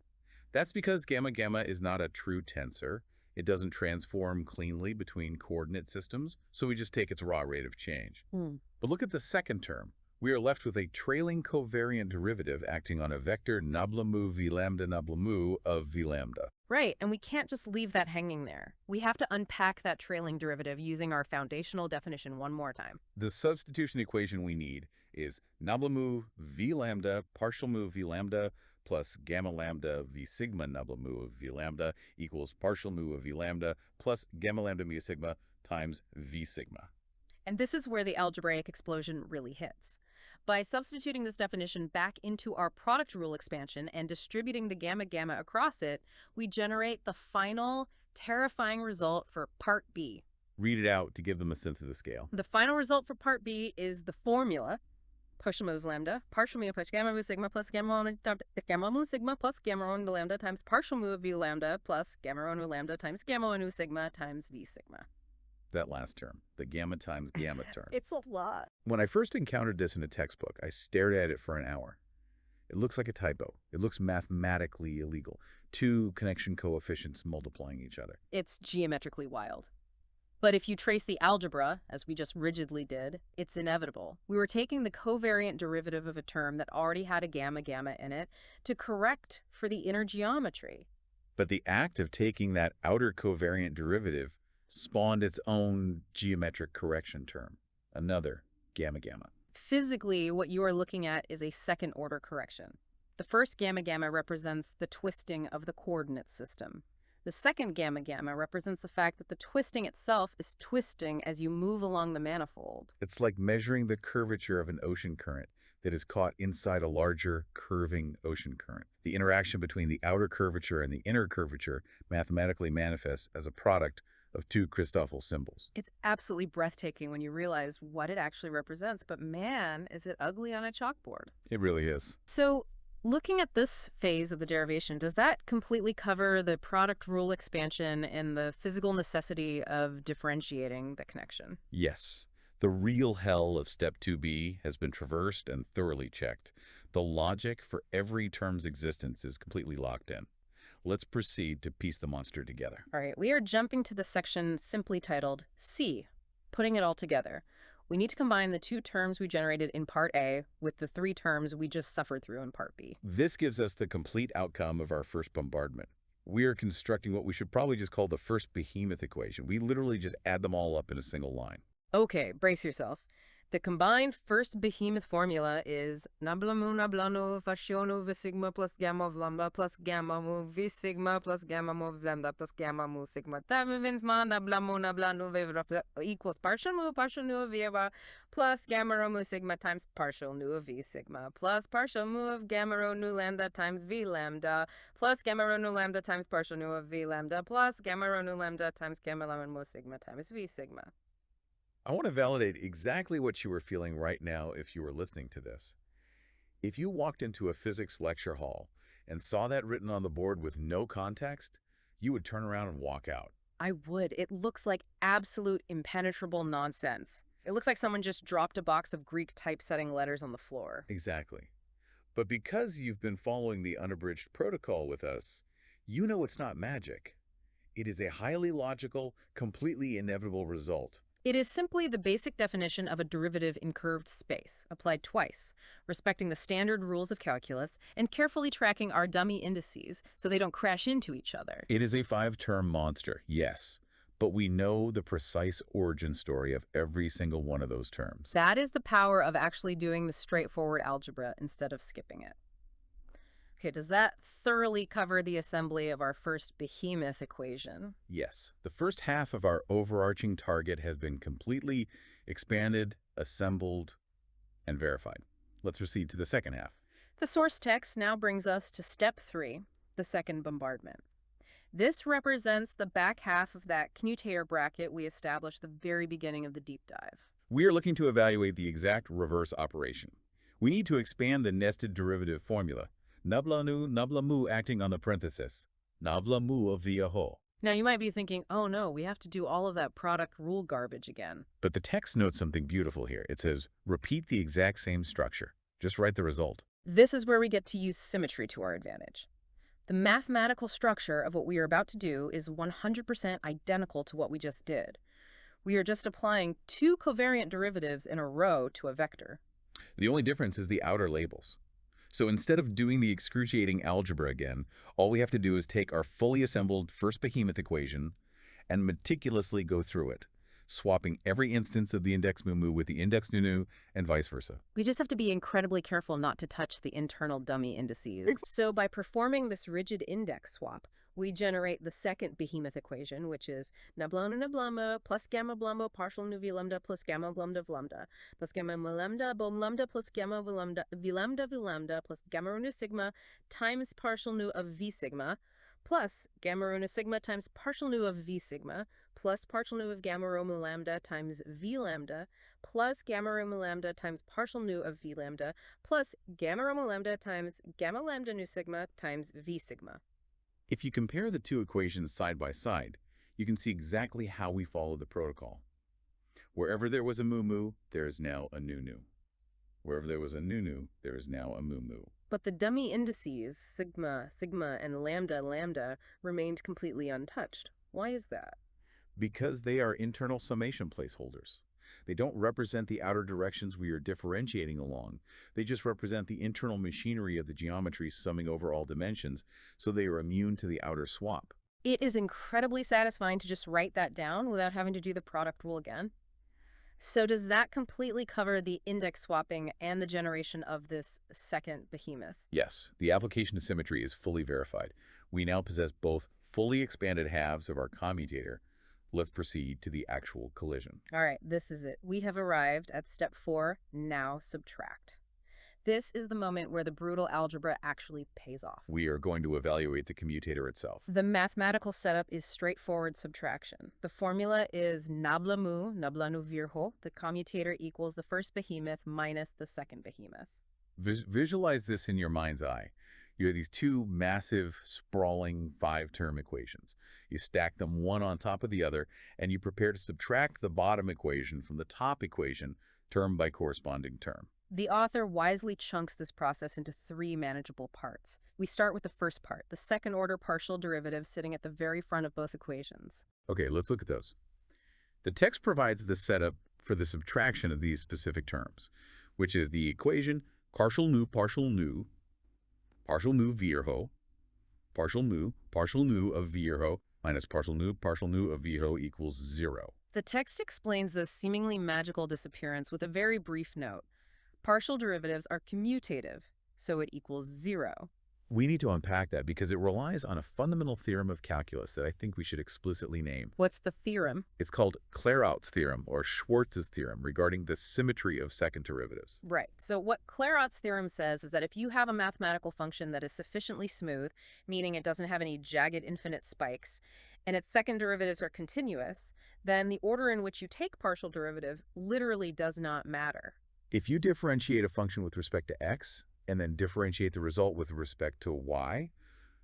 Speaker 2: That's because gamma gamma is not a true tensor. It doesn't transform cleanly between coordinate systems, so we just take its raw rate of change. But look at the second term. We are left with a trailing covariant derivative acting on a vector nabla mu v lambda nabla mu of v lambda.
Speaker 1: Right, and we can't just leave that hanging there. We have to unpack that trailing derivative using our foundational definition one more time.
Speaker 2: The substitution equation we need is nabla mu v lambda partial mu v lambda plus gamma lambda v sigma nabla mu of v lambda equals partial mu of v lambda plus gamma lambda mu sigma times v sigma.
Speaker 1: And this is where the algebraic explosion really hits. By substituting this definition back into our product rule expansion and distributing the gamma across it, we generate the final, terrifying result for part B.
Speaker 2: Read it out to give them a sense of the scale.
Speaker 1: The final result for part B is the formula, partial mu is lambda, partial mu plus gamma mu sigma plus gamma mu sigma plus gamma rho nu lambda times partial mu of v lambda plus gamma rho nu lambda times gamma nu sigma times v sigma.
Speaker 2: That last term, the gamma times gamma term.
Speaker 1: It's a lot.
Speaker 2: When I first encountered this in a textbook, I stared at it for an hour. It looks like a typo. It looks mathematically illegal. Two connection coefficients multiplying each other.
Speaker 1: It's geometrically wild. But if you trace the algebra, as we just rigidly did, it's inevitable. We were taking the covariant derivative of a term that already had a gamma in it to correct for the inner geometry.
Speaker 2: But the act of taking that outer covariant derivative spawned its own geometric correction term, another gamma.
Speaker 1: Physically, what you are looking at is a second-order correction. The first gamma represents the twisting of the coordinate system. The second gamma represents the fact that the twisting itself is twisting as you move along the manifold.
Speaker 2: It's like measuring the curvature of an ocean current that is caught inside a larger curving ocean current. The interaction between the outer curvature and the inner curvature mathematically manifests as a product of two Christoffel symbols.
Speaker 1: It's absolutely breathtaking when you realize what it actually represents, but man, is it ugly on a chalkboard.
Speaker 2: It really is.
Speaker 1: So, looking at this phase of the derivation, does that completely cover the product rule expansion and the physical necessity of differentiating the connection?
Speaker 2: Yes. The real hell of step 2b has been traversed and thoroughly checked. The logic for every term's existence is completely locked in. Let's proceed to piece the monster together.
Speaker 1: All right, we are jumping to the section simply titled C, putting it all together. We need to combine the two terms we generated in part A with the three terms we just suffered through in part B.
Speaker 2: This gives us the complete outcome of our first bombardment. We are constructing what we should probably just call the first behemoth equation. We literally just add them all up in a single line.
Speaker 1: Okay, brace yourself. The combined first behemoth formula is nabla mu nabla nu fascionu v sigma plus gamma of lambda plus gamma mu v sigma plus gamma mu of lambda plus gamma mu sigma. That means ma nabla mu nabla nu v equals partial nu of v plus gamma rho mu sigma times partial nu of v sigma plus partial mu of gamma rho nu lambda times v lambda plus gamma rho nu lambda times partial nu of v lambda plus gamma rho nu lambda times gamma lambda mu sigma times v sigma.
Speaker 2: I want to validate exactly what you were feeling right now if you were listening to this. If you walked into a physics lecture hall and saw that written on the board with no context, you would turn around and walk out.
Speaker 1: I would. It looks like absolute impenetrable nonsense. It looks like someone just dropped a box of Greek typesetting letters on the floor.
Speaker 2: Exactly. But because you've been following the unabridged protocol with us, you know it's not magic. It is a highly logical, completely inevitable result.
Speaker 1: It is simply the basic definition of a derivative in curved space, applied twice, respecting the standard rules of calculus and carefully tracking our dummy indices so they don't crash into each other.
Speaker 2: It is a 5-term monster, yes, but we know the precise origin story of every single one of those terms.
Speaker 1: That is the power of actually doing the straightforward algebra instead of skipping it. Okay, does that thoroughly cover the assembly of our first behemoth equation?
Speaker 2: Yes, the first half of our overarching target has been completely expanded, assembled, and verified. Let's proceed to the second half.
Speaker 1: The source text now brings us to step 3, the second bombardment. This represents the back half of that commutator bracket we established at the very beginning of the deep dive.
Speaker 2: We are looking to evaluate the exact reverse operation. We need to expand the nested derivative formula. Nabla nu, nabla mu acting on the parenthesis. Nabla mu of via ho.
Speaker 1: Now you might be thinking, oh no, we have to do all of that product rule garbage again.
Speaker 2: But the text notes something beautiful here. It says, repeat the exact same structure. Just write the result.
Speaker 1: This is where we get to use symmetry to our advantage. The mathematical structure of what we are about to do is 100% identical to what we just did. We are just applying two covariant derivatives in a row to a vector.
Speaker 2: The only difference is the outer labels. So instead of doing the excruciating algebra again, all we have to do is take our fully assembled first behemoth equation and meticulously go through it, swapping every instance of the index mu with the index nu and vice versa.
Speaker 1: We just have to be incredibly careful not to touch the internal dummy indices. So by performing this rigid index swap, We generate the second behemoth equation, which is nablama nablama plus gamma blamba partial nu v lambda plus gamma lambda v lambda plus gamma lambda bom lambda plus gamma v lambda plus gamma rho nu sigma times partial nu of v sigma plus gamma rho nu sigma times partial nu of v sigma plus partial nu of gamma rho mu lambda times v lambda plus gamma rho mu lambda times partial nu of v lambda plus gamma rho mu lambda times gamma lambda nu sigma times v sigma.
Speaker 2: If you compare the two equations side by side, you can see exactly how we follow the protocol. Wherever there was a mu-mu, there is now a nu-nu. Wherever there was a nu-nu, there is now a mu-mu.
Speaker 1: But the dummy indices, sigma, sigma, and lambda, lambda, remained completely untouched. Why is that?
Speaker 2: Because they are internal summation placeholders. They don't represent the outer directions we are differentiating along. They just represent the internal machinery of the geometry summing over all dimensions, so they are immune to the outer swap.
Speaker 1: It is incredibly satisfying to just write that down without having to do the product rule again. So does that completely cover the index swapping and the generation of this second behemoth?
Speaker 2: Yes, the application of symmetry is fully verified. We now possess both fully expanded halves of our commutator. Let's proceed to the actual collision.
Speaker 1: All right, this is it. We have arrived at step 4, now subtract. This is the moment where the brutal algebra actually pays off.
Speaker 2: We are going to evaluate the commutator itself.
Speaker 1: The mathematical setup is straightforward subtraction. The formula is nabla mu virho. The commutator equals the first behemoth minus the second behemoth.
Speaker 2: Visualize this in your mind's eye. You have these two massive, sprawling 5-term equations. You stack them one on top of the other, and you prepare to subtract the bottom equation from the top equation, term by corresponding term.
Speaker 1: The author wisely chunks this process into 3 manageable parts. We start with the first part, the second-order partial derivative sitting at the very front of both equations.
Speaker 2: Okay, let's look at those. The text provides the setup for the subtraction of these specific terms, which is the equation partial nu virho, partial nu of virho minus partial nu of virho equals 0.
Speaker 1: The text explains this seemingly magical disappearance with a very brief note. Partial derivatives are commutative, so it equals 0.
Speaker 2: We need to unpack that because it relies on a fundamental theorem of calculus that I think we should explicitly name.
Speaker 1: What's the theorem?
Speaker 2: It's called Clairaut's theorem or Schwarz's theorem regarding the symmetry of second derivatives.
Speaker 1: Right. So what Clairaut's theorem says is that if you have a mathematical function that is sufficiently smooth, meaning it doesn't have any jagged infinite spikes, and its second derivatives are continuous, then the order in which you take partial derivatives literally does not matter.
Speaker 2: If you differentiate a function with respect to x, and then differentiate the result with respect to y,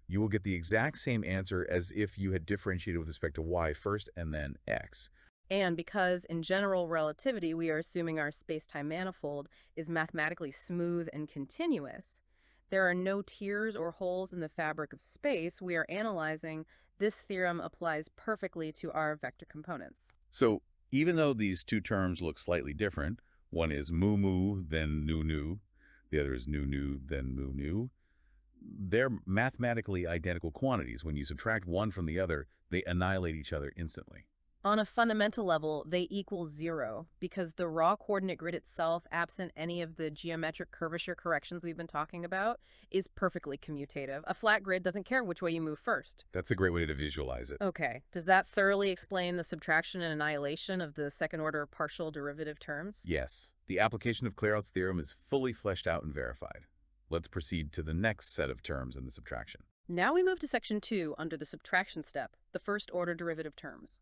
Speaker 2: you will get the exact same answer as if you had differentiated with respect to y first and then x.
Speaker 1: And because in general relativity we are assuming our space-time manifold is mathematically smooth and continuous, there are no tears or holes in the fabric of space we are analyzing, this theorem applies perfectly to our vector components.
Speaker 2: So even though these two terms look slightly different, one is mu-mu, then nu-nu, the other is nu-nu, then mu-nu. They're mathematically identical quantities. When you subtract one from the other, they annihilate each other instantly.
Speaker 1: On a fundamental level, they equal 0 because the raw coordinate grid itself, absent any of the geometric curvature corrections we've been talking about, is perfectly commutative. A flat grid doesn't care which way you move first.
Speaker 2: That's a great way to visualize it.
Speaker 1: Okay. Does that thoroughly explain the subtraction and annihilation of the second-order partial derivative terms?
Speaker 2: Yes. The application of Clairaut's theorem is fully fleshed out and verified. Let's proceed to the next set of terms in the subtraction.
Speaker 1: Now we move to section 2 under the subtraction step, the first-order derivative terms.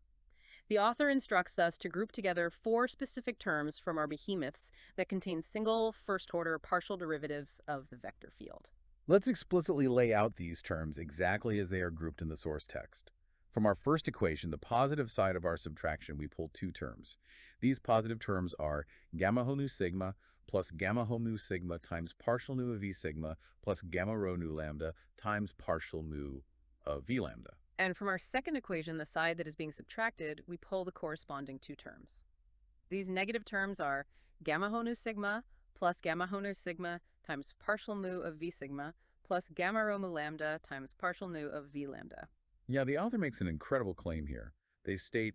Speaker 1: The author instructs us to group together 4 specific terms from our behemoths that contain single first-order partial derivatives of the vector field.
Speaker 2: Let's explicitly lay out these terms exactly as they are grouped in the source text. From our first equation, the positive side of our subtraction, we pull 2 terms. These positive terms are gamma ho nu sigma plus gamma ho nu sigma times partial nu of v sigma plus gamma rho nu lambda times partial nu of v lambda.
Speaker 1: And from our second equation, the side that is being subtracted, we pull the corresponding 2 terms. These negative terms are gamma ho nu sigma plus gamma ho nu sigma times partial nu of v sigma plus gamma rho mu lambda times partial nu of v lambda.
Speaker 2: Yeah, the author makes an incredible claim here. They state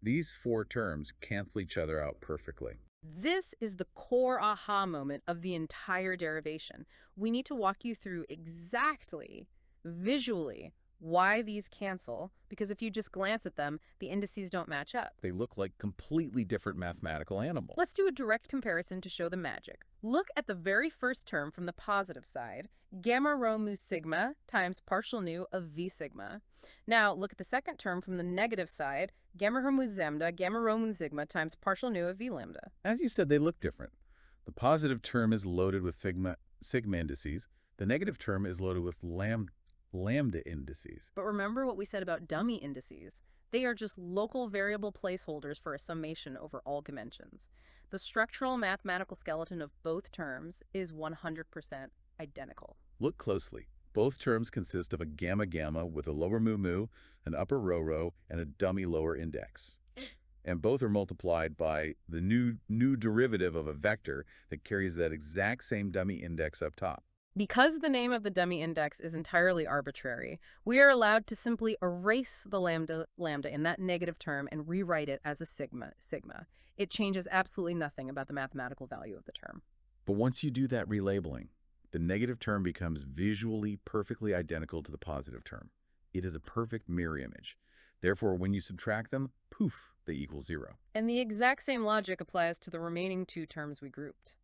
Speaker 2: these 4 terms cancel each other out perfectly.
Speaker 1: This is the core aha moment of the entire derivation. We need to walk you through exactly, visually, Why these cancel? Because if you just glance at them, the indices don't match up.
Speaker 2: They look like completely different mathematical animals.
Speaker 1: Let's do a direct comparison to show the magic. Look at the very first term from the positive side, gamma rho mu sigma times partial nu of v sigma. Now look at the second term from the negative side, gamma rho mu sigma times partial nu of v lambda.
Speaker 2: As you said, they look different. The positive term is loaded with sigma indices. The negative term is loaded with lambda indices.
Speaker 1: But remember what we said about dummy indices. They are just local variable placeholders for a summation over all dimensions. The structural mathematical skeleton of both terms is 100% identical.
Speaker 2: Look closely. Both terms consist of a gamma gamma with a lower mu mu, an upper rho rho, and a dummy lower index. And both are multiplied by the new derivative of a vector that carries that exact same dummy index up top.
Speaker 1: Because the name of the dummy index is entirely arbitrary, we are allowed to simply erase the lambda in that negative term and rewrite it as a sigma. It changes absolutely nothing about the mathematical value of the term.
Speaker 2: But once you do that relabeling, the negative term becomes visually perfectly identical to the positive term. It is a perfect mirror image. Therefore, when you subtract them, poof, they equal 0.
Speaker 1: And the exact same logic applies to the remaining two terms we grouped.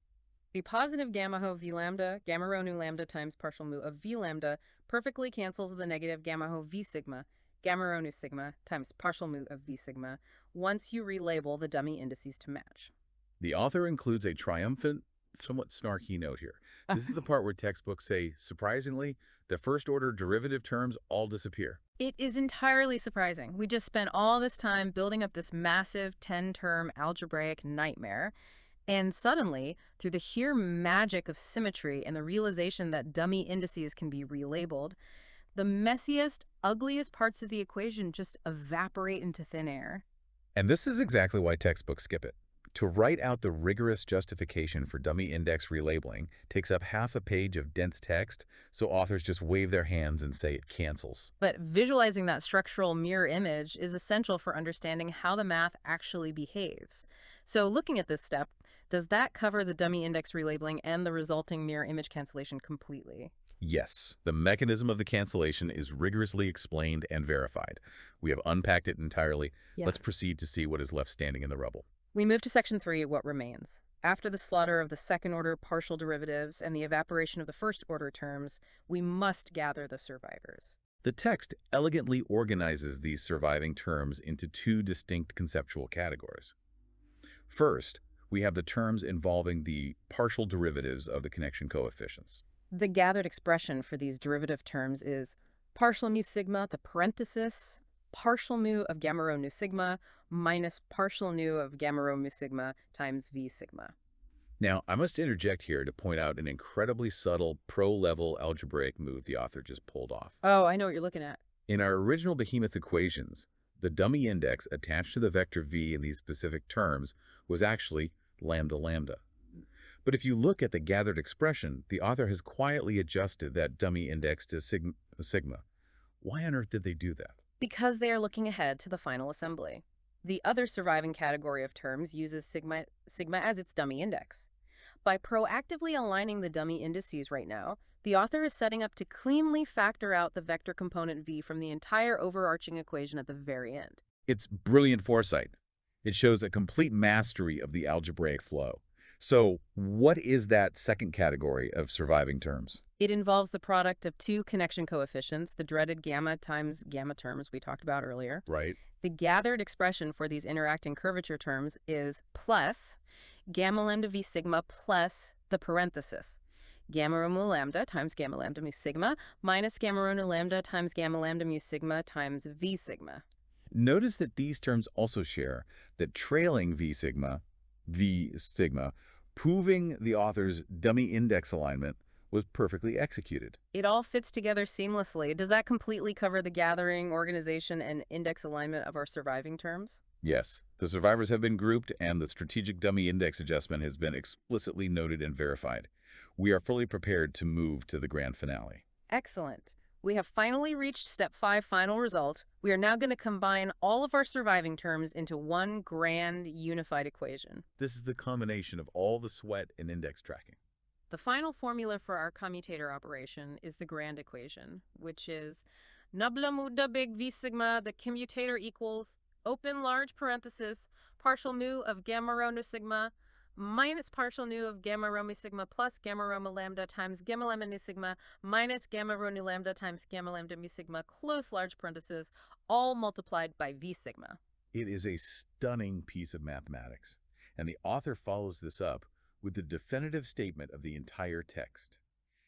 Speaker 1: The positive gamma rho v lambda, gamma rho nu lambda times partial mu of v lambda perfectly cancels the negative gamma rho v sigma, gamma rho nu sigma times partial mu of v sigma once you relabel the dummy indices to match.
Speaker 2: The author includes a triumphant, somewhat snarky note here. This is the part where textbooks say, surprisingly, the first-order derivative terms all disappear.
Speaker 1: It is entirely surprising. We just spent all this time building up this massive 10-term algebraic nightmare, and suddenly, through the sheer magic of symmetry and the realization that dummy indices can be relabeled, the messiest, ugliest parts of the equation just evaporate into thin air.
Speaker 2: And this is exactly why textbooks skip it. To write out the rigorous justification for dummy index relabeling takes up half a page of dense text, so authors just wave their hands and say it cancels.
Speaker 1: But visualizing that structural mirror image is essential for understanding how the math actually behaves. So looking at this step, does that cover the dummy index relabeling and the resulting mirror image cancellation completely?
Speaker 2: Yes, the mechanism of the cancellation is rigorously explained and verified. We have unpacked it entirely.
Speaker 1: Yeah.
Speaker 2: Let's proceed to see what is left standing in the rubble.
Speaker 1: We move to section 3, what remains. After the slaughter of the second-order partial derivatives and the evaporation of the first-order terms, we must gather the survivors.
Speaker 2: The text elegantly organizes these surviving terms into two distinct conceptual categories. First, we have the terms involving the partial derivatives of the connection coefficients.
Speaker 1: The gathered expression for these derivative terms is partial mu sigma, the parenthesis, partial mu of gamma rho nu sigma minus partial nu of gamma rho mu sigma times v sigma.
Speaker 2: Now, I must interject here to point out an incredibly subtle pro-level algebraic move the author just pulled off.
Speaker 1: Oh, I know what you're looking at.
Speaker 2: In our original behemoth equations, the dummy index attached to the vector v in these specific terms was actually lambda lambda. But if you look at the gathered expression, the author has quietly adjusted that dummy index to sigma. Why on earth did they do that?
Speaker 1: Because they are looking ahead to the final assembly. The other surviving category of terms uses sigma as its dummy index. By proactively aligning the dummy indices right now, the author is setting up to cleanly factor out the vector component v from the entire overarching equation at the very end.
Speaker 2: It's brilliant foresight. It shows a complete mastery of the algebraic flow. So what is that second category of surviving terms?
Speaker 1: It involves the product of two connection coefficients, the dreaded gamma times gamma terms we talked about earlier.
Speaker 2: Right.
Speaker 1: The gathered expression for these interacting curvature terms is plus gamma lambda v sigma plus the parenthesis. Gamma rho mu lambda times gamma lambda mu sigma minus gamma rho nu lambda times gamma lambda mu sigma times v sigma.
Speaker 2: Notice that these terms also share the trailing v sigma, proving the author's dummy index alignment was perfectly executed.
Speaker 1: It all fits together seamlessly. Does that completely cover the gathering, organization, and index alignment of our surviving terms?
Speaker 2: Yes, the survivors have been grouped and the strategic dummy index adjustment has been explicitly noted and verified. We are fully prepared to move to the grand finale.
Speaker 1: Excellent. We have finally reached step 5, final result. We are now going to combine all of our surviving terms into one grand unified equation.
Speaker 2: This is the combination of all the sweat and index tracking.
Speaker 1: The final formula for our commutator operation is the grand equation, which is nabla muda big V sigma, the commutator equals, open large parenthesis, partial mu of gamma rho nu sigma, minus partial nu of gamma rho mu sigma plus gamma rho mu lambda times gamma lambda nu sigma minus gamma rho nu lambda times gamma lambda mu sigma, close large parenthesis, all multiplied by V sigma.
Speaker 2: It is a stunning piece of mathematics, and the author follows this up with the definitive statement of the entire text.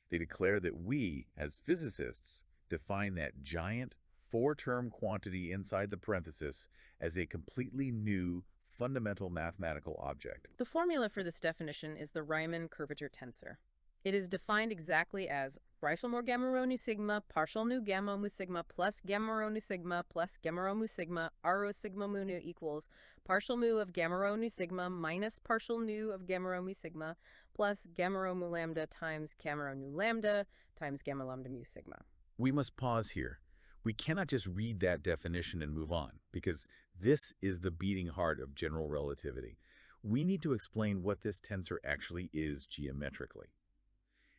Speaker 2: They declare that we, as physicists, define that giant four-term quantity inside the parenthesis as a completely new, fundamental mathematical object.
Speaker 1: The formula for this definition is the Riemann curvature tensor. It is defined exactly as partial mu gamma rho nu sigma, partial nu gamma mu sigma plus gamma rho nu sigma plus gamma rho mu sigma, r rho sigma mu nu equals partial mu of gamma rho nu sigma minus partial nu of gamma rho mu sigma plus gamma rho mu lambda times gamma rho nu lambda times gamma lambda mu sigma.
Speaker 2: We must pause here. We cannot just read that definition and move on, because this is the beating heart of general relativity. We need to explain what this tensor actually is geometrically.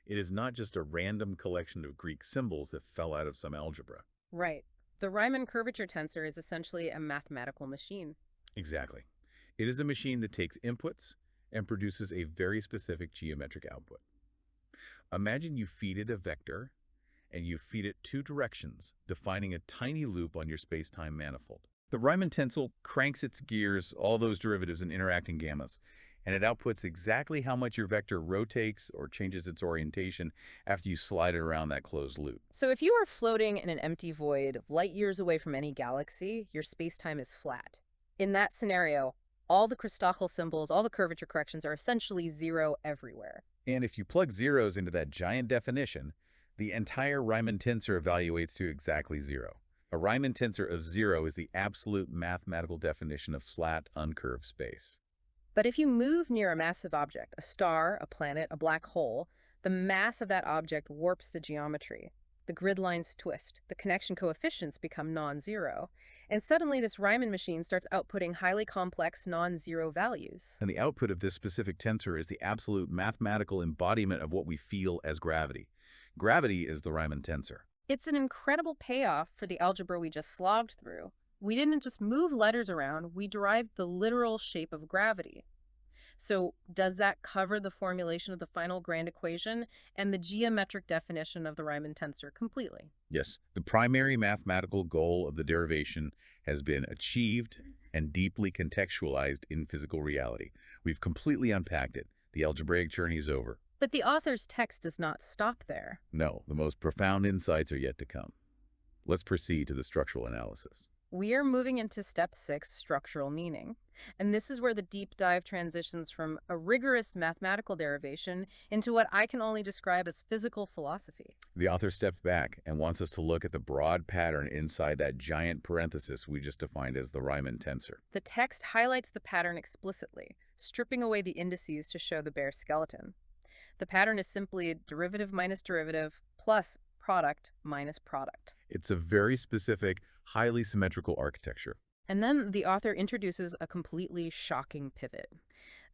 Speaker 2: It is not just a random collection of Greek symbols that fell out of some algebra.
Speaker 1: Right. The Riemann curvature tensor is essentially a mathematical machine.
Speaker 2: Exactly. It is a machine that takes inputs and produces a very specific geometric output. Imagine you feed it a vector, and you feed it two directions, defining a tiny loop on your space-time manifold. The Riemann tensor cranks its gears, all those derivatives and interacting gammas, and it outputs exactly how much your vector rotates or changes its orientation after you slide it around that closed loop.
Speaker 1: So if you are floating in an empty void light years away from any galaxy, your space-time is flat. In that scenario, all the Christoffel symbols, all the curvature corrections are essentially zero everywhere.
Speaker 2: And if you plug zeros into that giant definition, the entire Riemann tensor evaluates to exactly zero. A Riemann tensor of zero is the absolute mathematical definition of flat, uncurved space.
Speaker 1: But if you move near a massive object, a star, a planet, a black hole, the mass of that object warps the geometry. The grid lines twist, the connection coefficients become non-zero, and suddenly this Riemann machine starts outputting highly complex non-zero values.
Speaker 2: And the output of this specific tensor is the absolute mathematical embodiment of what we feel as gravity. Gravity is the Riemann tensor.
Speaker 1: It's an incredible payoff for the algebra we just slogged through. We didn't just move letters around, we derived the literal shape of gravity. So does that cover the formulation of the final grand equation and the geometric definition of the Riemann tensor completely?
Speaker 2: Yes, the primary mathematical goal of the derivation has been achieved and deeply contextualized in physical reality. We've completely unpacked it. The algebraic journey is over.
Speaker 1: But the author's text does not stop there.
Speaker 2: No, the most profound insights are yet to come. Let's proceed to the structural analysis.
Speaker 1: We are moving into step 6, structural meaning. And this is where the deep dive transitions from a rigorous mathematical derivation into what I can only describe as physical philosophy.
Speaker 2: The author stepped back and wants us to look at the broad pattern inside that giant parenthesis we just defined as the Riemann tensor.
Speaker 1: The text highlights the pattern explicitly, stripping away the indices to show the bare skeleton. The pattern is simply derivative minus derivative plus product minus product.
Speaker 2: It's a very specific, highly symmetrical architecture.
Speaker 1: And then the author introduces a completely shocking pivot.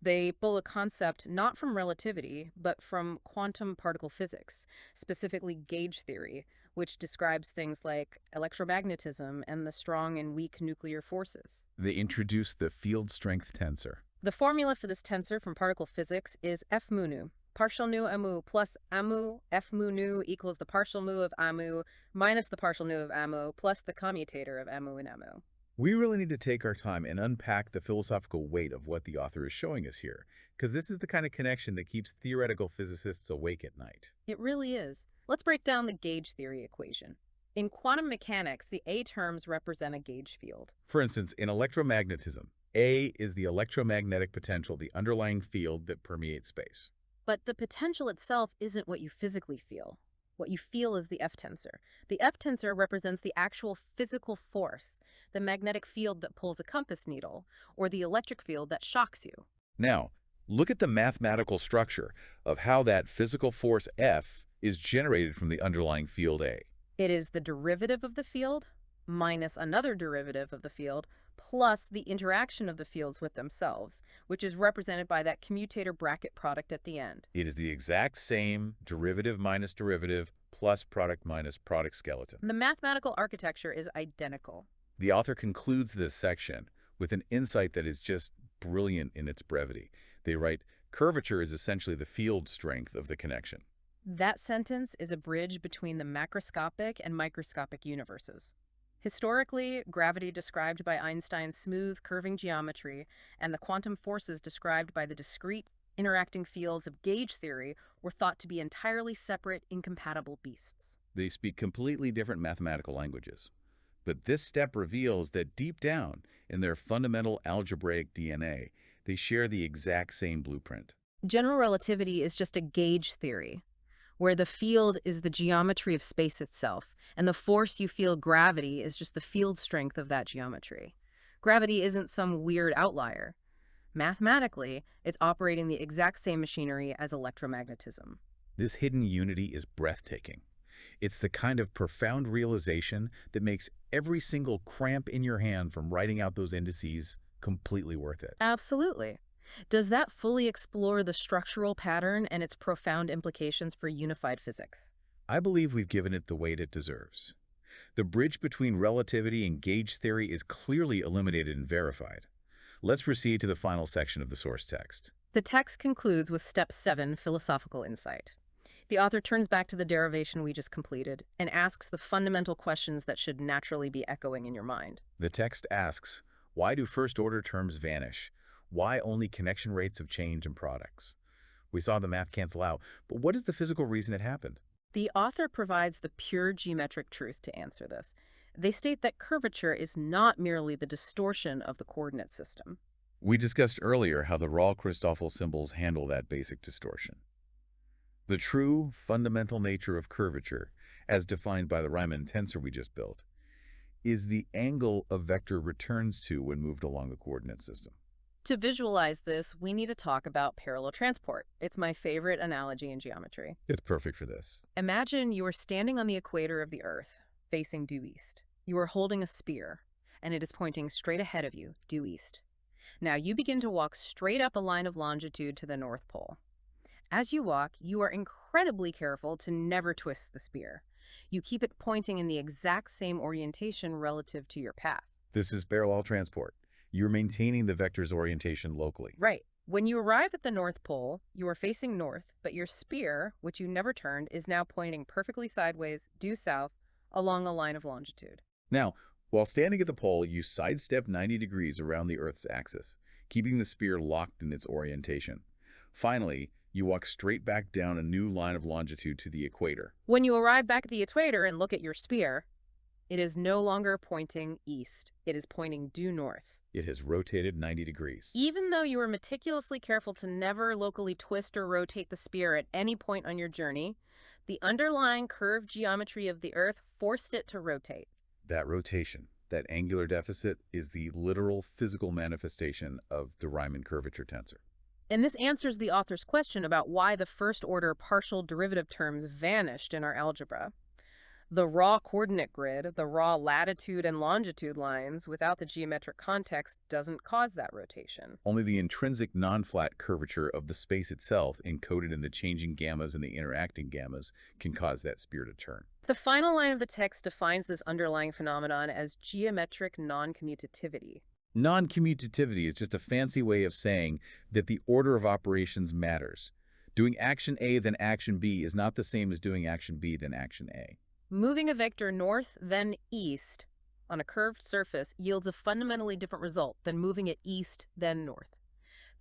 Speaker 1: They pull a concept not from relativity, but from quantum particle physics, specifically gauge theory, which describes things like electromagnetism and the strong and weak nuclear forces.
Speaker 2: They introduce the field strength tensor.
Speaker 1: The formula for this tensor from particle physics is F mu nu. Partial nu amu plus amu, F mu nu equals the partial mu of amu minus the partial nu of amu plus the commutator of amu and amu.
Speaker 2: We really need to take our time and unpack the philosophical weight of what the author is showing us here, because this is the kind of connection that keeps theoretical physicists awake at night.
Speaker 1: It really is. Let's break down the gauge theory equation. In quantum mechanics, the A terms represent a gauge field.
Speaker 2: For instance, in electromagnetism, A is the electromagnetic potential, the underlying field that permeates space.
Speaker 1: But the potential itself isn't what you physically feel. What you feel is the F tensor. The F tensor represents the actual physical force, the magnetic field that pulls a compass needle, or the electric field that shocks you.
Speaker 2: Now, look at the mathematical structure of how that physical force F is generated from the underlying field A.
Speaker 1: It is the derivative of the field minus another derivative of the field plus the interaction of the fields with themselves, which is represented by that commutator bracket product at the end.
Speaker 2: It is the exact same derivative minus derivative plus product minus product skeleton.
Speaker 1: The mathematical architecture is identical.
Speaker 2: The author concludes this section with an insight that is just brilliant in its brevity. They write, curvature is essentially the field strength of the connection.
Speaker 1: That sentence is a bridge between the macroscopic and microscopic universes. Historically, gravity described by Einstein's smooth, curving geometry and the quantum forces described by the discrete, interacting fields of gauge theory were thought to be entirely separate, incompatible beasts.
Speaker 2: They speak completely different mathematical languages. But this step reveals that deep down, in their fundamental algebraic DNA, they share the exact same blueprint.
Speaker 1: General relativity is just a gauge theory, where the field is the geometry of space itself, and the force you feel, gravity, is just the field strength of that geometry. Gravity isn't some weird outlier. Mathematically, it's operating the exact same machinery as electromagnetism.
Speaker 2: This hidden unity is breathtaking. It's the kind of profound realization that makes every single cramp in your hand from writing out those indices completely worth it.
Speaker 1: Absolutely. Does that fully explore the structural pattern and its profound implications for unified physics?
Speaker 2: I believe we've given it the weight it deserves. The bridge between relativity and gauge theory is clearly eliminated and verified. Let's proceed to the final section of the source text.
Speaker 1: The text concludes with Step 7, philosophical insight. The author turns back to the derivation we just completed and asks the fundamental questions that should naturally be echoing in your mind.
Speaker 2: The text asks, why do first-order terms vanish? Why only connection rates of change in products? We saw the math cancel out, but what is the physical reason it happened?
Speaker 1: The author provides the pure geometric truth to answer this. They state that curvature is not merely the distortion of the coordinate system.
Speaker 2: We discussed earlier how the raw Christoffel symbols handle that basic distortion. The true, fundamental nature of curvature, as defined by the Riemann tensor we just built, is the angle a vector returns to when moved along the coordinate system.
Speaker 1: To visualize this, we need to talk about parallel transport. It's my favorite analogy in geometry.
Speaker 2: It's perfect for this.
Speaker 1: Imagine you are standing on the equator of the Earth, facing due east. You are holding a spear, and it is pointing straight ahead of you, due east. Now you begin to walk straight up a line of longitude to the North Pole. As you walk, you are incredibly careful to never twist the spear. You keep it pointing in the exact same orientation relative to your path.
Speaker 2: This is parallel transport. You're maintaining the vector's orientation locally.
Speaker 1: Right. When you arrive at the North Pole, you are facing north, but your spear, which you never turned, is now pointing perfectly sideways, due south, along a line of longitude.
Speaker 2: Now, while standing at the pole, you sidestep 90 degrees around the Earth's axis, keeping the spear locked in its orientation. Finally, you walk straight back down a new line of longitude to the equator.
Speaker 1: When you arrive back at the equator and look at your spear, it is no longer pointing east. It is pointing due north.
Speaker 2: It has rotated 90 degrees.
Speaker 1: Even though you were meticulously careful to never locally twist or rotate the spear at any point on your journey, the underlying curved geometry of the Earth forced it to rotate.
Speaker 2: That rotation, that angular deficit, is the literal physical manifestation of the Riemann curvature tensor.
Speaker 1: And this answers the author's question about why the first-order partial derivative terms vanished in our algebra. The raw coordinate grid, the raw latitude and longitude lines, without the geometric context, doesn't cause that rotation.
Speaker 2: Only the intrinsic non-flat curvature of the space itself, encoded in the changing gammas and the interacting gammas, can cause that spear to turn.
Speaker 1: The final line of the text defines this underlying phenomenon as geometric non-commutativity.
Speaker 2: Non-commutativity is just a fancy way of saying that the order of operations matters. Doing action A then action B is not the same as doing action B then action A.
Speaker 1: Moving a vector north, then east, on a curved surface yields a fundamentally different result than moving it east, then north.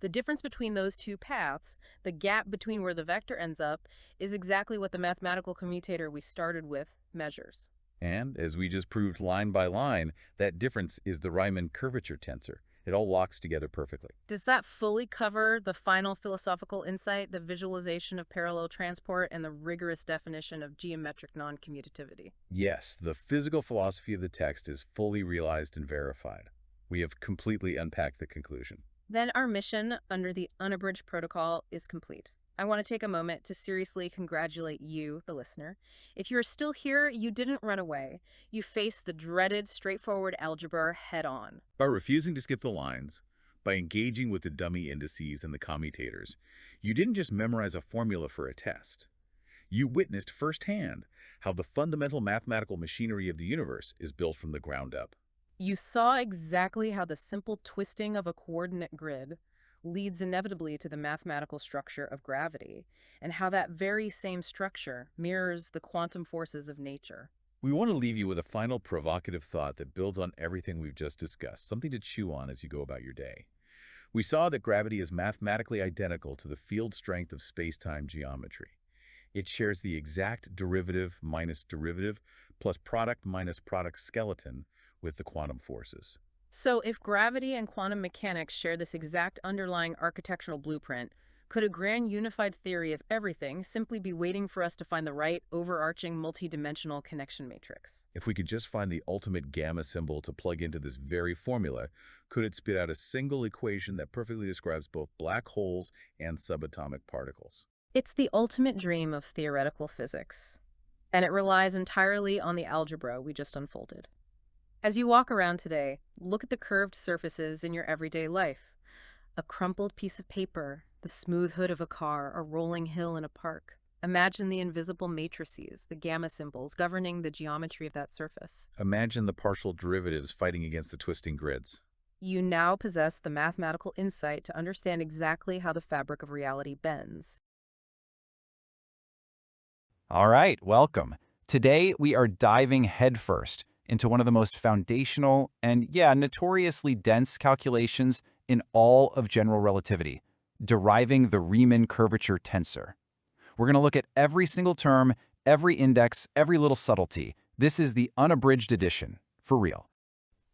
Speaker 1: The difference between those two paths, the gap between where the vector ends up, is exactly what the mathematical commutator we started with measures.
Speaker 2: And, as we just proved line by line, that difference is the Riemann curvature tensor. It all locks together perfectly.
Speaker 1: Does that fully cover the final philosophical insight, the visualization of parallel transport, and the rigorous definition of geometric non-commutativity?
Speaker 2: Yes, the physical philosophy of the text is fully realized and verified. We have completely unpacked the conclusion.
Speaker 1: Then our mission under the unabridged protocol is complete. I want to take a moment to seriously congratulate you, the listener. If you're still here, you didn't run away. You faced the dreaded, straightforward algebra head-on.
Speaker 2: By refusing to skip the lines, by engaging with the dummy indices and the commutators, you didn't just memorize a formula for a test. You witnessed firsthand how the fundamental mathematical machinery of the universe is built from the ground up.
Speaker 1: You saw exactly how the simple twisting of a coordinate grid leads inevitably to the mathematical structure of gravity, and how that very same structure mirrors the quantum forces of nature.
Speaker 2: We want to leave you with a final provocative thought that builds on everything we've just discussed, something to chew on as you go about your day. We saw that gravity is mathematically identical to the field strength of space-time geometry. It shares the exact derivative minus derivative plus product minus product skeleton with the quantum forces.
Speaker 1: So if gravity and quantum mechanics share this exact underlying architectural blueprint, could a grand unified theory of everything simply be waiting for us to find the right overarching multidimensional connection matrix?
Speaker 2: If we could just find the ultimate gamma symbol to plug into this very formula, could it spit out a single equation that perfectly describes both black holes and subatomic particles?
Speaker 1: It's the ultimate dream of theoretical physics, and it relies entirely on the algebra we just unfolded. As you walk around today, look at the curved surfaces in your everyday life. A crumpled piece of paper, the smooth hood of a car, a rolling hill in a park. Imagine the invisible matrices, the gamma symbols governing the geometry of that surface.
Speaker 2: Imagine the partial derivatives fighting against the twisting grids.
Speaker 1: You now possess the mathematical insight to understand exactly how the fabric of reality bends.
Speaker 4: All right, welcome. Today we are diving headfirst into one of the most foundational and, notoriously dense calculations in all of general relativity, deriving the Riemann curvature tensor. We're going to look at every single term, every index, every little subtlety. This is the unabridged edition, for real.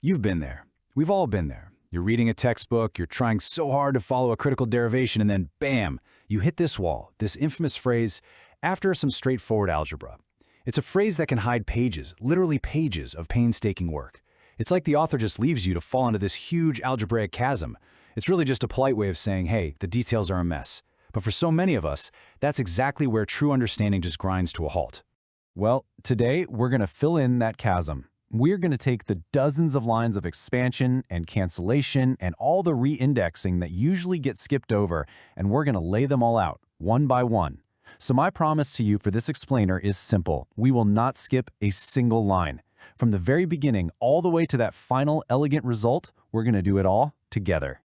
Speaker 4: You've been there. We've all been there. You're reading a textbook, you're trying so hard to follow a critical derivation, and then bam, you hit this wall, this infamous phrase, after some straightforward algebra. It's a phrase that can hide pages, literally pages of painstaking work. It's like the author just leaves you to fall into this huge algebraic chasm. It's really just a polite way of saying, hey, the details are a mess. But for so many of us, that's exactly where true understanding just grinds to a halt. Well, today we're going to fill in that chasm. We're going to take the dozens of lines of expansion and cancellation and all the re-indexing that usually get skipped over, and we're going to lay them all out, one by one. So my promise to you for this explainer is simple. We will not skip a single line. From the very beginning all the way to that final elegant result, we're going to do it all together.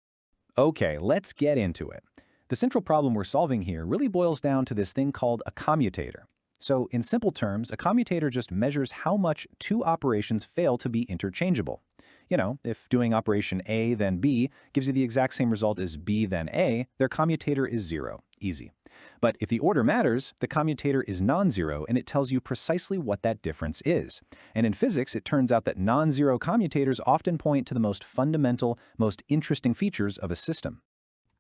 Speaker 4: Okay, let's get into it. The central problem we're solving here really boils down to this thing called a commutator. So in simple terms, a commutator just measures how much two operations fail to be interchangeable. You know, if doing operation A then B gives you the exact same result as B then A, their commutator is 0. Easy. But if the order matters, the commutator is non-zero and it tells you precisely what that difference is. And in physics, it turns out that non-zero commutators often point to the most fundamental, most interesting features of a system.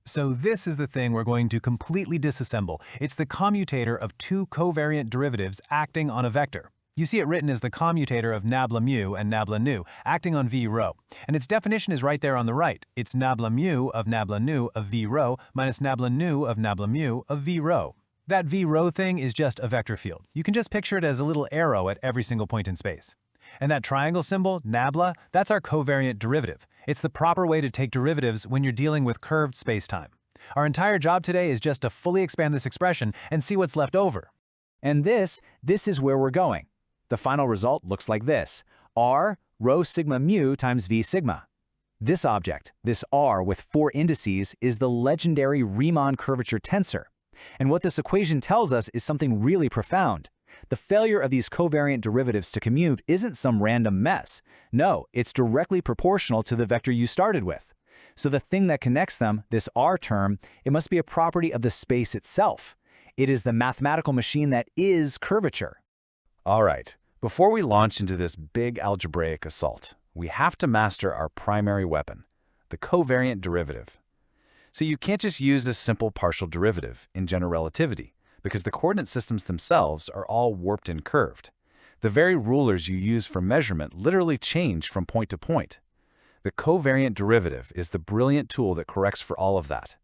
Speaker 4: So this is the thing we're going to completely disassemble. It's the commutator of two covariant derivatives acting on a vector. You see it written as the commutator of nabla mu and nabla nu, acting on v rho. And its definition is right there on the right. It's nabla mu of nabla nu of v rho minus nabla nu of nabla mu of v rho. That v rho thing is just a vector field. You can just picture it as a little arrow at every single point in space. And that triangle symbol, nabla, that's our covariant derivative. It's the proper way to take derivatives when you're dealing with curved spacetime. Our entire job today is just to fully expand this expression and see what's left over. And this is where we're going. The final result looks like this: R rho sigma mu times V sigma. This object, this R with 4 indices, is the legendary Riemann curvature tensor. And what this equation tells us is something really profound. The failure of these covariant derivatives to commute isn't some random mess. No, it's directly proportional to the vector you started with. So the thing that connects them, this R term, it must be a property of the space itself. It is the mathematical machine that is curvature. All right. Before we launch into this big algebraic assault, we have to master our primary weapon, the covariant derivative. So you can't just use this simple partial derivative in general relativity, because the coordinate systems themselves are all warped and curved. The very rulers you use for measurement literally change from point to point. The covariant derivative is the brilliant tool that corrects for all of that.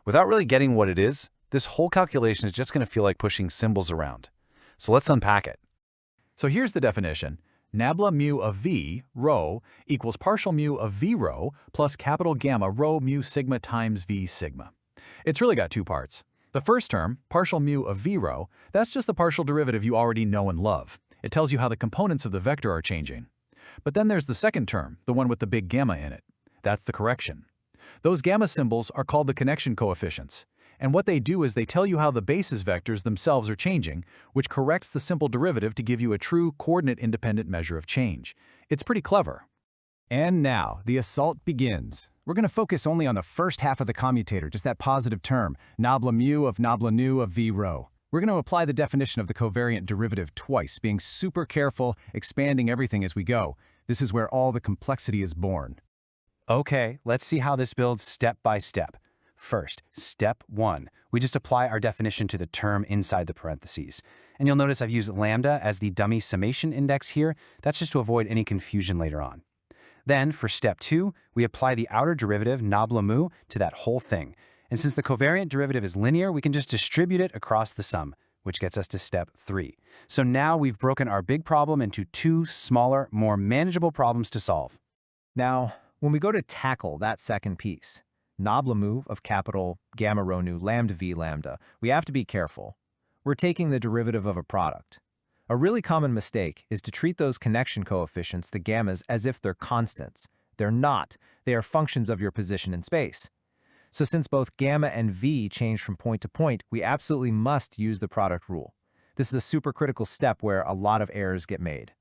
Speaker 4: Without really getting what it is, this whole calculation is just going to feel like pushing symbols around. So let's unpack it. So here's the definition. Nabla mu of V, rho, equals partial mu of V rho plus capital gamma rho mu sigma times V sigma. It's really got two parts. The first term, partial mu of v rho, that's just the partial derivative you already know and love. It tells you how the components of the vector are changing. But then there's the second term, the one with the big gamma in it. That's the correction. Those gamma symbols are called the connection coefficients. And what they do is they tell you how the basis vectors themselves are changing, which corrects the simple derivative to give you a true coordinate-independent measure of change. It's pretty clever.
Speaker 5: And now, the assault begins. We're going to focus only on the first half of the commutator, just that positive term, nabla mu of nabla nu of v rho. We're going to apply the definition of the covariant derivative twice, being super careful, expanding everything as we go. This is where all the complexity is born.
Speaker 4: Okay, let's see how this builds step by step. First, step 1. We just apply our definition to the term inside the parentheses. And you'll notice I've used lambda as the dummy summation index here. That's just to avoid any confusion later on. Then, for step 2, we apply the outer derivative nabla mu to that whole thing. And since the covariant derivative is linear, we can just distribute it across the sum, which gets us to step 3. So now we've broken our big problem into 2 smaller, more manageable problems to solve.
Speaker 5: Now, when we go to tackle that second piece, nabla mu of capital gamma rho nu lambda v lambda, we have to be careful. We're taking the derivative of a product. A really common mistake is to treat those connection coefficients, the gammas, as if they're constants. They're not. They are functions of your position in space. So since both gamma and v change from point to point, we absolutely must use the product rule. This is a super critical step where a lot of errors get made.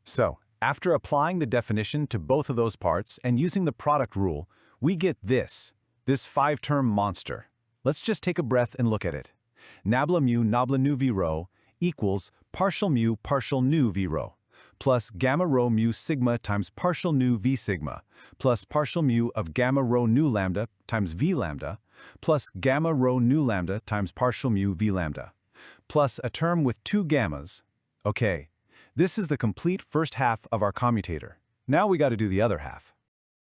Speaker 4: So, after applying the definition to both of those parts and using the product rule, we get this 5-term monster. Let's just take a breath and look at it. Nabla nu v rho equals partial nu v rho, plus gamma rho mu sigma times partial nu v sigma, plus partial mu of gamma rho nu lambda times v lambda, plus gamma rho nu lambda times partial mu v lambda, plus a term with 2 gammas. Okay, this is the complete first half of our commutator. Now we got to do the other half.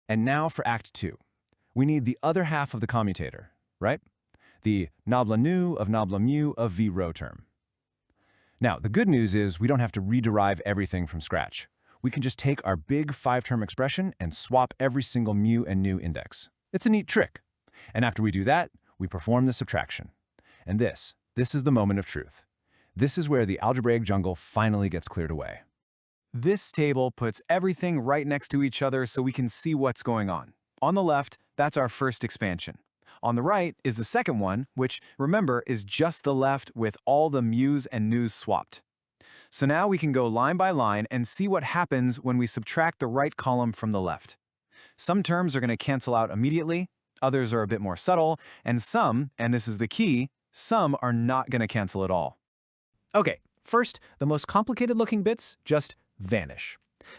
Speaker 5: And now for Act 2. We need the other half of the commutator, right? The nabla nu of nabla mu of v rho term. Now, the good news is we don't have to rederive everything from scratch. We can just take our big 5-term expression and swap every single mu and nu index. It's a neat trick. And after we do that, we perform the subtraction. And this is the moment of truth. This is where the algebraic jungle finally gets cleared away.
Speaker 4: This table puts everything right next to each other so we can see what's going on. On the left, that's our first expansion. On the right is the second one, which, remember, is just the left with all the mu's and nu's swapped. So now we can go line by line and see what happens when we subtract the right column from the left. Some terms are going to cancel out immediately, others are a bit more subtle, and some, and this is the key, some are not going to cancel at all. Okay, first, the most complicated-looking bits just vanish.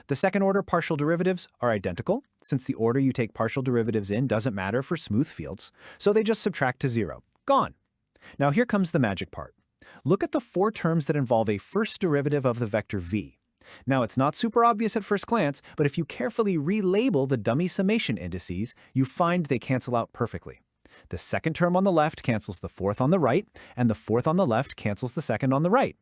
Speaker 4: The second-order partial derivatives are identical, since the order you take partial derivatives in doesn't matter for smooth fields, so they just subtract to 0. Gone. Now here comes the magic part. Look at the 4 terms that involve a first derivative of the vector v. Now it's not super obvious at first glance, but if you carefully relabel the dummy summation indices, you find they cancel out perfectly. The second term on the left cancels the fourth on the right, and the fourth on the left cancels the second on the right.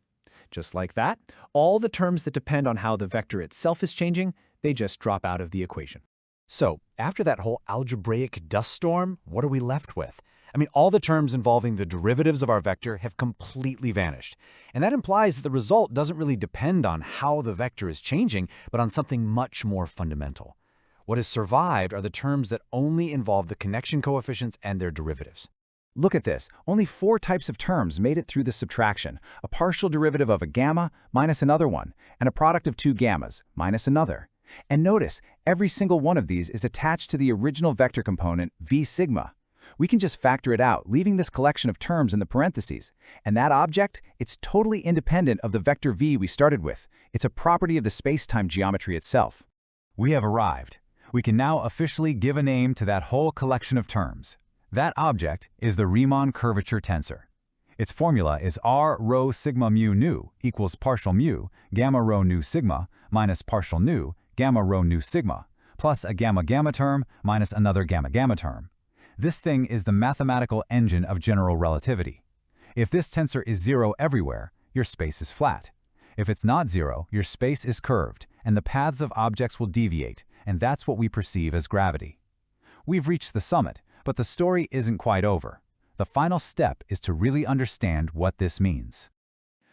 Speaker 4: Just like that, all the terms that depend on how the vector itself is changing, they just drop out of the equation.
Speaker 5: So, after that whole algebraic dust storm, what are we left with? I mean, all the terms involving the derivatives of our vector have completely vanished. And that implies that the result doesn't really depend on how the vector is changing, but on something much more fundamental. What has survived are the terms that only involve the connection coefficients and their derivatives. Look at this. Only 4 types of terms made it through the subtraction. A partial derivative of a gamma minus another one, and a product of 2 gammas minus another. And notice, every single one of these is attached to the original vector component v sigma. We can just factor it out, leaving this collection of terms in the parentheses. And that object, it's totally independent of the vector v we started with. It's a property of the space-time geometry itself.
Speaker 4: We have arrived. We can now officially give a name to that whole collection of terms. That object is the Riemann curvature tensor. Its formula is r rho sigma mu nu equals partial mu gamma rho nu sigma minus partial nu gamma rho nu sigma plus a gamma gamma term minus another gamma gamma term. This thing is the mathematical engine of general relativity. If this tensor is 0 everywhere, your space is flat. If it's not 0, your space is curved, and the paths of objects will deviate, and that's what we perceive as gravity. We've reached the summit, but the story isn't quite over. The final step is to really understand what this means.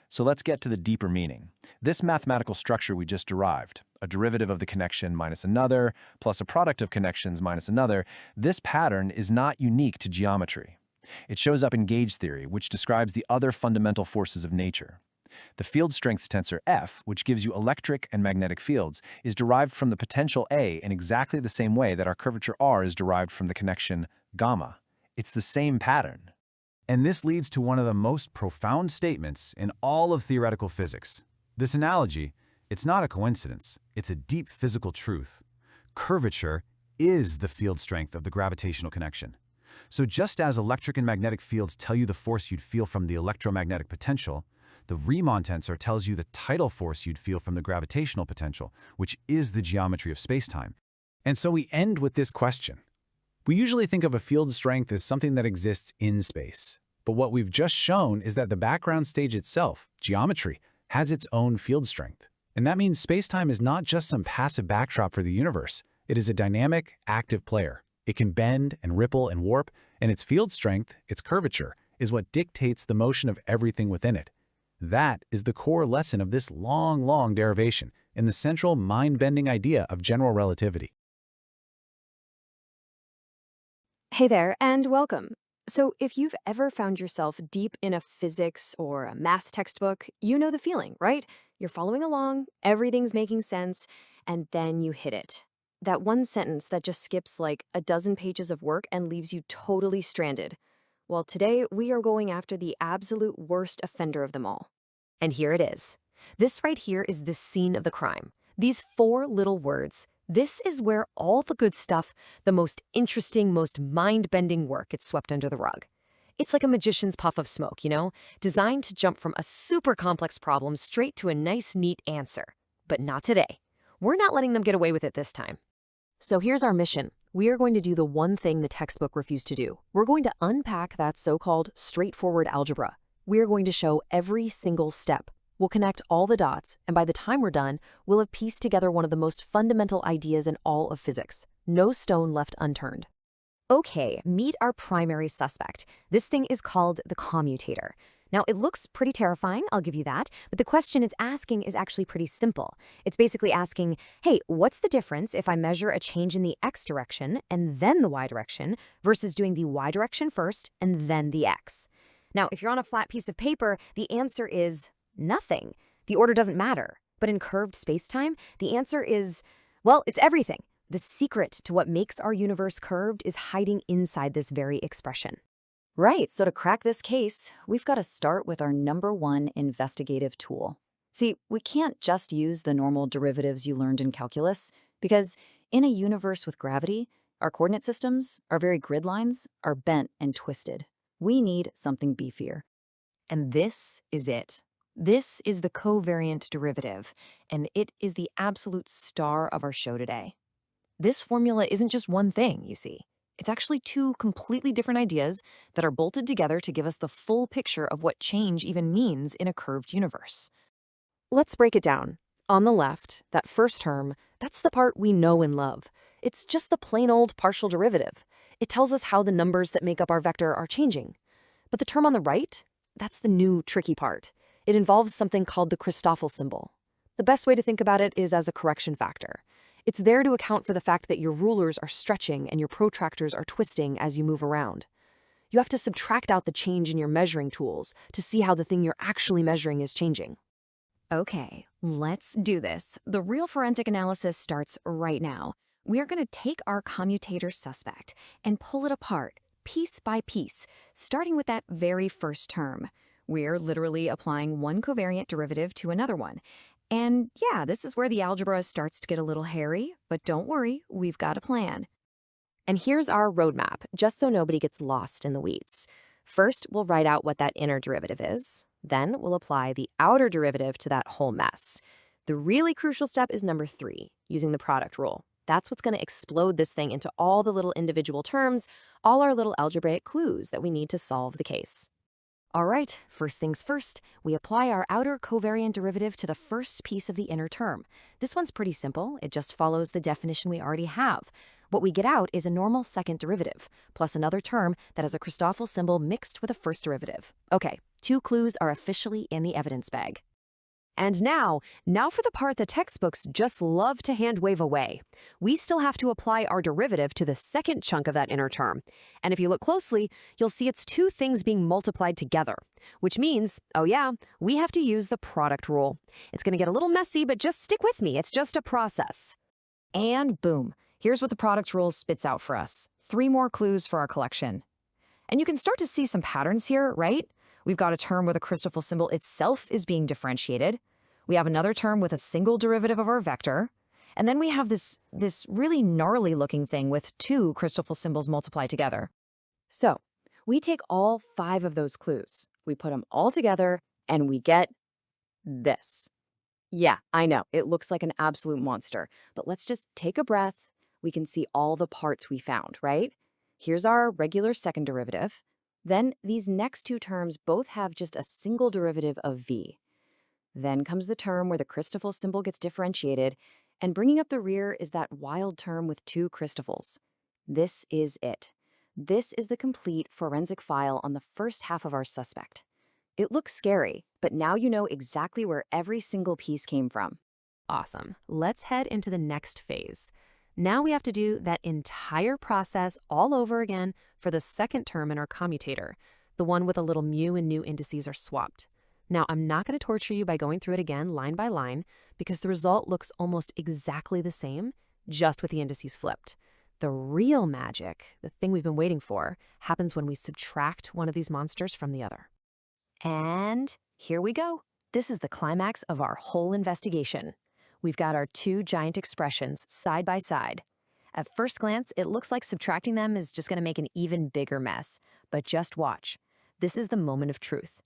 Speaker 6: So let's get to the deeper meaning. This mathematical structure we just derived, a derivative of the connection minus another, plus a product of connections minus another, this pattern is not unique to geometry. It shows up in gauge theory, which describes the other fundamental forces of nature. The field strength tensor F, which gives you electric and magnetic fields, is derived from the potential A in exactly the same way that our curvature R is derived from the connection gamma. It's the same pattern.
Speaker 4: And this leads to one of the most profound statements in all of theoretical physics. This analogy, it's not a coincidence, it's a deep physical truth. Curvature is the field strength of the gravitational connection. So just as electric and magnetic fields tell you the force you'd feel from the electromagnetic potential, the Riemann tensor tells you the tidal force you'd feel from the gravitational potential, which is the geometry of spacetime. And so we end with this question. We usually think of a field strength as something that exists in space. But what we've just shown is that the background stage itself, geometry, has its own field strength. And that means spacetime is not just some passive backdrop for the universe. It is a dynamic, active player. It can bend and ripple and warp, and its field strength, its curvature, is what dictates the motion of everything within it. That is the core lesson of this long derivation and the central mind-bending idea of general relativity.
Speaker 7: Hey there, and welcome. So if you've ever found yourself deep in a physics or a math textbook, you know the feeling, right? You're following along, everything's making sense, and then you hit it. That one sentence that just skips like a dozen pages of work and leaves you totally stranded. Well, today we are going after the absolute worst offender of them all. And here it is. This right here is the scene of the crime. These 4 little words. This is where all the good stuff, the most interesting, most mind-bending work gets swept under the rug. It's like a magician's puff of smoke, you know, designed to jump from a super complex problem straight to a nice, neat answer. But not today. We're not letting them get away with it this time. So here's our mission. We are going to do the one thing the textbook refused to do. We're going to unpack that so-called straightforward algebra. We are going to show every single step. We'll connect all the dots, and by the time we're done, we'll have pieced together one of the most fundamental ideas in all of physics. No stone left unturned. Okay, meet our primary suspect. This thing is called the commutator. Now, it looks pretty terrifying, I'll give you that, but the question it's asking is actually pretty simple. It's basically asking, hey, what's the difference if I measure a change in the x direction and then the y direction versus doing the y direction first and then the x? Now, if you're on a flat piece of paper, the answer is nothing. The order doesn't matter. But in curved spacetime, the answer is, well, it's everything. The secret to what makes our universe curved is hiding inside this very expression. Right, so to crack this case, we've got to start with our #1 investigative tool. See, we can't just use the normal derivatives you learned in calculus, because in a universe with gravity, our coordinate systems, our very grid lines, are bent and twisted. We need something beefier. And this is it. This is the covariant derivative, and it is the absolute star of our show today. This formula isn't just one thing, you see. It's actually 2 completely different ideas that are bolted together to give us the full picture of what change even means in a curved universe. Let's break it down. On the left, that first term, that's the part we know and love. It's just the plain old partial derivative. It tells us how the numbers that make up our vector are changing. But the term on the right, that's the new tricky part. It involves something called the Christoffel symbol. The best way to think about it is as a correction factor. It's there to account for the fact that your rulers are stretching and your protractors are twisting as you move around. You have to subtract out the change in your measuring tools to see how the thing you're actually measuring is changing. Okay, let's do this. The real forensic analysis starts right now. We are going to take our commutator suspect and pull it apart, piece by piece, starting with that very first term. We're literally applying one covariant derivative to another one. And yeah, this is where the algebra starts to get a little hairy, but don't worry, we've got a plan. And here's our roadmap, just so nobody gets lost in the weeds. First, we'll write out what that inner derivative is. Then we'll apply the outer derivative to that whole mess. The really crucial step is number 3, using the product rule. That's what's going to explode this thing into all the little individual terms, all our little algebraic clues that we need to solve the case. All right, first things first, we apply our outer covariant derivative to the first piece of the inner term. This one's pretty simple. It just follows the definition we already have. What we get out is a normal second derivative, plus another term that has a Christoffel symbol mixed with a first derivative. Okay, 2 clues are officially in the evidence bag. And now for the part the textbooks just love to hand-wave away. We still have to apply our derivative to the second chunk of that inner term. And if you look closely, you'll see it's 2 things being multiplied together, which means, oh yeah, we have to use the product rule. It's going to get a little messy, but just stick with me. It's just a process. And boom, here's what the product rule spits out for us. 3 more clues for our collection. And you can start to see some patterns here, right? We've got a term where the Christoffel symbol itself is being differentiated. We have another term with a single derivative of our vector. And then we have this really gnarly-looking thing with 2 Christoffel symbols multiplied together. So we take all 5 of those clues, we put them all together, and we get this. Yeah, I know, it looks like an absolute monster, but let's just take a breath. We can see all the parts we found, right? Here's our regular second derivative. Then these next 2 terms both have just a single derivative of v. Then comes the term where the Christoffel symbol gets differentiated, and bringing up the rear is that wild term with 2 Christoffels. This is it. This is the complete forensic file on the first half of our suspect. It looks scary, but now you know exactly where every single piece came from. Awesome. Let's head into the next phase. Now we have to do that entire process all over again for the second term in our commutator, the one with a little mu and nu indices are swapped. Now, I'm not going to torture you by going through it again line by line because the result looks almost exactly the same, just with the indices flipped. The real magic, the thing we've been waiting for, happens when we subtract one of these monsters from the other. And here we go. This is the climax of our whole investigation. We've got our 2 giant expressions side by side. At first glance, it looks like subtracting them is just going to make an even bigger mess. But just watch. This is the moment of truth.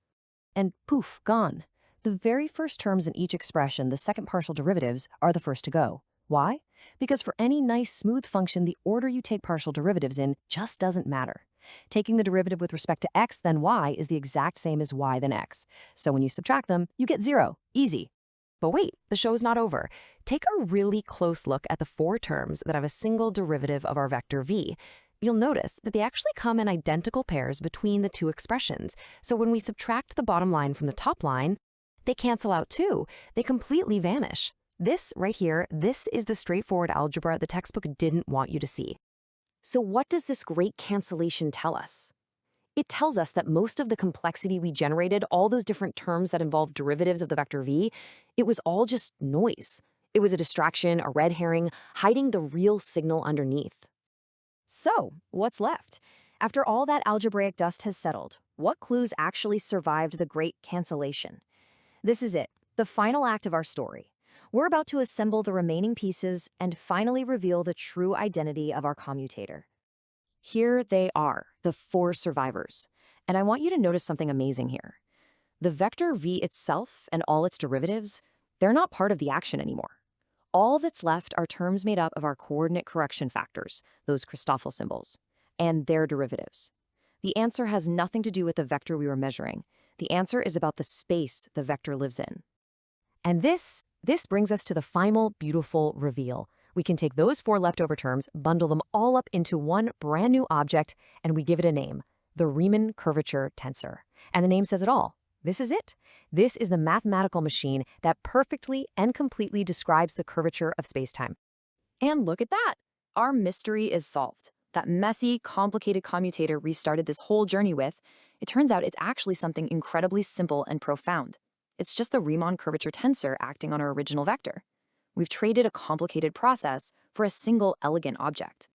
Speaker 7: And poof, gone. The very first terms in each expression, the second partial derivatives, are the first to go. Why? Because for any nice, smooth function, the order you take partial derivatives in just doesn't matter. Taking the derivative with respect to x, then y, is the exact same as y, then x. So when you subtract them, you get 0. Easy. But wait, the show's not over. Take a really close look at the 4 terms that have a single derivative of our vector v. You'll notice that they actually come in identical pairs between the 2 expressions. So when we subtract the bottom line from the top line, they cancel out too. They completely vanish. This right here, this is the straightforward algebra the textbook didn't want you to see. So what does this great cancellation tell us? It tells us that most of the complexity we generated, all those different terms that involve derivatives of the vector v, it was all just noise. It was a distraction, a red herring, hiding the real signal underneath. So, what's left? After all that algebraic dust has settled, what clues actually survived the great cancellation? This is it, the final act of our story. We're about to assemble the remaining pieces and finally reveal the true identity of our commutator. Here they are, the 4 survivors. And I want you to notice something amazing here. The vector v itself and all its derivatives, they're not part of the action anymore. All that's left are terms made up of our coordinate correction factors, those Christoffel symbols, and their derivatives. The answer has nothing to do with the vector we were measuring. The answer is about the space the vector lives in. And this brings us to the final beautiful reveal. We can take those 4 leftover terms, bundle them all up into one brand new object, and we give it a name, the Riemann curvature tensor. And the name says it all. This is it. This is the mathematical machine that perfectly and completely describes the curvature of spacetime. And look at that. Our mystery is solved. That messy, complicated commutator we started this whole journey with, it turns out it's actually something incredibly simple and profound. It's just the Riemann curvature tensor acting on our original vector. We've traded a complicated process for a single elegant object.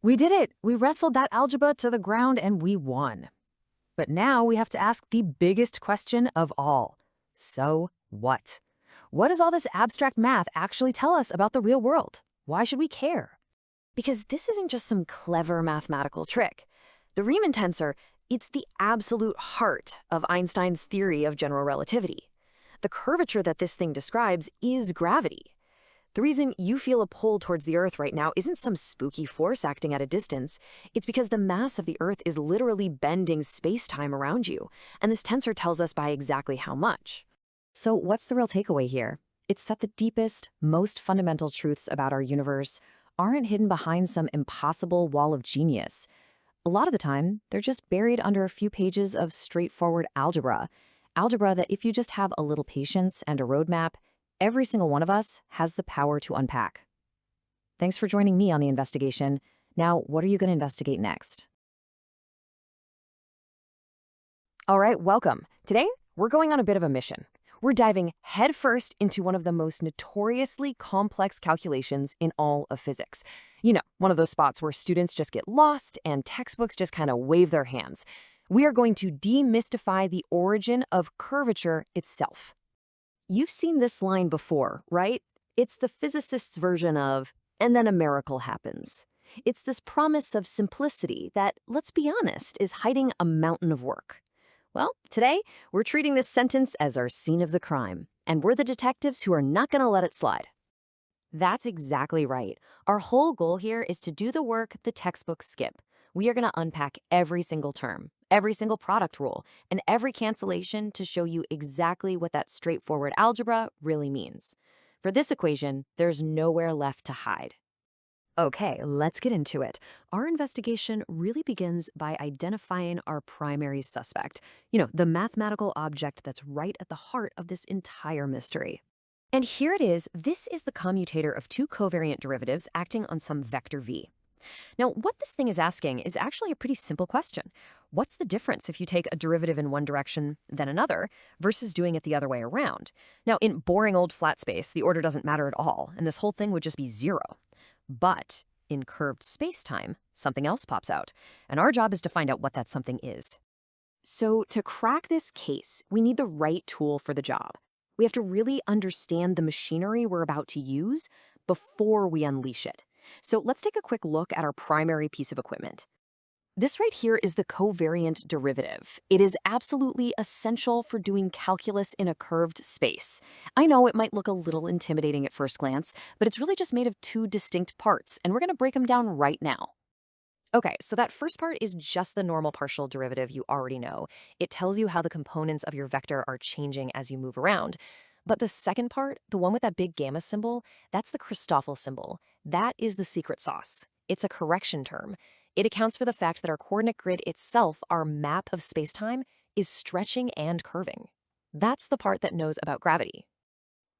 Speaker 7: We did it! We wrestled that algebra to the ground and we won. But now we have to ask the biggest question of all. So what? What does all this abstract math actually tell us about the real world? Why should we care? Because this isn't just some clever mathematical trick. The Riemann tensor, it's the absolute heart of Einstein's theory of general relativity. The curvature that this thing describes is gravity. The reason you feel a pull towards the Earth right now isn't some spooky force acting at a distance. It's because the mass of the Earth is literally bending space-time around you, and this tensor tells us by exactly how much. So what's the real takeaway here? It's that the deepest, most fundamental truths about our universe aren't hidden behind some impossible wall of genius. A lot of the time, they're just buried under a few pages of straightforward algebra. Algebra that if you just have a little patience and a roadmap, every single one of us has the power to unpack. Thanks for joining me on the investigation. Now, what are you going to investigate next? All right, welcome. Today, we're going on a bit of a mission. We're diving headfirst into one of the most notoriously complex calculations in all of physics. You know, one of those spots where students just get lost and textbooks just kind of wave their hands. We are going to demystify the origin of curvature itself. You've seen this line before, right? It's the physicist's version of, and then a miracle happens. It's this promise of simplicity that, let's be honest, is hiding a mountain of work. Well, today, we're treating this sentence as our scene of the crime, and we're the detectives who are not going to let it slide. That's exactly right. Our whole goal here is to do the work the textbooks skip. We are going to unpack every single term, every single product rule, and every cancellation to show you exactly what that straightforward algebra really means. For this equation, there's nowhere left to hide. Okay, let's get into it. Our investigation really begins by identifying our primary suspect, the mathematical object that's right at the heart of this entire mystery. And here it is. This is the commutator of two covariant derivatives acting on some vector v. Now, what this thing is asking is actually a pretty simple question. What's the difference if you take a derivative in one direction, then another, versus doing it the other way around? Now, in boring old flat space, the order doesn't matter at all, and this whole thing would just be zero. But in curved space-time, something else pops out, and our job is to find out what that something is. So to crack this case, we need the right tool for the job. We have to really understand the machinery we're about to use before we unleash it. So let's take a quick look at our primary piece of equipment. This right here is the covariant derivative. It is absolutely essential for doing calculus in a curved space. I know it might look a little intimidating at first glance, but it's really just made of two distinct parts, and we're going to break them down right now. Okay, so that first part is just the normal partial derivative you already know. It tells you how the components of your vector are changing as you move around. But the second part, the one with that big gamma symbol, that's the Christoffel symbol. That is the secret sauce. It's a correction term. It accounts for the fact that our coordinate grid itself, our map of spacetime, is stretching and curving. That's the part that knows about gravity.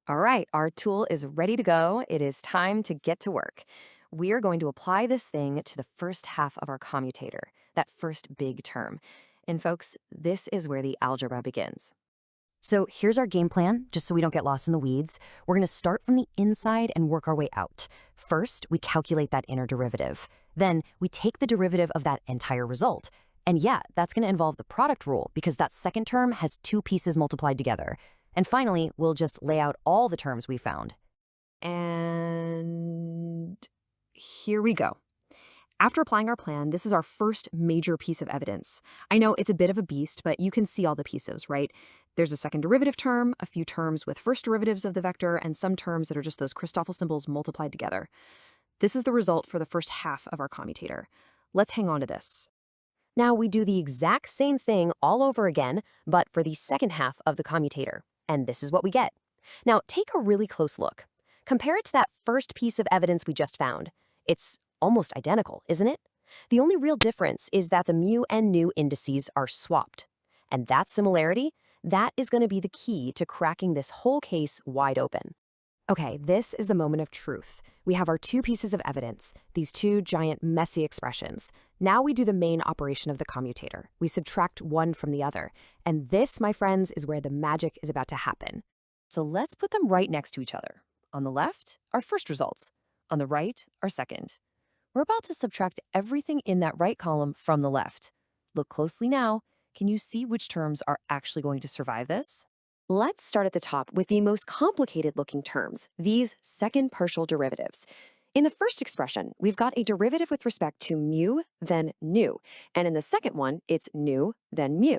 Speaker 7: All right, our tool is ready to go. It is time to get to work. We are going to apply this thing to the first half of our commutator, that first big term. And folks, this is where the algebra begins. So here's our game plan, just so we don't get lost in the weeds. We're going to start from the inside and work our way out. First, we calculate that inner derivative. Then we take the derivative of that entire result. And yeah, that's going to involve the product rule because that second term has two pieces multiplied together. And finally, we'll just lay out all the terms we found. And here we go. After applying our plan, this is our first major piece of evidence. I know it's a bit of a beast, but you can see all the pieces, right? There's a second derivative term, a few terms with first derivatives of the vector, and some terms that are just those Christoffel symbols multiplied together. This is the result for the first half of our commutator. Let's hang on to this. Now we do the exact same thing all over again, but for the second half of the commutator. And this is what we get. Now take a really close look. Compare it to that first piece of evidence we just found. It's almost identical, isn't it? The only real difference is that the mu and nu indices are swapped. And that similarity, that is going to be the key to cracking this whole case wide open. Okay, this is the moment of truth. We have our two pieces of evidence, these two giant messy expressions. Now we do the main operation of the commutator. We subtract one from the other. And this, my friends, is where the magic is about to happen. So let's put them right next to each other. On the left, our first results. On the right, our second. We're about to subtract everything in that right column from the left. Look closely now. Can you see which terms are actually going to survive this? Let's start at the top with the most complicated looking terms, these second partial derivatives. In the first expression, we've got a derivative with respect to mu, then nu. And in the second one, it's nu, then mu.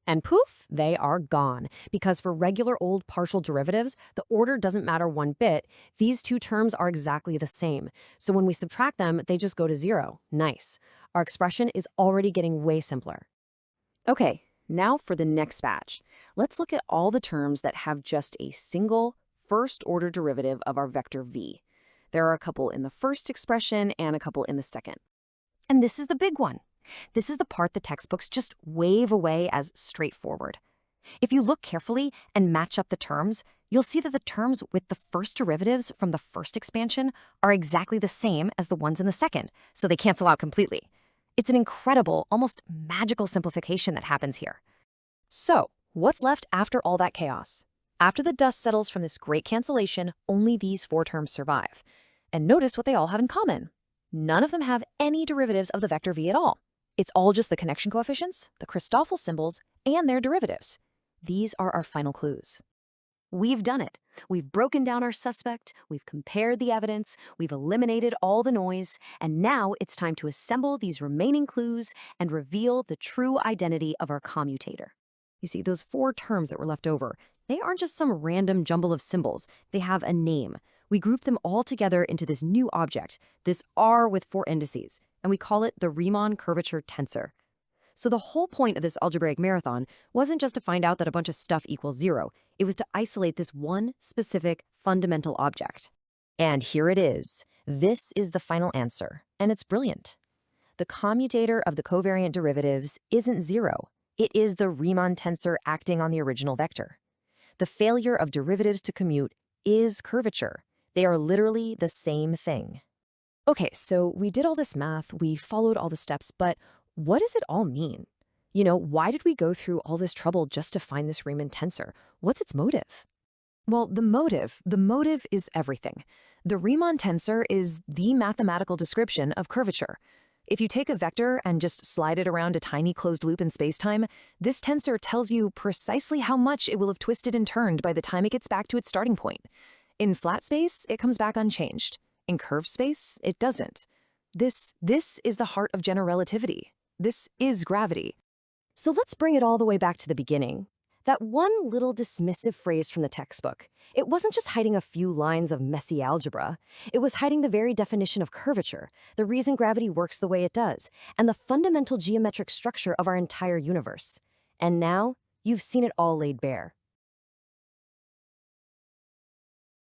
Speaker 7: And poof, they are gone. Because for regular old partial derivatives, the order doesn't matter one bit. These two terms are exactly the same. So when we subtract them, they just go to zero. Nice. Our expression is already getting way simpler. Okay, now for the next batch. Let's look at all the terms that have just a single first-order derivative of our vector v. There are a couple in the first expression and a couple in the second. And this is the big one. This is the part the textbooks just wave away as straightforward. If you look carefully and match up the terms, you'll see that the terms with the first derivatives from the first expansion are exactly the same as the ones in the second, so they cancel out completely. It's an incredible, almost magical simplification that happens here. So, what's left after all that chaos? After the dust settles from this great cancellation, only these four terms survive. And notice what they all have in common. None of them have any derivatives of the vector v at all. It's all just the connection coefficients, the Christoffel symbols, and their derivatives. These are our final clues. We've done it. We've broken down our suspect, we've compared the evidence, we've eliminated all the noise, and now it's time to assemble these remaining clues and reveal the true identity of our commutator. You see, those four terms that were left over, they aren't just some random jumble of symbols. They have a name. We group them all together into this new object, this R with four indices, and we call it the Riemann curvature tensor. So the whole point of this algebraic marathon wasn't just to find out that a bunch of stuff equals zero. It was to isolate this one specific fundamental object. And here it is. This is the final answer, and it's brilliant. The commutator of the covariant derivatives isn't zero. It is the Riemann tensor acting on the original vector. The failure of derivatives to commute is curvature. They are literally the same thing. Okay, so we did all this math, we followed all the steps, but what does it all mean? You know, why did we go through all this trouble just to find this Riemann tensor? What's its motive? Well, the motive is everything. The Riemann tensor is the mathematical description of curvature. If you take a vector and just slide it around a tiny closed loop in spacetime, this tensor tells you precisely how much it will have twisted and turned by the time it gets back to its starting point. In flat space, it comes back unchanged. In curved space, it doesn't. This is the heart of general relativity. This is gravity. So let's bring it all the way back to the beginning. That one little dismissive phrase from the textbook, it wasn't just hiding a few lines of messy algebra. It was hiding the very definition of curvature, the reason gravity works the way it does, and the fundamental geometric structure of our entire universe. And now, you've seen it all laid bare.